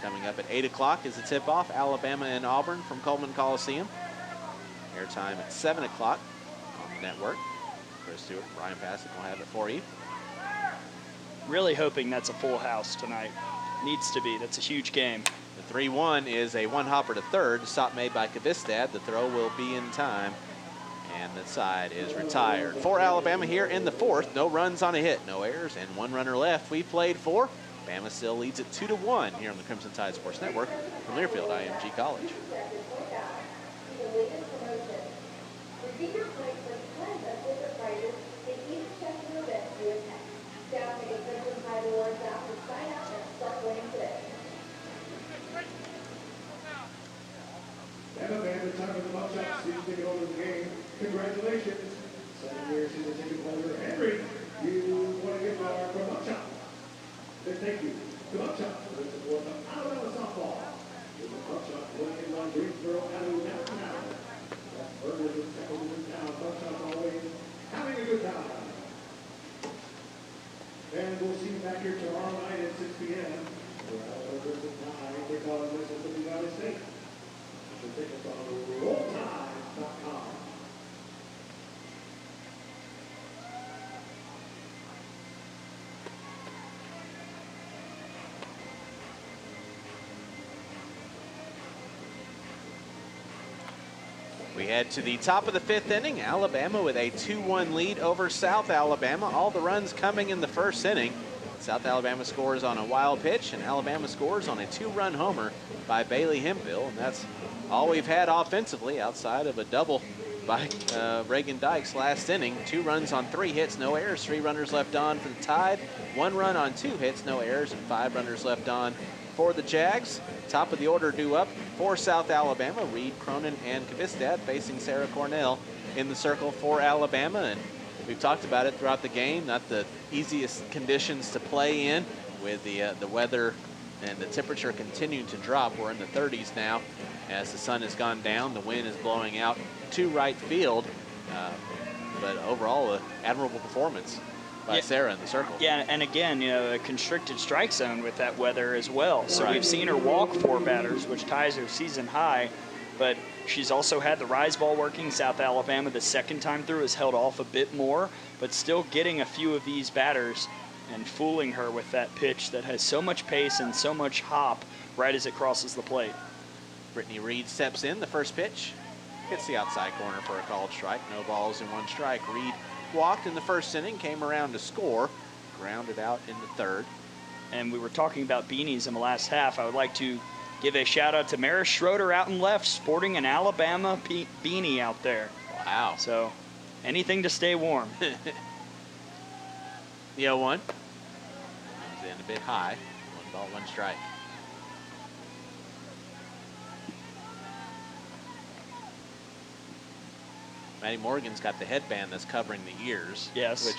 Coming up at 8 o'clock is the tip-off, Alabama and Auburn from Coleman Coliseum. Airtime at 7 o'clock on the network. Chris Stewart and Brian Passett will have it for you. Really hoping that's a full house tonight. Needs to be. That's a huge game. The 3-1 is a 1-hopper to third. Stop made by Kvistad. The throw will be in time, and the side is retired. For Alabama here in the 4th. No runs on a hit, no errors, and 1 runner left. We played 4. Bama still leads it 2-1 here on the Crimson Tide Sports Network from Learfield IMG College. Bama fans, it's time for the mug shot to see who's taking over the game. And we'll see you back here tomorrow night at 6 p.m. for Alabama versus Mississippi Valley State. You can take us on rolltime.com. We head to the top of the 5th inning. Alabama with a 2-1 lead over South Alabama. All the runs coming in the first inning. South Alabama scores on a wild pitch, and Alabama scores on a 2-run homer by Bailey Hemphill. And that's all we've had offensively outside of a double by Reagan Dykes last inning. 2 runs on 3 hits, no errors. 3 runners left on for the Tide. 1 run on 2 hits, no errors, and 5 runners left on for the Jags. Top of the order due up for South Alabama. Reed, Cronin, and Kvistad facing Sarah Cornell in the circle for Alabama. And we've talked about it throughout the game. Not the easiest conditions to play in with the weather and the temperature continuing to drop. We're in the 30s now as the sun has gone down. The wind is blowing out to right field. But overall, an admirable performance by Sarah in the circle. Yeah, and again, a constricted strike zone with that weather as well. So we've seen her walk 4 batters, which ties her season high, but she's also had the rise ball working. South Alabama, the second time through, has held off a bit more, but still getting a few of these batters and fooling her with that pitch that has so much pace and so much hop right as it crosses the plate. Brittany Reed steps in. The first pitch hits the outside corner for a called strike. No balls and 1 strike. Reed walked in the first inning, came around to score, grounded out in the 3rd. And we were talking about beanies in the last half. I would like to give a shout out to Maris Schroeder out in left, sporting an Alabama beanie out there. Wow. So anything to stay warm. The 0-1 comes in a bit high. 1 ball, 1 strike. Maddie Morgan's got the headband that's covering the ears. Yes. Which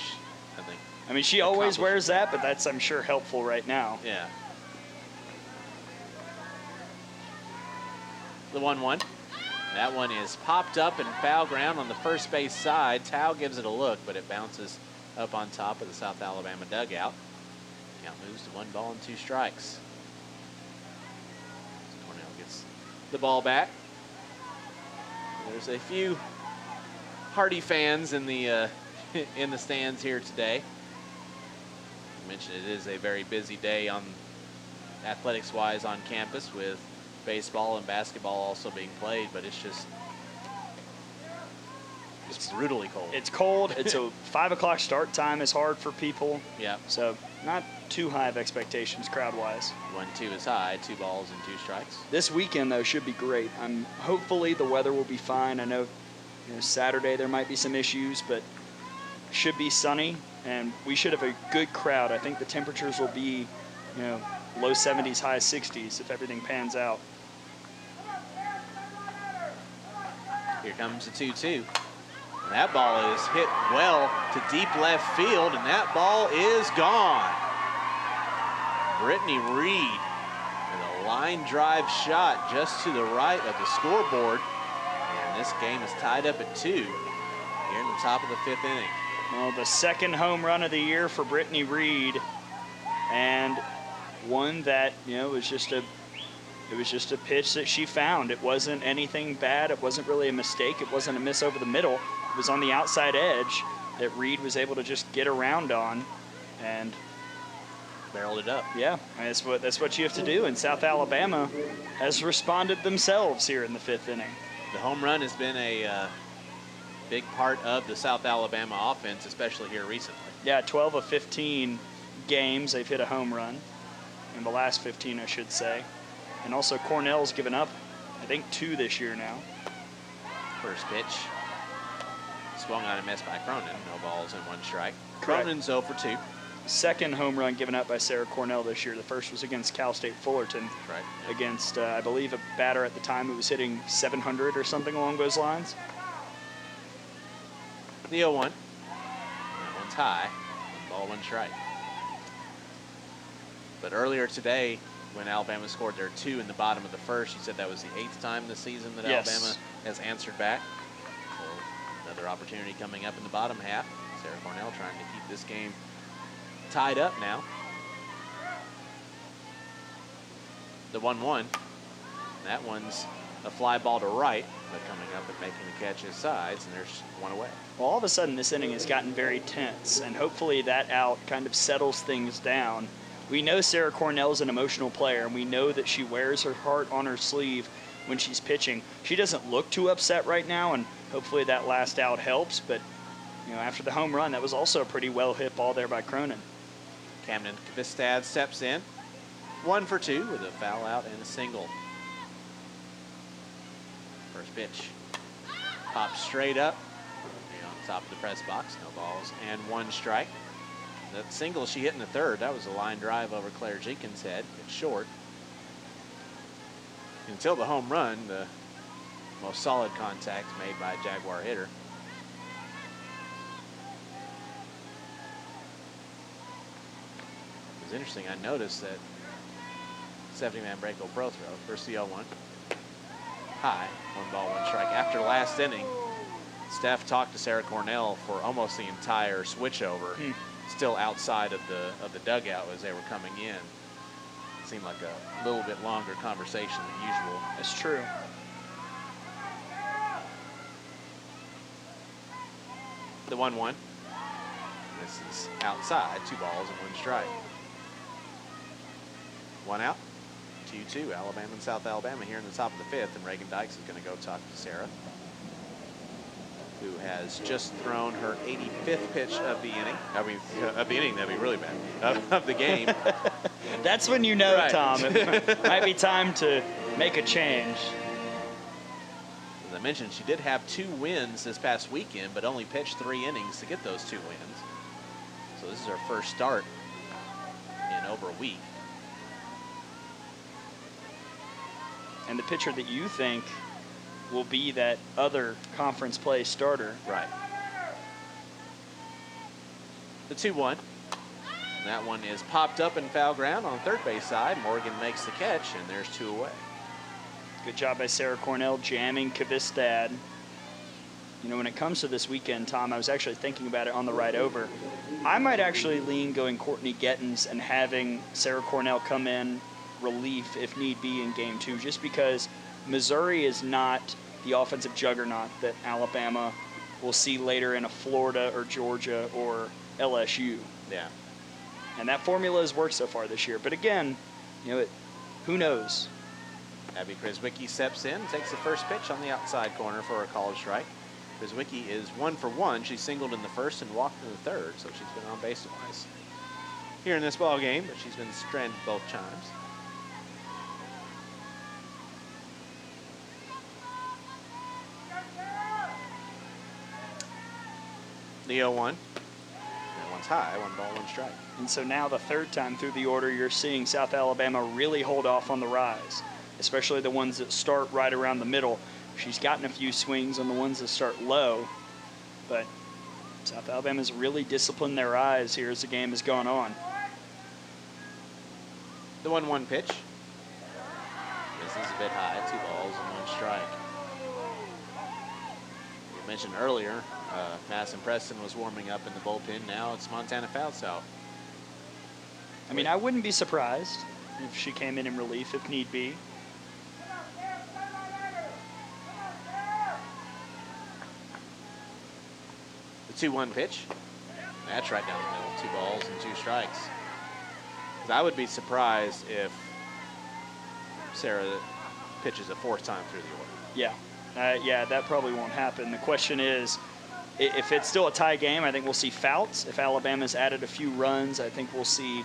I think. I mean, she always wears that, but that's, I'm sure, helpful right now. Yeah. The 1-1. That one is popped up and foul ground on the first base side. Tao gives it a look, but it bounces up on top of the South Alabama dugout. Count moves to 1 ball and 2 strikes. Cornell gets the ball back. There's a few Hardy fans in the stands here today. I mentioned it is a very busy day on athletics-wise on campus with baseball and basketball also being played, but it's just brutally cold. It's cold. It's a 5 o'clock start time is hard for people. Yeah. So not too high of expectations crowd-wise. 1-2 is high, 2 balls and 2 strikes. This weekend, though, should be great. Hopefully the weather will be fine. I know, Saturday there might be some issues, but should be sunny, and we should have a good crowd. I think the temperatures will be, low 70s, high 60s if everything pans out. Here comes the 2-2. And that ball is hit well to deep left field, and that ball is gone. Brittany Reed with a line drive shot just to the right of the scoreboard. And this game is tied up at 2 here in the top of the 5th inning. Well, the 2nd home run of the year for Brittany Reed, and one that, was just a pitch that she found. It wasn't anything bad. It wasn't really a mistake. It wasn't a miss over the middle. It was on the outside edge that Reed was able to just get around on and barreled it up. Yeah, that's what you have to do, and South Alabama has responded themselves here in the 5th inning. The home run has been a big part of the South Alabama offense, especially here recently. Yeah, 12 of 15 games they've hit a home run. In the last 15, I should say. And also Cornell's given up, I think, 2 this year now. First pitch. Swung on and missed by Cronin. No balls and 1 strike. Correct. Cronin's 0 for 2. 2nd home run given up by Sarah Cornell this year. The first was against Cal State Fullerton. Right. Against, I believe, a batter at the time who was hitting 700 or something along those lines. The 0-1. That one's high. 1 ball, 1 strike. But earlier today, when Alabama scored their 2 in the bottom of the first, you said that was the 8th time this season that Alabama has answered back. So another opportunity coming up in the bottom half. Sarah Cornell trying to keep this game tied up now. The 1-1. That one's a fly ball to right, but coming up and making the catch is sides, and there's one away. Well, all of a sudden, this inning has gotten very tense, and hopefully that out kind of settles things down. We know Sarah Cornell's an emotional player, and we know that she wears her heart on her sleeve when she's pitching. She doesn't look too upset right now, and hopefully that last out helps, but after the home run, that was also a pretty well hit ball there by Cronin. Camden Kvistad steps in. 1 for 2 with a foul out and a single. First pitch. Pops straight up. On top of the press box. No balls and 1 strike. That single she hit in the third, that was a line drive over Claire Jenkins' head. It's short. Until the home run, the most solid contact made by a Jaguar hitter. It was interesting. I noticed that 70-man break pro throw. First the 0-1. High. 1 ball, 1 strike. After last inning, Steph talked to Sarah Cornell for almost the entire switchover, still outside of the dugout as they were coming in. It seemed like a little bit longer conversation than usual. That's true. The 1-1. This is outside. 2 balls and 1 strike. 1 out. 2-2. Alabama and South Alabama here in the top of the 5th, and Reagan Dykes is going to go talk to Sarah, who has just thrown her 85th pitch of the inning. Of the inning, that'd be really bad. Of the game. That's when you know, Right. Tom, it might be time to make a change. As I mentioned, she did have 2 wins this past weekend, but only pitched 3 innings to get those 2 wins. So this is her first start in over a week. And the pitcher that you think will be that other conference play starter. Right. The 2-1. That one is popped up in foul ground on the third base side. Morgan makes the catch, and there's 2 away. Good job by Sarah Cornell jamming Kvistad. When it comes to this weekend, Tom, I was actually thinking about it on the ride over. I might actually lean going Courtney Gettins and having Sarah Cornell come in relief if need be in game 2, just because Missouri is not the offensive juggernaut that Alabama will see later in a Florida or Georgia or LSU. Yeah. And that formula has worked so far this year. But again, who knows? Abby Krizwicki steps in, takes the first pitch on the outside corner for a called strike. Krizwicki is 1 for 1. She singled in the first and walked in the third, so she's been on base twice here in this ball game, but she's been stranded both times. The 0-1. That one's high. 1 ball, 1 strike. And so now the third time through the order, you're seeing South Alabama really hold off on the rise, especially the ones that start right around the middle. She's gotten a few swings on the ones that start low, but South Alabama's really disciplined their eyes here as the game has gone on. The 1-1 pitch. This is a bit high. 2 balls and 1 strike. You mentioned earlier, Madison Preston was warming up in the bullpen. Now it's Montana Falsow. I mean, I wouldn't be surprised if she came in relief if need be. The 2-1 pitch. That's right down the middle. 2 balls and 2 strikes. 'Cause I would be surprised if Sarah pitches a 4th time through the order. Yeah, that probably won't happen. The question is, if it's still a tie game, I think we'll see Fouts. If Alabama's added a few runs, I think we'll see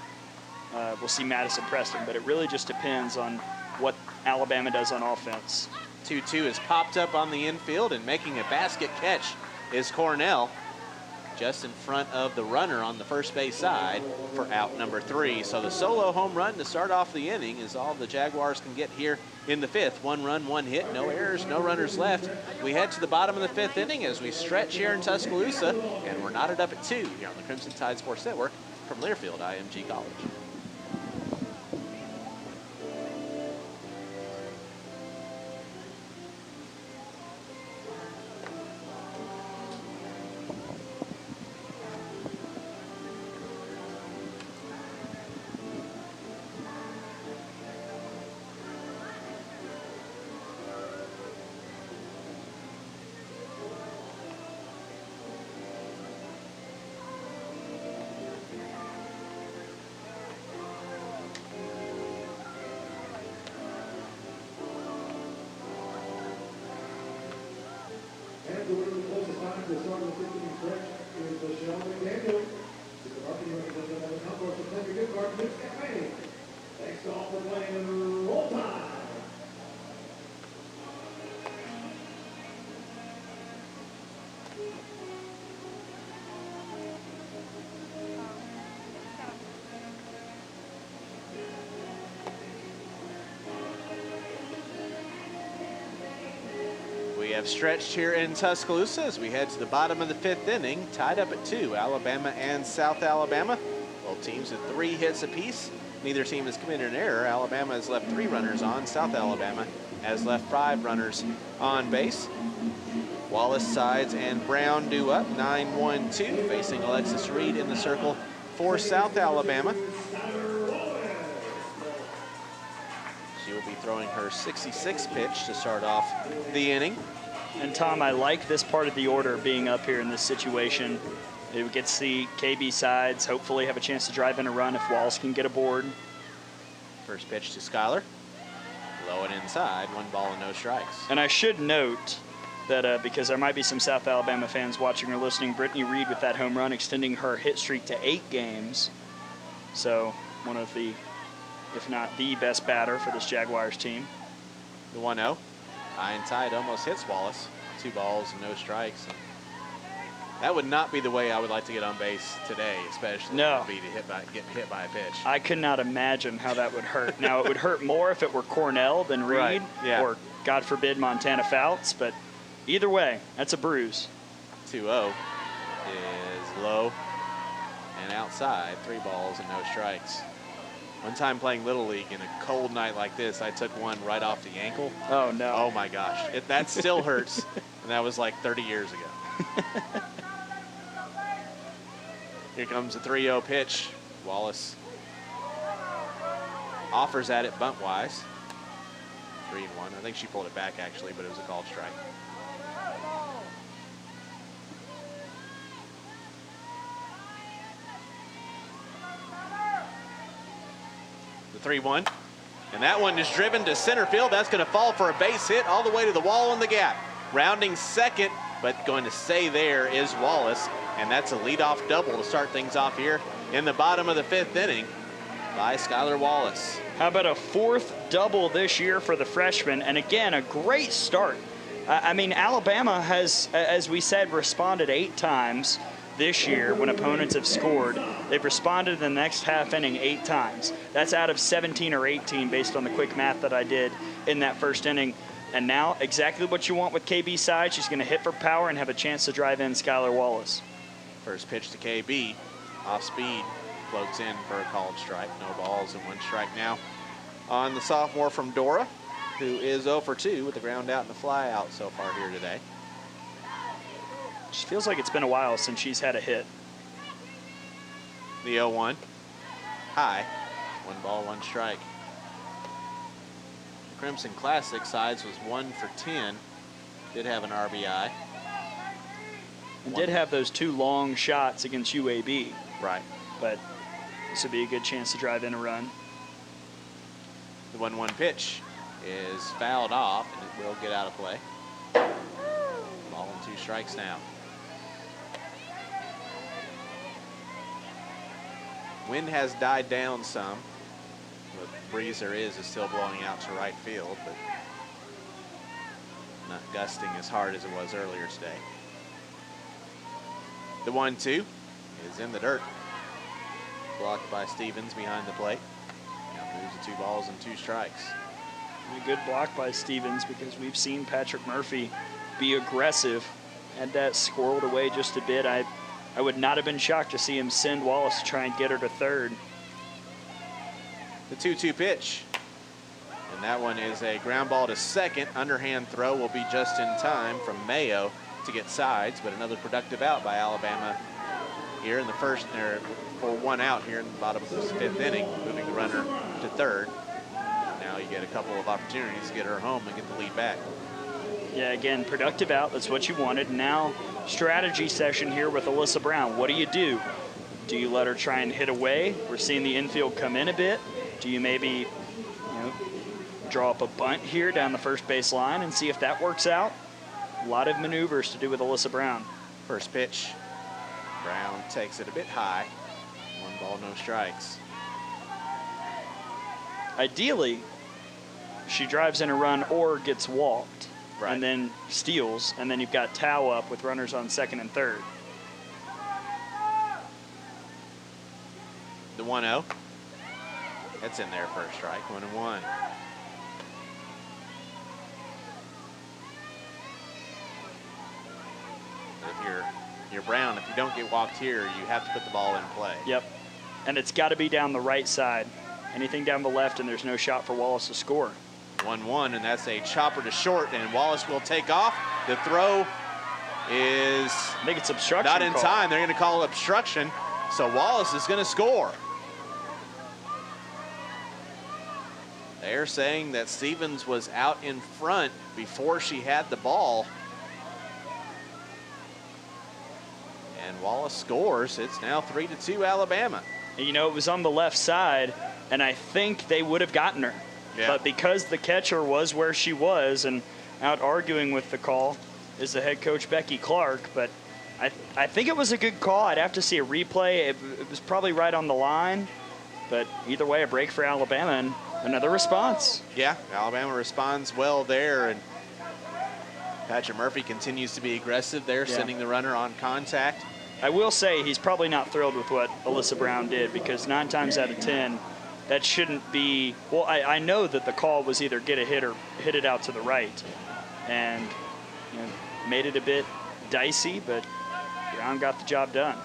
Madison Preston. But it really just depends on what Alabama does on offense. 2-2 is popped up on the infield, and making a basket catch is Cornell, just in front of the runner on the first base side for out number 3. So the solo home run to start off the inning is all the Jaguars can get here in the 5th. 1 run, 1 hit, no errors, no runners left. We head to the bottom of the 5th inning as we stretch here in Tuscaloosa, and we're knotted up at 2 here on the Crimson Tide Sports Network from Learfield IMG College. have stretched here in Tuscaloosa as we head to the bottom of the 5th inning, tied up at 2, Alabama and South Alabama. Both teams with 3 hits apiece. Neither team has committed an error. Alabama has left 3 runners on. South Alabama has left 5 runners on base. Wallace, Sides, and Brown due up, 9-1-2, facing Alexis Reed in the circle for South Alabama. She will be throwing her 66th pitch to start off the inning. And Tom, I like this part of the order being up here in this situation. We get to see KB Sides hopefully have a chance to drive in a run if Wallace can get aboard. First pitch to Schuyler. Low and inside, 1 ball and no strikes. And I should note that because there might be some South Alabama fans watching or listening, Brittany Reed with that home run extending her hit streak to 8 games. So one of the, if not the best batter for this Jaguars team. The 1-0. High and tight, almost hits Wallace. 2 balls and no strikes. And that would not be the way I would like to get on base today, especially No. would be to get hit by a pitch. I could not imagine how that would hurt. Now, it would hurt more if it were Cornell than Reed, Right, yeah. or, God forbid, Montana Fouts, but either way, that's a bruise. 2-0 is low and outside, 3 balls and no strikes. One time playing Little League in a cold night like this, I took one right off the ankle. Oh, no. Oh my gosh, that still hurts, and that was like 30 years ago. Here comes the 3-0 pitch. Wallace offers at it bunt-wise. 3-1. I think she pulled it back actually, but it was a called strike. The 3-1. And that one is driven to center field. That's going to fall for a base hit all the way to the wall in the gap. Rounding second, but going to stay there is Wallace. And that's a leadoff double to start things off here in the bottom of the 5th inning by Schuyler Wallace. How about a 4th double this year for the freshman? And again, a great start. I mean, Alabama has, as we said, responded 8 times this year when opponents have scored. They've responded in the next half inning 8 times. That's out of 17 or 18 based on the quick math that I did in that first inning. And now, exactly what you want with KB Side. She's going to hit for power and have a chance to drive in Schuyler Wallace. First pitch to KB, off speed, floats in for a called strike. No balls and 1 strike now on the sophomore from Dora, who is 0 for 2 with the ground out and the fly out so far here today. Just feels like it's been a while since she's had a hit. The 0-1, high, 1 ball, 1 strike. Crimson Classic Sides was 1 for 10, did have an RBI. And did have those 2 long shots against UAB. Right. But this would be a good chance to drive in a run. The 1-1 pitch is fouled off, and it will get out of play. Ball and 2 strikes now. Wind has died down some. The breeze there is still blowing out to right field, but not gusting as hard as it was earlier today. The 1-2 is in the dirt. Blocked by Stevens behind the plate. Now moves to 2 balls and 2 strikes. A good block by Stevens because we've seen Patrick Murphy be aggressive. Had that squirreled away just a bit. I would not have been shocked to see him send Wallace to try and get her to third. The 2-2 pitch. And that one is a ground ball to second. Underhand throw will be just in time from Mayo to get Sides, but another productive out by Alabama here in the first, or for 1 out here in the bottom of the 5th inning, moving the runner to third. Now you get a couple of opportunities to get her home and get the lead back. Yeah, again, productive out. That's what you wanted. Now, strategy session here with Alyssa Brown. What do you do? Do you let her try and hit away? We're seeing the infield come in a bit. Do you maybe, draw up a bunt here down the first base line and see if that works out? A lot of maneuvers to do with Alyssa Brown. First pitch, Brown takes it a bit high. 1 ball, no strikes. Ideally, she drives in a run or gets walked, Right. and then steals, and then you've got Tao up with runners on second and third. The 1-0. That's in there for a strike, 1-1. you're Brown. If you don't get walked here, you have to put the ball in play. Yep. And it's got to be down the right side. Anything down the left, and there's no shot for Wallace to score. 1-1, and that's a chopper to short, and Wallace will take off. The throw is I think it's obstruction. not in call. time. They're going to call obstruction, so Wallace is going to score. They're saying that Stevens was out in front before she had the ball. And Wallace scores. It's now 3-2 Alabama. And, you know, it was on the left side, and I think they would have gotten her. Yeah. But because the catcher was where she was and out arguing with the call is the head coach, Becky Clark. But I think it was a good call. I'd have to see a replay. It was probably right on the line. But either way, a break for Alabama and another response. Yeah, Alabama responds well there, and Patrick Murphy continues to be aggressive there, Yeah. sending the runner on contact. I will say he's probably not thrilled with what Alyssa Brown did, because 9 times out of 10, that shouldn't be. Well, I know that the call was either get a hit or hit it out to the right, and you know, made it a bit dicey, but Brown got the job done.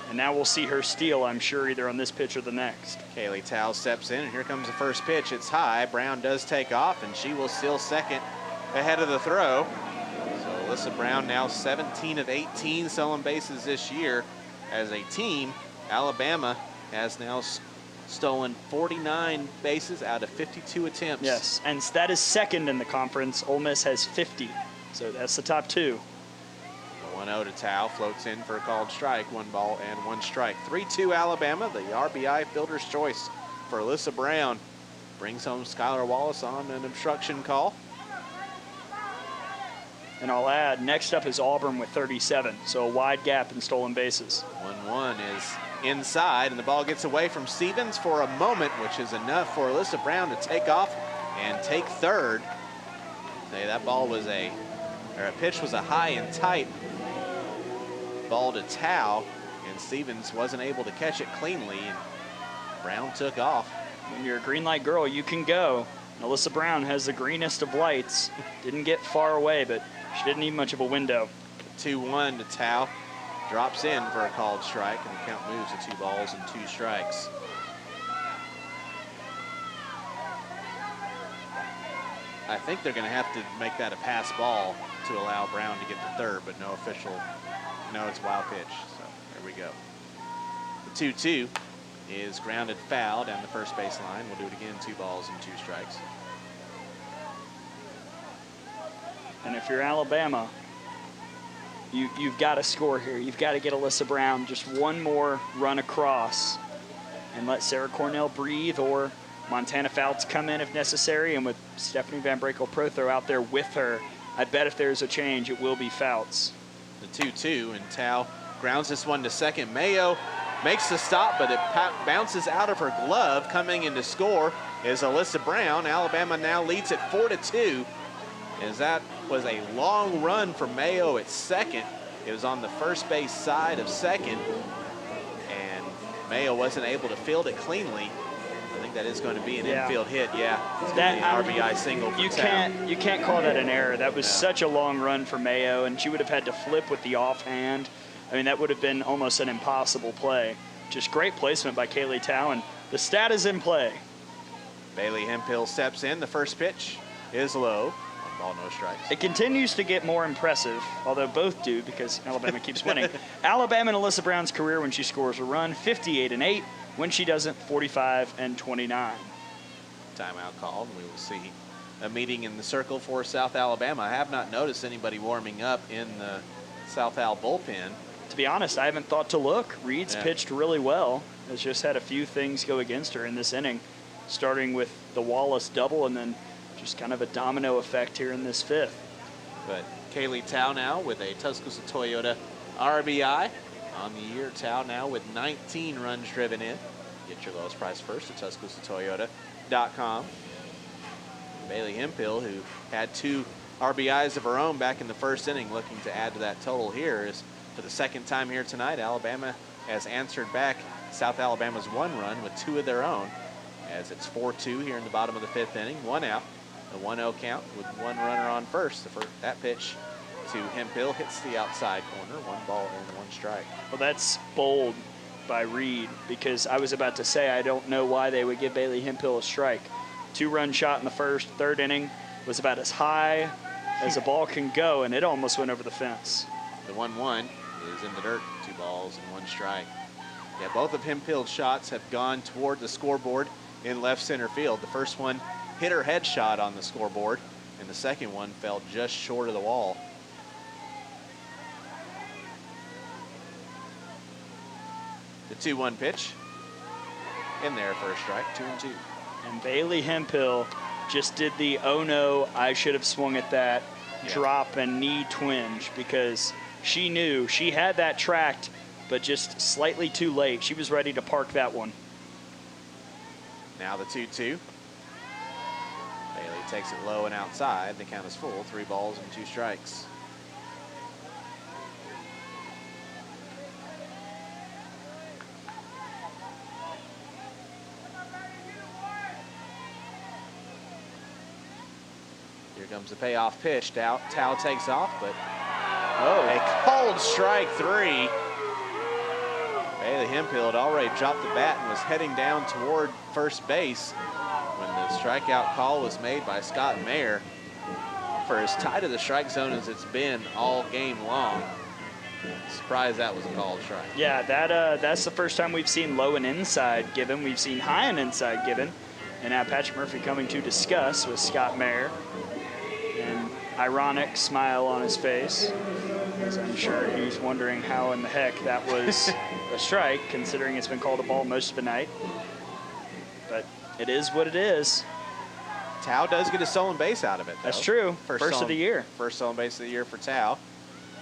And now we'll see her steal, I'm sure, either on this pitch or the next. Kaylee Tao steps in, and here comes the first pitch. It's high. Brown does take off, and she will steal second ahead of the throw. So Alyssa Brown now 17 of 18 stolen bases this year. As a team, Alabama has now stolen 49 bases out of 52 attempts. Yes, and that is second in the conference. Ole Miss has 50, so that's the top two. 1-0 to Tao, floats in for a called strike, 1 ball and 1 strike. 3-2 Alabama, the RBI fielder's choice for Alyssa Brown. Brings home Skylar Wallace on an obstruction call. And I'll add, next up is Auburn with 37, so a wide gap in stolen bases. 1-1 is inside, and the ball gets away from Stevens for a moment, which is enough for Alyssa Brown to take off and take third. Say that ball was a pitch was a high and tight ball to Tao, and Stevens wasn't able to catch it cleanly, and Brown took off. When you're a green light girl, you can go. And Alyssa Brown has the greenest of lights. Didn't get far away, but she didn't need much of a window. 2-1 to Tao, drops in for a called strike, and the count moves to 2 balls and 2 strikes. I think they're going to have to make that a pass ball to allow Brown to get to third, but no official. No, it's wild pitch, so there we go. The 2-2 is grounded foul down the first base line. We'll do it again, 2 balls and 2 strikes. And if you're Alabama, you've got to score here. You've got to get Alyssa Brown just one more run across and let Sarah Cornell breathe, or Montana Fouts come in if necessary. And with Stephanie Van Brakel-Prothro out there with her, I bet if there's a change, it will be Fouts. The 2-2, and Tao grounds this one to second. Mayo makes the stop, but it bounces out of her glove. Coming in to score is Alyssa Brown. Alabama now leads at 4-2, as that was a long run for Mayo at second. It was on the first base side of second, and Mayo wasn't able to field it cleanly. I think that is going to be an infield hit. Yeah, it's going to be an RBI single for Tao. You can't call that an error. That was such a long run for Mayo, and she would have had to flip with the offhand. I mean, that would have been almost an impossible play. Just great placement by Kaylee Tao, and the stat is in play. Bailey Hemphill steps in. The first pitch is low. 1 ball, no strikes. It continues to get more impressive, although both do because Alabama keeps winning. Alabama and Alyssa Brown's career when she scores a run, 58-8. When she doesn't, 45-29. Timeout called. We will see a meeting in the circle for South Alabama. I have not noticed anybody warming up in the South Al bullpen. To be honest, I haven't thought to look. Reed's pitched really well. Has just had a few things go against her in this inning, starting with the Wallace double and then just kind of a domino effect here in this 5th. But Kaylee Tao now with a Tuscaloosa Toyota RBI on the year. Tao now with 19 runs driven in. Get your lowest price first at TuscaloosaToyota.com. Bailey Hemphill, who had 2 RBIs of her own back in the first inning, looking to add to that total here. Is for the second time here tonight, Alabama has answered back South Alabama's 1 run with 2 of their own, as it's 4-2 here in the bottom of the 5th inning. 1 out, a 1-0 count with 1 runner on first. That pitch to Hempill, hits the outside corner, 1 ball and 1 strike. Well, that's bold by Reed, because I was about to say I don't know why they would give Bailey Hempill a strike. 2-run shot in the first, 3rd inning was about as high as a ball can go, and it almost went over the fence. The 1-1 is in the dirt, 2 balls and 1 strike. Yeah, both of Hempill's shots have gone toward the scoreboard in left center field. The first one hit her headshot on the scoreboard, and the second one fell just short of the wall. The 2-1 pitch in there for a strike, 2-2. And Bailey Hempill just did the, oh no, I should have swung at that, drop and knee twinge, because she knew she had that tracked, but just slightly too late. She was ready to park that one. Now the 2-2. Bailey takes it low and outside. The count is full, 3 balls and 2 strikes. Here comes the payoff pitch. Tao takes off, but a cold strike 3. Bailey Hempill had already dropped the bat and was heading down toward first base when the strikeout call was made by Scott Mayer for as tight of the strike zone as it's been all game long. Surprised that was a called strike. Yeah, that's the first time we've seen low and inside given. We've seen high and inside given. And now Patrick Murphy coming to discuss with Scott Mayer. An ironic smile on his face, as I'm sure he's wondering how in the heck that was a strike, considering it's been called a ball most of the night. But it is what it is. Tao does get a stolen base out of it, though. That's true. First of the year. First stolen base of the year for Tao.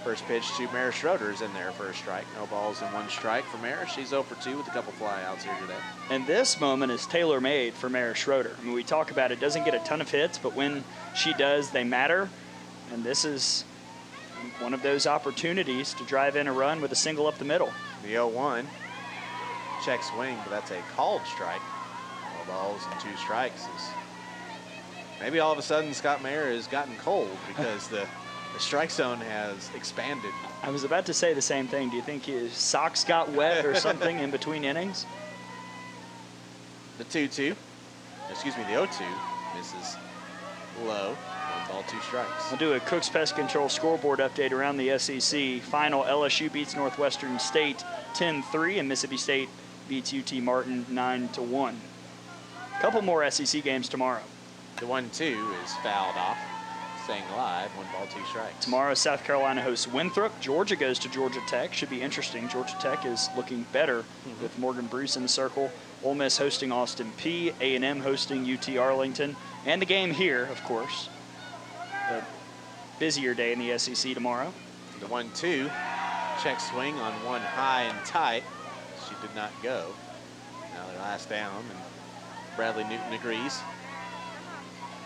First pitch to Mara Schroeder is in there for a strike. No balls and 1 strike for Mara. She's 0 for 2 with a couple flyouts here today. And this moment is tailor-made for Mara Schroeder. I mean, we talk about it doesn't get a ton of hits, but when she does, they matter. And this is one of those opportunities to drive in a run with a single up the middle. The 0-1. Check swing, but that's a called strike. No balls and 2 strikes. Maybe all of a sudden Scott Mayer has gotten cold because the strike zone has expanded. I was about to say the same thing. Do you think his socks got wet or something in between innings? The 2-2, excuse me, the 0-2 misses low. 1 ball, 2 strikes. We'll do a Cook's Pest Control scoreboard update around the SEC. Final, LSU beats Northwestern State 10-3, and Mississippi State beats UT Martin 9-1. A couple more SEC games tomorrow. The 1-2 is fouled off. Staying alive, 1 ball, 2 strikes. Tomorrow, South Carolina hosts Winthrop. Georgia goes to Georgia Tech. Should be interesting. Georgia Tech is looking better with Morgan Bruce in the circle. Ole Miss hosting Austin Peay. A&M hosting UT Arlington. And the game here, of course. A busier day in the SEC tomorrow. The 1-2, check swing on 1 high and tight. She did not go. Now they're last down, and Bradley Newton agrees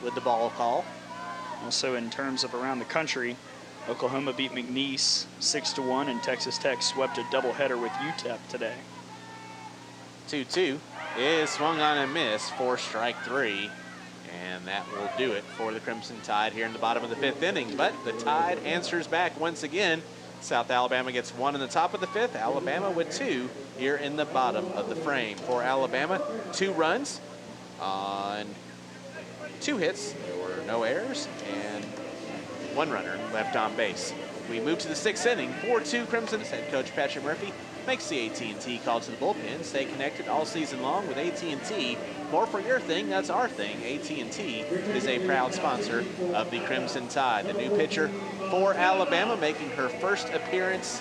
with the ball call. Also, in terms of around the country, Oklahoma beat McNeese 6-1, and Texas Tech swept a doubleheader with UTEP today. 2-2 is swung on and missed for strike 3, and that will do it for the Crimson Tide here in the bottom of the 5th inning. But the Tide answers back once again. South Alabama gets 1 in the top of the 5th. Alabama with 2 here in the bottom of the frame. For Alabama, 2 runs on 2 hits. There were no errors and 1 runner left on base. We move to the 6th inning. 4-2 Crimson. Head coach Patrick Murphy makes the AT&T call to the bullpen. Stay connected all season long with AT&T. More for your thing, that's our thing. AT&T is a proud sponsor of the Crimson Tide. The new pitcher for Alabama, making her first appearance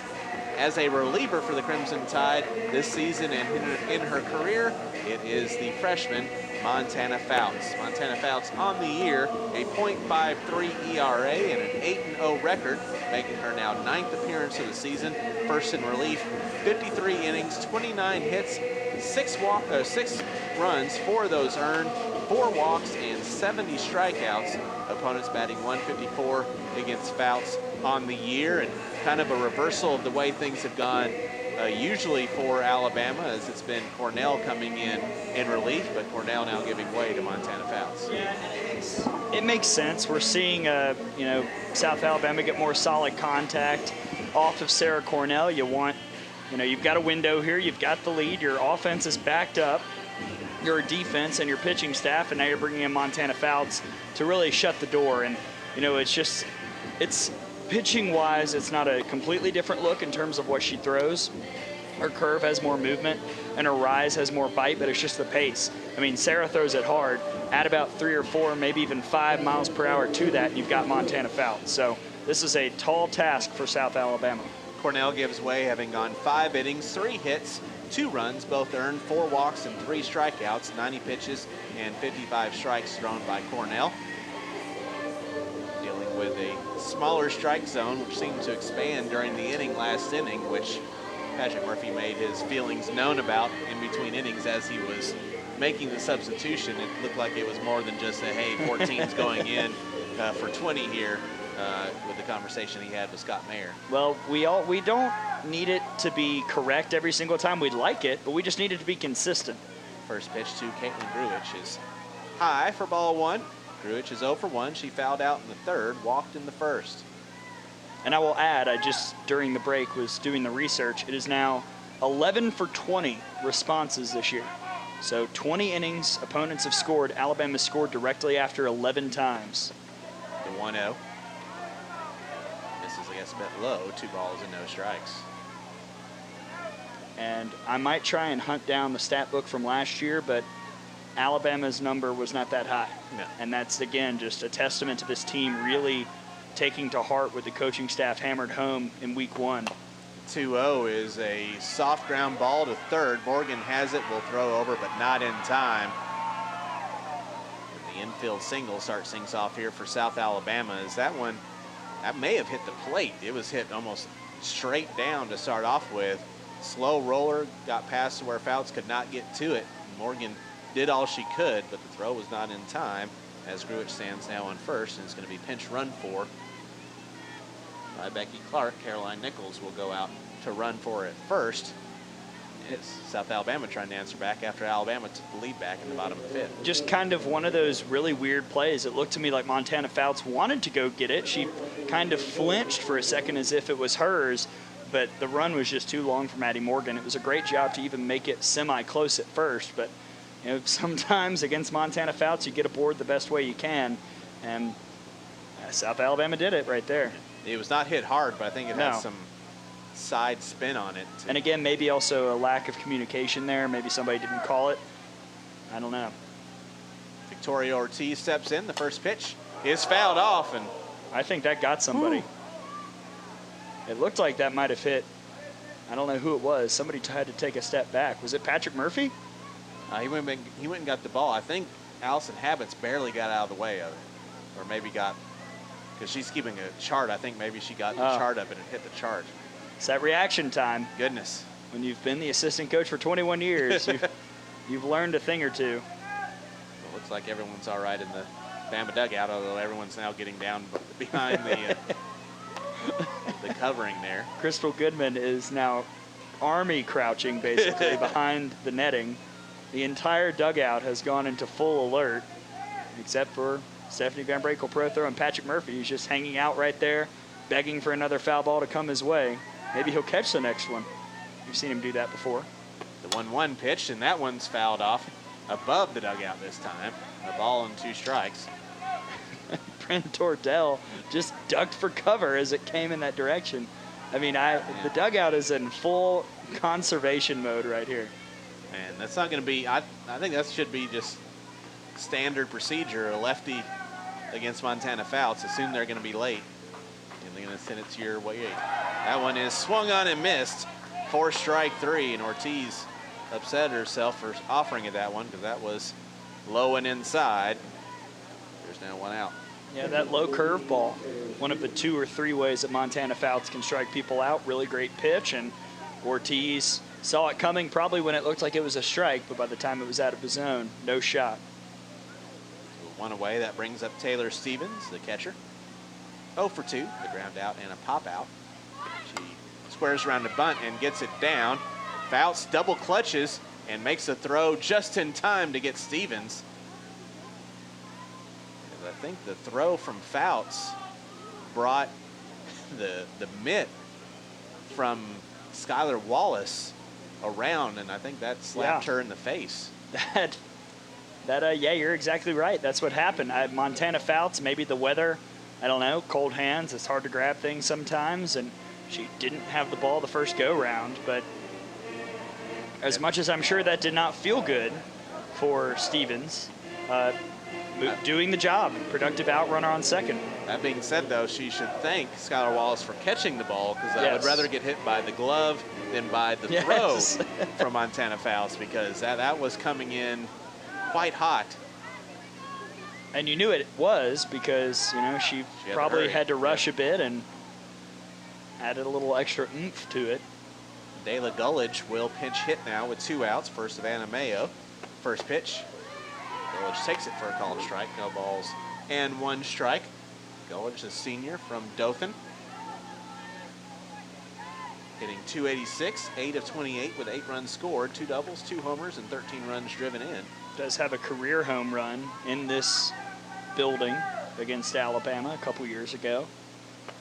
as a reliever for the Crimson Tide this season and in her career. It is the freshman Montana Fouts. Montana Fouts on the year, a .53 ERA and an 8-0 record, making her now 9th appearance of the season. First in relief, 53 innings, 29 hits, 6 runs, 4 of those earned, 4 walks, and 70 strikeouts. Opponents batting 154 against Fouts on the year, and kind of a reversal of the way things have gone usually for Alabama, as it's been Cornell coming in relief, but Cornell now giving way to Montana Fouts. Yeah, and it makes sense. We're seeing, you know, South Alabama get more solid contact off of Sarah Cornell. You want, you know, you've got a window here. You've got the lead. Your offense is backed up. Your defense and your pitching staff, and now you're bringing in Montana Fouts to really shut the door. And, you know, it's just, it's pitching-wise, it's not a completely different look in terms of what she throws. Her curve has more movement, and her rise has more bite, but it's just the pace. I mean, Sarah throws it hard. Add about 3 or 4, maybe even 5 miles per hour to that, and you've got Montana Fouts. So this is a tall task for South Alabama. Cornell gives way, having gone 5 innings, 3 hits, 2 runs, both earned, 4 walks and 3 strikeouts, 90 pitches and 55 strikes thrown by Cornell. Dealing with a smaller strike zone, which seemed to expand during the inning last inning, which Patrick Murphy made his feelings known about in between innings as he was making the substitution. It looked like it was more than just a, hey, 14's going in for 20 here. With the conversation he had with Scott Mayer. Well, we don't need it to be correct every single time. We'd like it, but we just need it to be consistent. First pitch to Caitlin Gruich is high for ball 1. Gruich is 0 for 1. She fouled out in the 3rd, walked in the 1st. And I will add, I just, during the break, was doing the research. It is now 11 for 20 responses this year. So 20 innings, opponents have scored. Alabama scored directly after 11 times. The 1-0. This is, I guess, a bit low. 2 balls and no strikes. And I might try and hunt down the stat book from last year, but Alabama's number was not that high. No. And that's, again, just a testament to this team really taking to heart what the coaching staff hammered home in week 1. 2-0 is a soft ground ball to 3rd. Morgan has it, will throw over, but not in time. And the infield single starts things off here for South Alabama. Is that one? That may have hit the plate. It was hit almost straight down to start off with. Slow roller, got past where Fouts could not get to it. Morgan did all she could, but the throw was not in time as Gruich stands now on first, and it's going to be pinch run for by Becky Clark. Caroline Nichols will go out to run for it first. It's South Alabama trying to answer back after Alabama took the lead back in the bottom of the 5th. Just kind of one of those really weird plays. It looked to me like Montana Fouts wanted to go get it. She kind of flinched for a second as if it was hers, but the run was just too long for Maddie Morgan. It was a great job to even make it semi-close at first, but you know, sometimes against Montana Fouts, you get aboard the best way you can, and South Alabama did it right there. It was not hit hard, but I think it had some side spin on it. And again, maybe also a lack of communication there. Maybe somebody didn't call it. I don't know. Victoria Ortiz steps in. The first pitch is fouled off, and I think that got somebody. It looked like that might have hit. I don't know who it was. Somebody had to take a step back. Was it Patrick Murphy? He went and got the ball. I think Allison Habits barely got out of the way of it, or maybe got, because she's keeping a chart. I think maybe she got the chart up and it hit the chart. It's that reaction time. Goodness. When you've been the assistant coach for 21 years, you've learned a thing or two. Well, looks like everyone's all right in the Bama dugout, although everyone's now getting down behind the covering there. Crystal Goodman is now army crouching basically behind the netting. The entire dugout has gone into full alert, except for Stephanie Van Brakel Prothro and Patrick Murphy. He's just hanging out right there, begging for another foul ball to come his way. Maybe he'll catch the next one. You've seen him do that before. The 1-1 pitch, and that one's fouled off above the dugout this time. A ball and 2 strikes. Brent Tordell just ducked for cover as it came in that direction. I mean, the dugout is in full conservation mode right here. And that's not going to be, I think that should be just standard procedure. A lefty against Montana Fouts, assume they're going to be late. And they're going to send it to your way. That one is swung on and missed. 4 strike 3, and Ortiz upset herself for offering it that one because that was low and inside. There's now 1 out. Yeah, that low curve ball, one of the 2 or 3 ways that Montana Fouts can strike people out. Really great pitch, and Ortiz saw it coming probably when it looked like it was a strike, but by the time it was out of the zone, no shot. So 1 away, that brings up Taylor Stevens, the catcher. 0 for 2, the ground out and a pop out. She squares around the bunt and gets it down. Fouts double clutches and makes a throw just in time to get Stevens. And I think the throw from Fouts brought the mitt from Skylar Wallace around, and I think that slapped her in the face. Yeah, you're exactly right. That's what happened. Montana Fouts, maybe the weather, I don't know, cold hands. It's hard to grab things sometimes, and she didn't have the ball the first go-round, but as much as I'm sure that did not feel good for Stevens, doing the job, productive out runner on second. That being said, though, she should thank Skylar Wallace for catching the ball, because I would rather get hit by the glove than by the throw from Montana Fouts, because that was coming in quite hot. And you knew it was because, you know, she probably had to rush a bit and added a little extra oomph to it. Dayla Gullidge will pinch hit now with 2 outs for Savannah Mayo. First pitch. Gullidge takes it for a called strike. No balls and 1 strike. Gullidge, a senior from Dothan. Hitting .286, 8 of 28 with 8 runs scored, 2 doubles, 2 homers, and 13 runs driven in. Does have a career home run in this building against Alabama a couple years ago.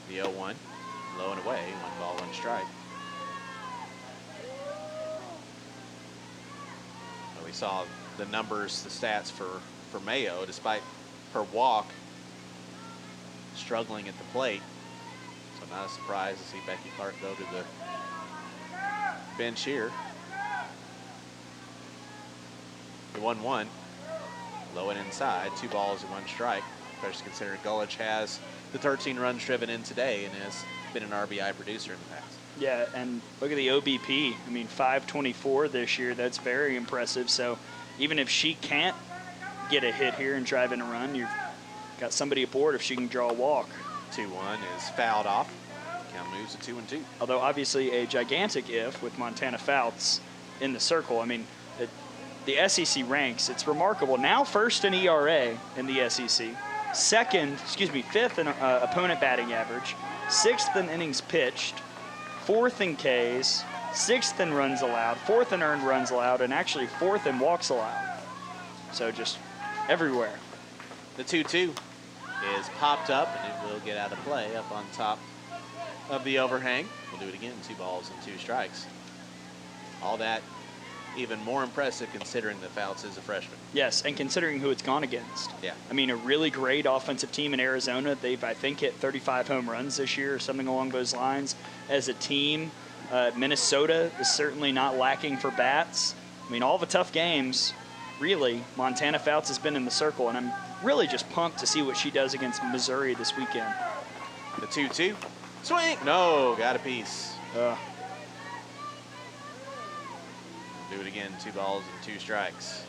The 0-1, low and away, 1 ball, 1 strike. Well, we saw the numbers, the stats for Mayo, despite her walk, struggling at the plate. So not a surprise to see Becky Clark go to the bench here. The 1-1, low and inside, 2 balls and 1 strike. Especially considering Gullidge has the 13 runs driven in today and has been an RBI producer in the past. Yeah, and look at the OBP. I mean, 524 this year. That's very impressive. So even if she can't get a hit here and drive in a run, you've got somebody aboard if she can draw a walk. 2-1 is fouled off. Count moves to 2-2. Although obviously a gigantic if with Montana Fouts in the circle. I mean, the SEC ranks, it's remarkable. Now first in ERA in the SEC, fifth in opponent batting average, 6th in innings pitched, 4th in Ks, 6th in runs allowed, 4th in earned runs allowed, and actually 4th in walks allowed. So just everywhere. The 2-2 is popped up, and it will get out of play up on top of the overhang. We'll do it again, 2 balls and 2 strikes. All that even more impressive considering that Fouts is a freshman. Yes, and considering who it's gone against. Yeah. I mean, a really great offensive team in Arizona. They've, I think, hit 35 home runs this year or something along those lines. As a team, Minnesota is certainly not lacking for bats. I mean, all the tough games, really, Montana Fouts has been in the circle, and I'm really just pumped to see what she does against Missouri this weekend. The 2-2. Swing! No, got a piece. Do it again, 2 balls and 2 strikes.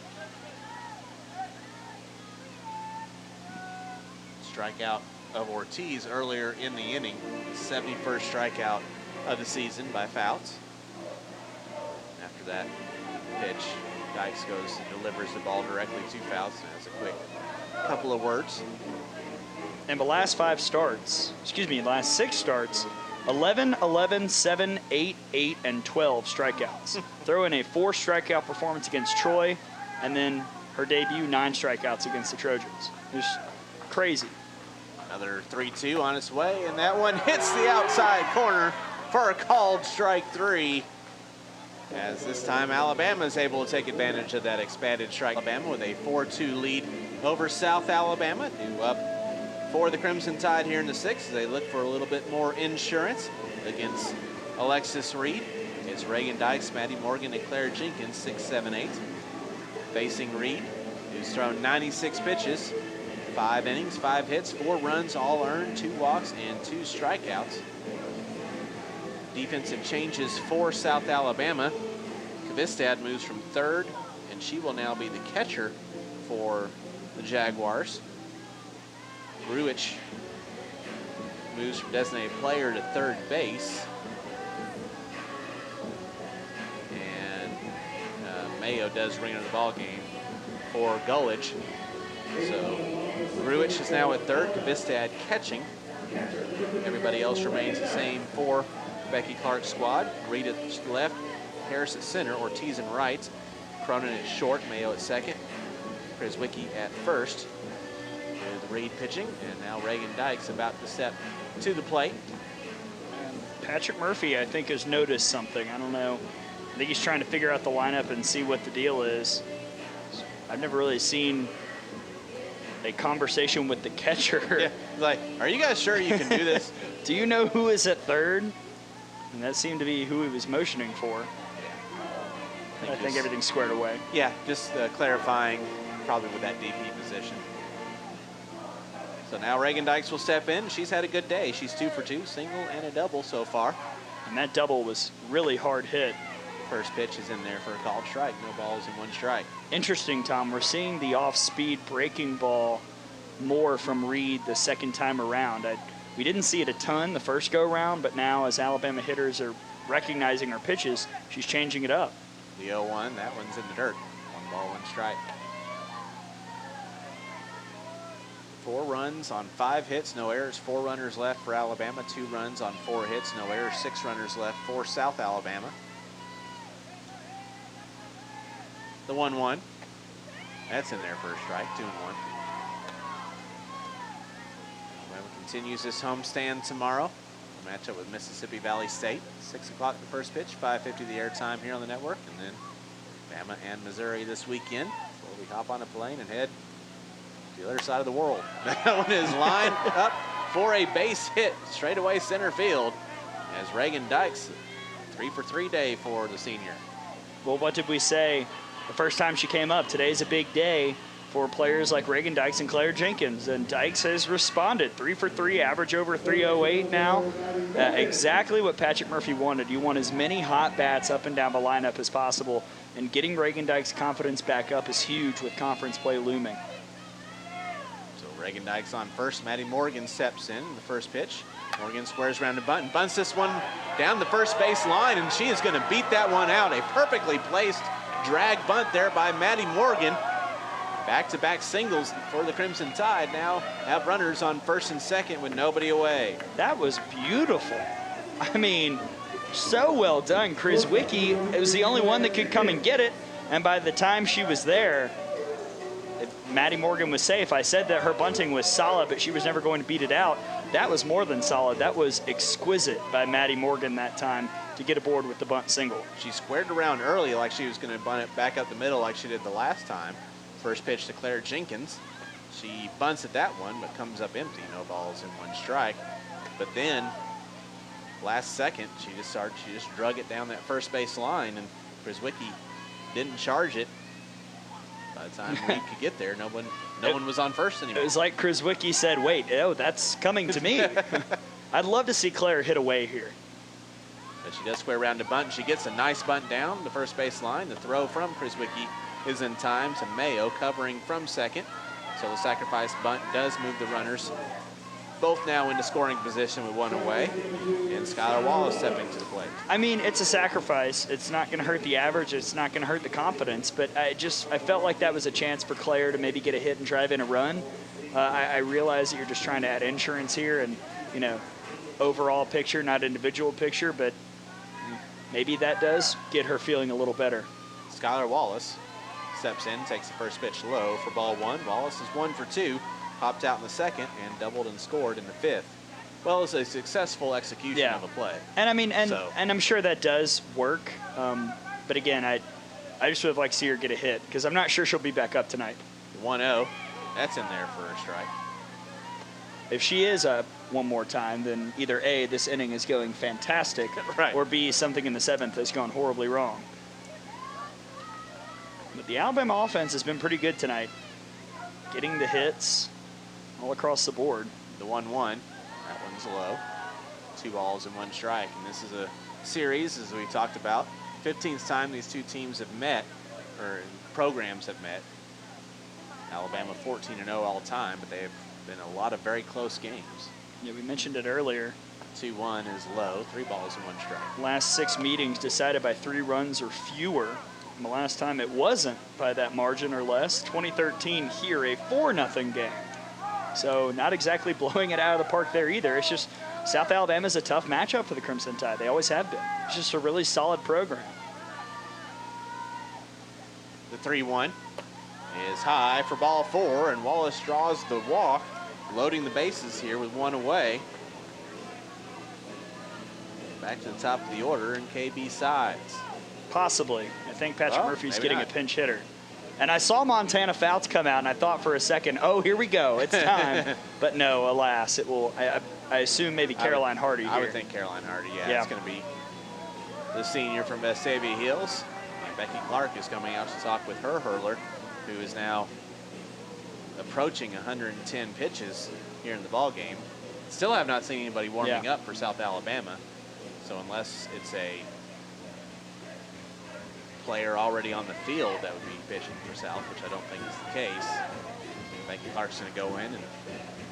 Strikeout of Ortiz earlier in the inning. 71st strikeout of the season by Fouts. After that pitch, Dykes goes and delivers the ball directly to Fouts and has a quick couple of words. And the last 6 starts, 11, 11, 7, 8, 8, and 12 strikeouts. Throw in a 4 strikeout performance against Troy, and then her debut, 9 strikeouts against the Trojans. Just crazy. Another 3-2 on its way, and that one hits the outside corner for a called strike 3. As this time Alabama is able to take advantage of that expanded strike. Alabama with a 4-2 lead over South Alabama. Due up for the Crimson Tide here in the 6th as they look for a little bit more insurance against Alexis Reed. It's Reagan Dykes, Maddie Morgan, and Claire Jenkins, 6, 7, 8. Facing Reed, who's thrown 96 pitches, 5 innings, 5 hits, 4 runs, all earned, 2 walks, and 2 strikeouts. Defensive changes for South Alabama. Kvistad moves from 3rd, and she will now be the catcher for the Jaguars. Ruich moves from designated player to 3rd base. And Mayo does ring into the ball game for Gullidge. So Ruich is now at 3rd, Kvistad catching. Everybody else remains the same for Becky Clark's squad. Reed at left, Harris at center, Ortiz and right. Cronin at short, Mayo at second. Krizwicki at first with Reed pitching. And now Reagan Dykes about to step to the plate. And Patrick Murphy, I think, has noticed something. I don't know. I think he's trying to figure out the lineup and see what the deal is. I've never really seen a conversation with the catcher. Yeah, like, are you guys sure you can do this? Do you know who is at third? And that seemed to be who he was motioning for. I think everything's squared away. Yeah, just clarifying probably with that DP position. So now Reagan Dykes will step in. She's had a good day. She's 2 for 2, single and a double so far. And that double was really hard hit. First pitch is in there for a called strike. No balls and 1 strike. Interesting, Tom. We're seeing the off-speed breaking ball more from Reed the second time around. We didn't see it a ton the first go-round, but now as Alabama hitters are recognizing her pitches, she's changing it up. The 0-1, that one's in the dirt. 1 ball, 1 strike. 4 runs on 5 hits, no errors. 4 runners left for Alabama. 2 runs on 4 hits, no errors. 6 runners left for South Alabama. The 1-1. That's in there for a strike, 2-1. Alabama continues this homestand tomorrow. We'll match up with Mississippi Valley State. 6 o'clock the first pitch, 5:50 the airtime here on the network. And then Bama and Missouri this weekend before we hop on a plane and head to the other side of the world. That one is lined up for a base hit straight away center field as Reagan Dykes, 3 for 3 day for the senior. Well, what did we say the first time she came up? Today's a big day for players like Reagan Dykes and Claire Jenkins, and Dykes has responded. 3 for 3, average over 308 now. Exactly what Patrick Murphy wanted. You want as many hot bats up and down the lineup as possible, and getting Reagan Dykes' confidence back up is huge with conference play looming. So Reagan Dykes on first. Maddie Morgan steps in the first pitch. Morgan squares around to bunt and bunts this one down the first base line, and she is going to beat that one out. A perfectly placed drag bunt there by Maddie Morgan. Back-to-back singles for the Crimson Tide. Now have runners on first and second with nobody away. That was beautiful. I mean, so well done. Krizwicki, it was the only one that could come and get it, and by the time she was there, Maddie Morgan was safe. I said that her bunting was solid, but she was never going to beat it out. That was more than solid. That was exquisite by Maddie Morgan that time to get aboard with the bunt single. She squared around early like she was going to bunt it back up the middle like she did the last time. First pitch to Claire Jenkins. She bunts at that one, but comes up empty. No balls and 1 strike. But then, last second, she just drug it down that first base line, and Krizwicki didn't charge it. By the time Reed could get there, no one was on first anymore. It was like Krizwicki said, wait, oh, that's coming to me. I'd love to see Claire hit away here. But she does square around to bunt, and she gets a nice bunt down the first base line. The throw from Krizwicki is in time to Mayo, covering from second. So the sacrifice bunt does move the runners both now into scoring position with 1 away. And Skylar Wallace stepping to the plate. I mean, it's a sacrifice. It's not going to hurt the average. It's not going to hurt the confidence. But I felt like that was a chance for Claire to maybe get a hit and drive in a run. I realize that you're just trying to add insurance here and, you know, overall picture, not individual picture. But maybe that does get her feeling a little better. Skylar Wallace steps in, takes the first pitch low for ball 1. Wallace is 1 for 2, popped out in the second, and doubled and scored in the 5th. Well, it's a successful execution of a play. And I mean, and I'm sure that does work. But again, I just would like to see her get a hit because I'm not sure she'll be back up tonight. 1-0, that's in there for a strike. If she is up one more time, then either A, this inning is going fantastic, right, or B, something in the 7th has gone horribly wrong. But the Alabama offense has been pretty good tonight, getting the hits all across the board. The 1-1, that one's low. 2 balls and 1 strike, and this is a series, as we talked about. 15th time these two teams have met, or programs have met. Alabama 14-0 all time, but they have been a lot of very close games. Yeah, we mentioned it earlier. 2-1 is low, 3 balls and 1 strike. Last 6 meetings decided by 3 runs or fewer. And the last time it wasn't by that margin or less, 2013 here, a 4-0 game. So not exactly blowing it out of the park there either. It's just South Alabama's a tough matchup for the Crimson Tide. They always have been. It's just a really solid program. The 3-1 is high for ball 4, and Wallace draws the walk, loading the bases here with 1 away. Back to the top of the order, and KB sides. Possibly. I think Patrick Murphy's maybe getting not. a pinch hitter. And I saw Montana Fouts come out, and I thought for a second, oh, here we go, it's time. But no, alas, it will. I assume maybe Caroline Hardy here. I would think Caroline Hardy, Yeah. It's going to be the senior from Vestavia Hills. And Becky Clark is coming out to talk with her hurler, who is now approaching 110 pitches here in the ball game. Still have not seen anybody warming up for South Alabama. So unless it's a player already on the field that would be pitching for South, which I don't think is the case, Becky Clark's going to go in and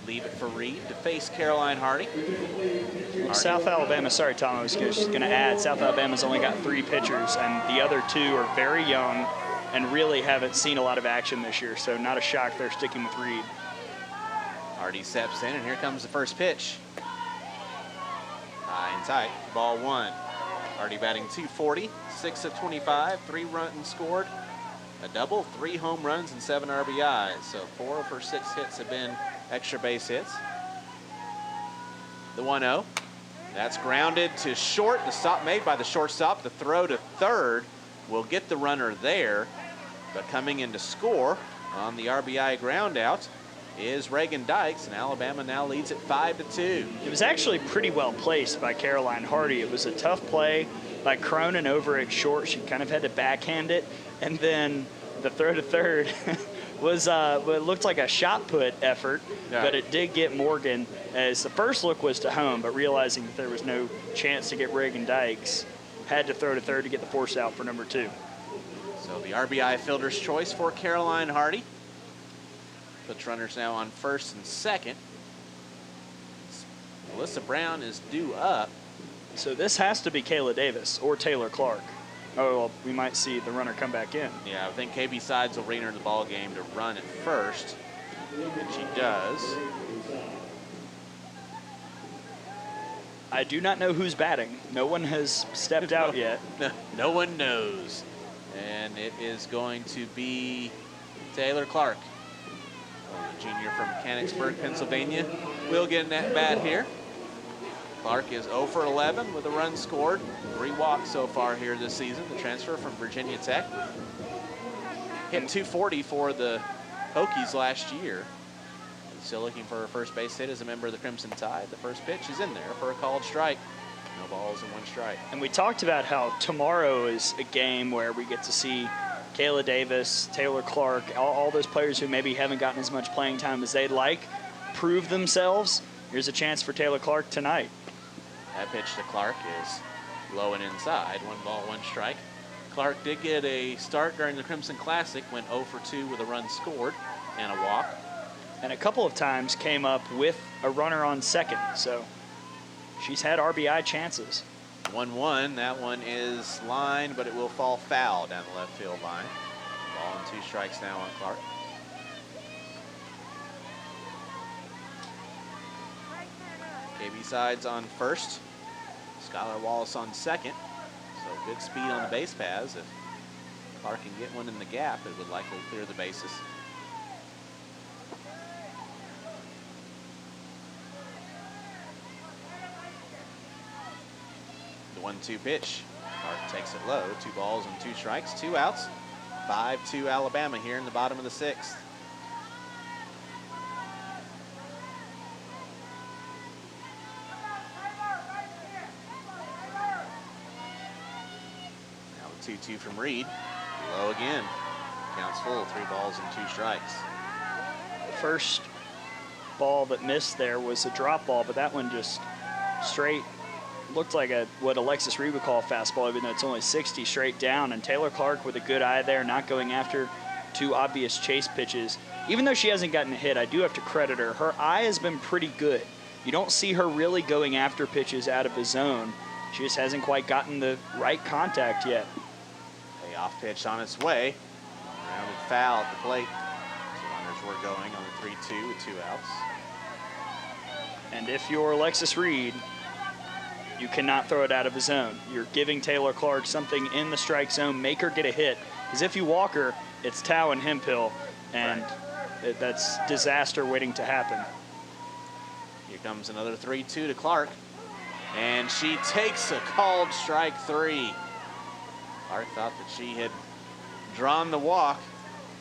leave it for Reed to face Caroline Hardy. South Alabama, sorry, Tom, I was just going to add, South Alabama's only got 3 pitchers, and the other 2 are very young and really haven't seen a lot of action this year, so not a shock they're sticking with Reed. Hardy steps in, and here comes the first pitch. High and tight, ball 1. Hardy batting .240, 6 of 25, 3 runs scored, a double, 3 home runs, and 7 RBIs. So 4 of her 6 hits have been extra base hits. The 1-0. That's grounded to short. The stop made by the shortstop. The throw to third will get the runner there. But coming in to score on the RBI ground out is Reagan Dykes, and Alabama now leads it 5-2. It was actually pretty well placed by Caroline Hardy. It was a tough play by Cronin over at short. She kind of had to backhand it, and then the throw to third was it looked like a shot put effort, but it did get Morgan, as the first look was to home, but realizing that there was no chance to get Reagan Dykes, had to throw to third to get the force out for number 2. So the RBI fielder's choice for Caroline Hardy. Puts runners now on first and second. Melissa Brown is due up. So this has to be Kayla Davis or Taylor Clark. Oh, well, we might see the runner come back in. Yeah, I think KB Sides will re-enter the ball game to run at first, and she does. I do not know who's batting. No one has stepped out yet. No one knows. And it is going to be Taylor Clark, a junior from Mechanicsburg, Pennsylvania. Will get an at-bat here. Clark is 0 for 11 with a run scored. 3 walks so far here this season. The transfer from Virginia Tech. Hit .240 for the Hokies last year. And still looking for her first base hit as a member of the Crimson Tide. The first pitch is in there for a called strike. No balls and 1 strike. And we talked about how tomorrow is a game where we get to see Kayla Davis, Taylor Clark, all those players who maybe haven't gotten as much playing time as they'd like, prove themselves. Here's a chance for Taylor Clark tonight. That pitch to Clark is low and inside. 1 ball, 1 strike. Clark did get a start during the Crimson Classic, went 0 for 2 with a run scored and a walk. And a couple of times came up with a runner on second, so she's had RBI chances. 1-1, that one is lined, but it will fall foul down the left field line. Ball and 2 strikes now on Clark. KB Sides on first. Skylar Wallace on second. So good speed on the base paths. If Clark can get one in the gap, it would likely clear the bases. The 1-2 pitch. Clark takes it low. 2 balls and 2 strikes, 2 outs. 5-2 Alabama here in the bottom of the 6th. Now the 2-2 from Reed. Low again. Counts full. 3 balls and 2 strikes. First ball that missed there was a drop ball, but that one just straight looked like what Alexis Reed would call a fastball, even though it's only 60 straight down. And Taylor Clark with a good eye there, not going after 2 obvious chase pitches. Even though she hasn't gotten a hit, I do have to credit her. Her eye has been pretty good. You don't see her really going after pitches out of the zone. She just hasn't quite gotten the right contact yet. Payoff pitch on its way. Rounded foul at the plate. So runners were going on the 3-2 with 2 outs. And if you're Alexis Reed, you cannot throw it out of the zone. You're giving Taylor Clark something in the strike zone, make her get a hit. Because if you walk her, it's Tao and Hemphill, and that's disaster waiting to happen. Here comes another 3-2 to Clark. And she takes a called strike 3. Clark thought that she had drawn the walk,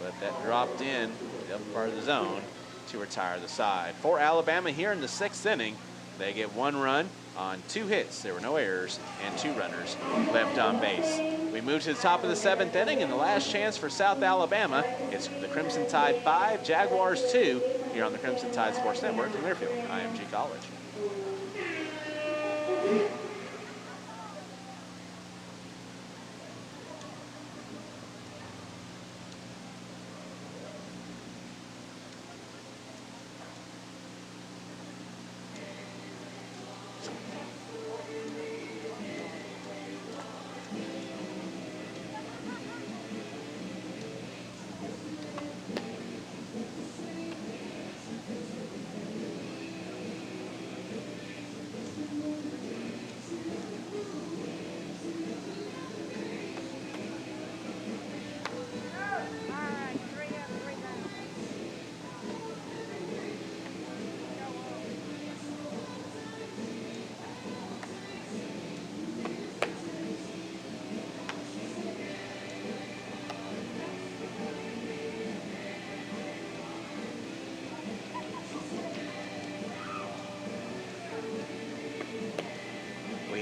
but that dropped in the upper part of the zone to retire the side. For Alabama here in the 6th inning, they get 1 run on 2 hits. There were no errors and 2 runners left on base. We move to the top of the 7th inning, and the last chance for South Alabama. It's the Crimson Tide 5, Jaguars 2, here on the Crimson Tide Sports Network in Learfield, IMG College.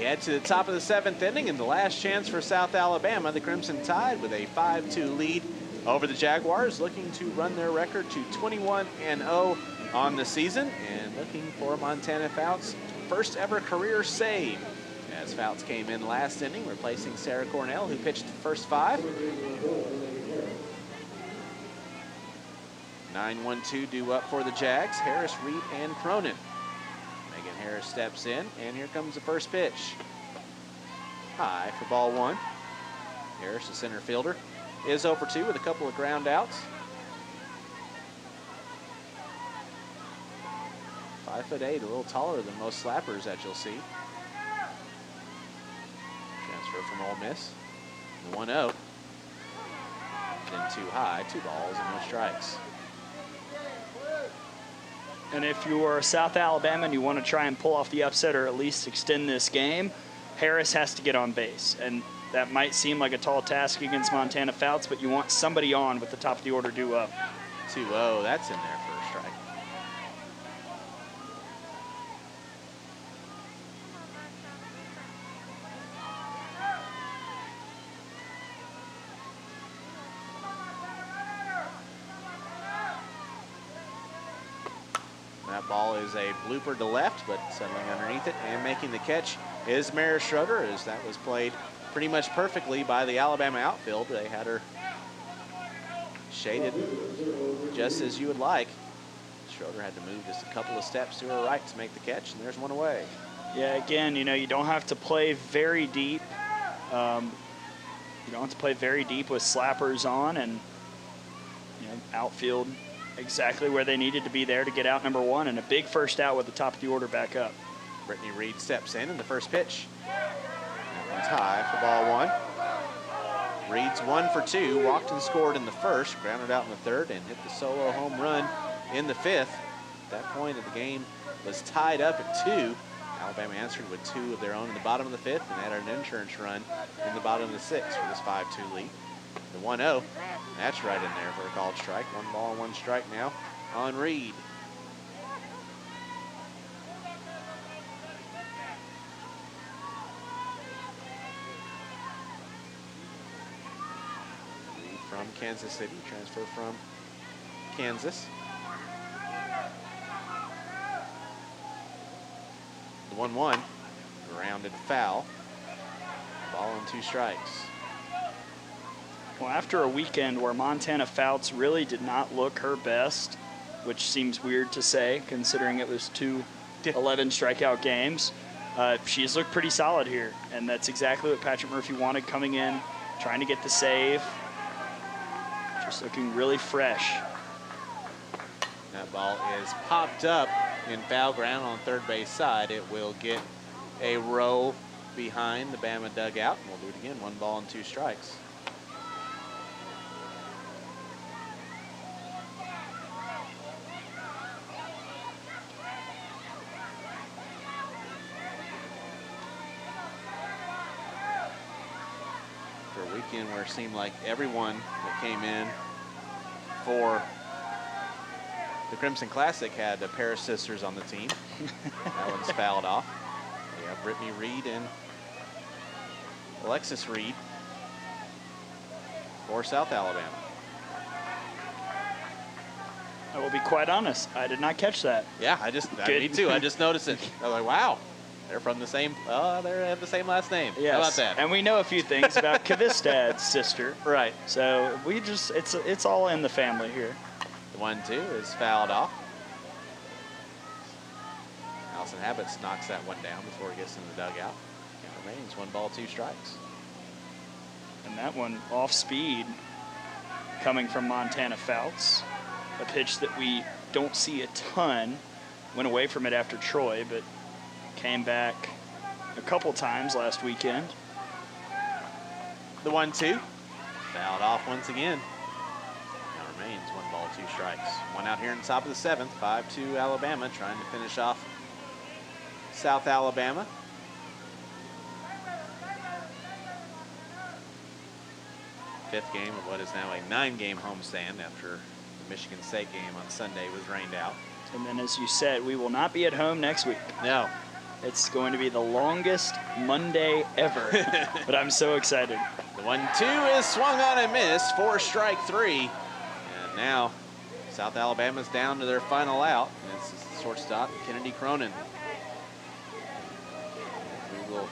Head to the top of the 7th inning, and the last chance for South Alabama. The Crimson Tide with a 5-2 lead over the Jaguars, looking to run their record to 21-0 on the season, and looking for Montana Fouts' first ever career save, as Fouts came in last inning, replacing Sarah Cornell, who pitched the first 5. 9-1-2 due up for the Jags. Harris, Reed, and Cronin. Harris steps in, and here comes the first pitch. High for ball 1. Harris, the center fielder, is 0 for 2 with a couple of ground outs. 5'8", a little taller than most slappers that you'll see. Transfer from Ole Miss. The 1-0. Then too high, 2 balls and no strikes. And if you are South Alabama and you want to try and pull off the upset or at least extend this game, Harris has to get on base. And that might seem like a tall task against Montana Fouts, but you want somebody on with the top of the order due up. 2-0, that's in there for a strike. That ball is a blooper to left, but settling underneath it and making the catch is Mara Schroeder, as that was played pretty much perfectly by the Alabama outfield. They had her shaded just as you would like. Schroeder had to move just a couple of steps to her right to make the catch, and there's one away. Yeah, again, you know, you don't have to play very deep. You don't have to play very deep with slappers on, and you know, outfield exactly where they needed to be there to get out number 1, and a big first out with the top of the order back up. Brittany Reed steps in the first pitch. That one's high for ball 1. Reed's 1 for 2, walked and scored in the first, grounded out in the third, and hit the solo home run in the 5th. At that point of the game was tied up at 2. Alabama answered with 2 of their own in the bottom of the 5th and added an insurance run in the bottom of the 6th for this 5-2 lead. The 1-0, that's right in there for a called strike. 1 ball and 1 strike now on Reed. Reed from Kansas City, transfer from Kansas. The 1-1, grounded foul. Ball and 2 strikes. Well, after a weekend where Montana Fouts really did not look her best, which seems weird to say considering it was 2 11 strikeout games, she's looked pretty solid here, and that's exactly what Patrick Murphy wanted coming in, trying to get the save. Just looking really fresh. That ball is popped up in foul ground on third base side, it will get a row behind the Bama dugout. And we'll do it again, 1 ball and 2 strikes. For a weekend where it seemed like everyone that came in for the Crimson Classic had a pair of sisters on the team. That one's fouled off. We have Brittany Reed and Alexis Reed for South Alabama. I will be quite honest, I did not catch that. Yeah, me too. I just noticed it. I was like, wow, they're from the same, they have the same last name. Yes. How about that? And we know a few things about Kvistad's sister. Right. So we just, it's all in the family here. The 1-2 is fouled off. Allison Habits knocks that one down before he gets in the dugout. It remains 1 ball, 2 strikes. And that one off speed coming from Montana Fouts. A pitch that we don't see a ton. Went away from it after Troy, but came back a couple times last weekend. The 1-2 fouled off once again. Now remains 1 ball, 2 strikes. One out here in the top of the 7th. 5-2 Alabama trying to finish off South Alabama. Fifth game of what is now a 9-game homestand after the Michigan State game on Sunday was rained out. And then, as you said, we will not be at home next week. No. It's going to be the longest Monday ever, but I'm so excited. The 1-2 is swung on and missed for strike 3. And now South Alabama's down to their final out. And this is the shortstop, Kennedy Cronin. We will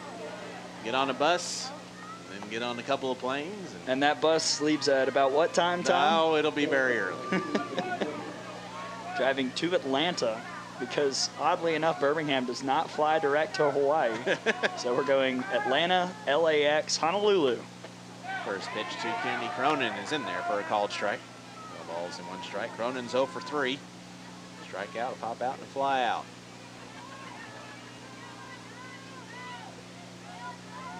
get on a bus, then get on a couple of planes. And that bus leaves at about what time, Tom? No, it'll be very early. Driving to Atlanta, because oddly enough, Birmingham does not fly direct to Hawaii. So we're going Atlanta, LAX, Honolulu. First pitch to Kennedy Cronin is in there for a called strike. No balls in 1 strike. Cronin's 0 for 3. Strike out, pop out, and fly out.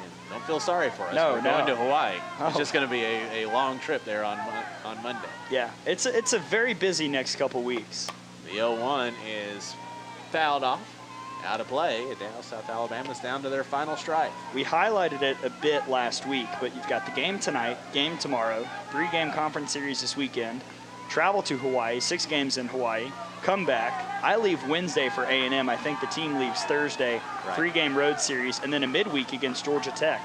And don't feel sorry for us. No, We're going to Hawaii. Oh. It's just going to be a long trip there on Monday. Yeah, it's a very busy next couple weeks. The 0-1 is fouled off, out of play, and now South Alabama's down to their final strike. We highlighted it a bit last week, but you've got the game tonight, game tomorrow, 3-game conference series this weekend, travel to Hawaii, 6 games in Hawaii, come back. I leave Wednesday for A&M. I think the team leaves Thursday, Right. 3-game road series, and then a midweek against Georgia Tech.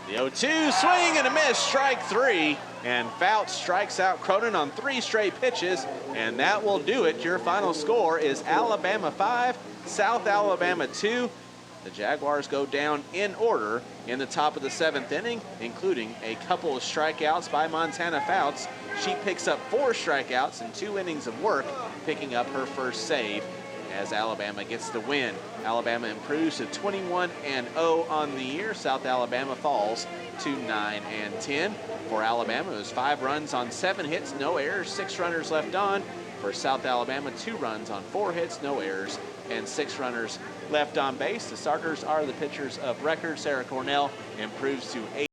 The 0-2 swing and a miss, strike 3. And Fouts strikes out Cronin on 3 straight pitches. And that will do it. Your final score is Alabama 5, South Alabama 2. The Jaguars go down in order in the top of the 7th inning, including a couple of strikeouts by Montana Fouts. She picks up 4 strikeouts and 2 innings of work, picking up her first save as Alabama gets the win. Alabama improves to 21-0 on the year. South Alabama falls to 9-10. For Alabama, it was 5 runs on 7 hits, no errors, 6 runners left on. For South Alabama, 2 runs on 4 hits, no errors, and 6 runners left on base. The starters are the pitchers of record. Sarah Cornell improves to 8.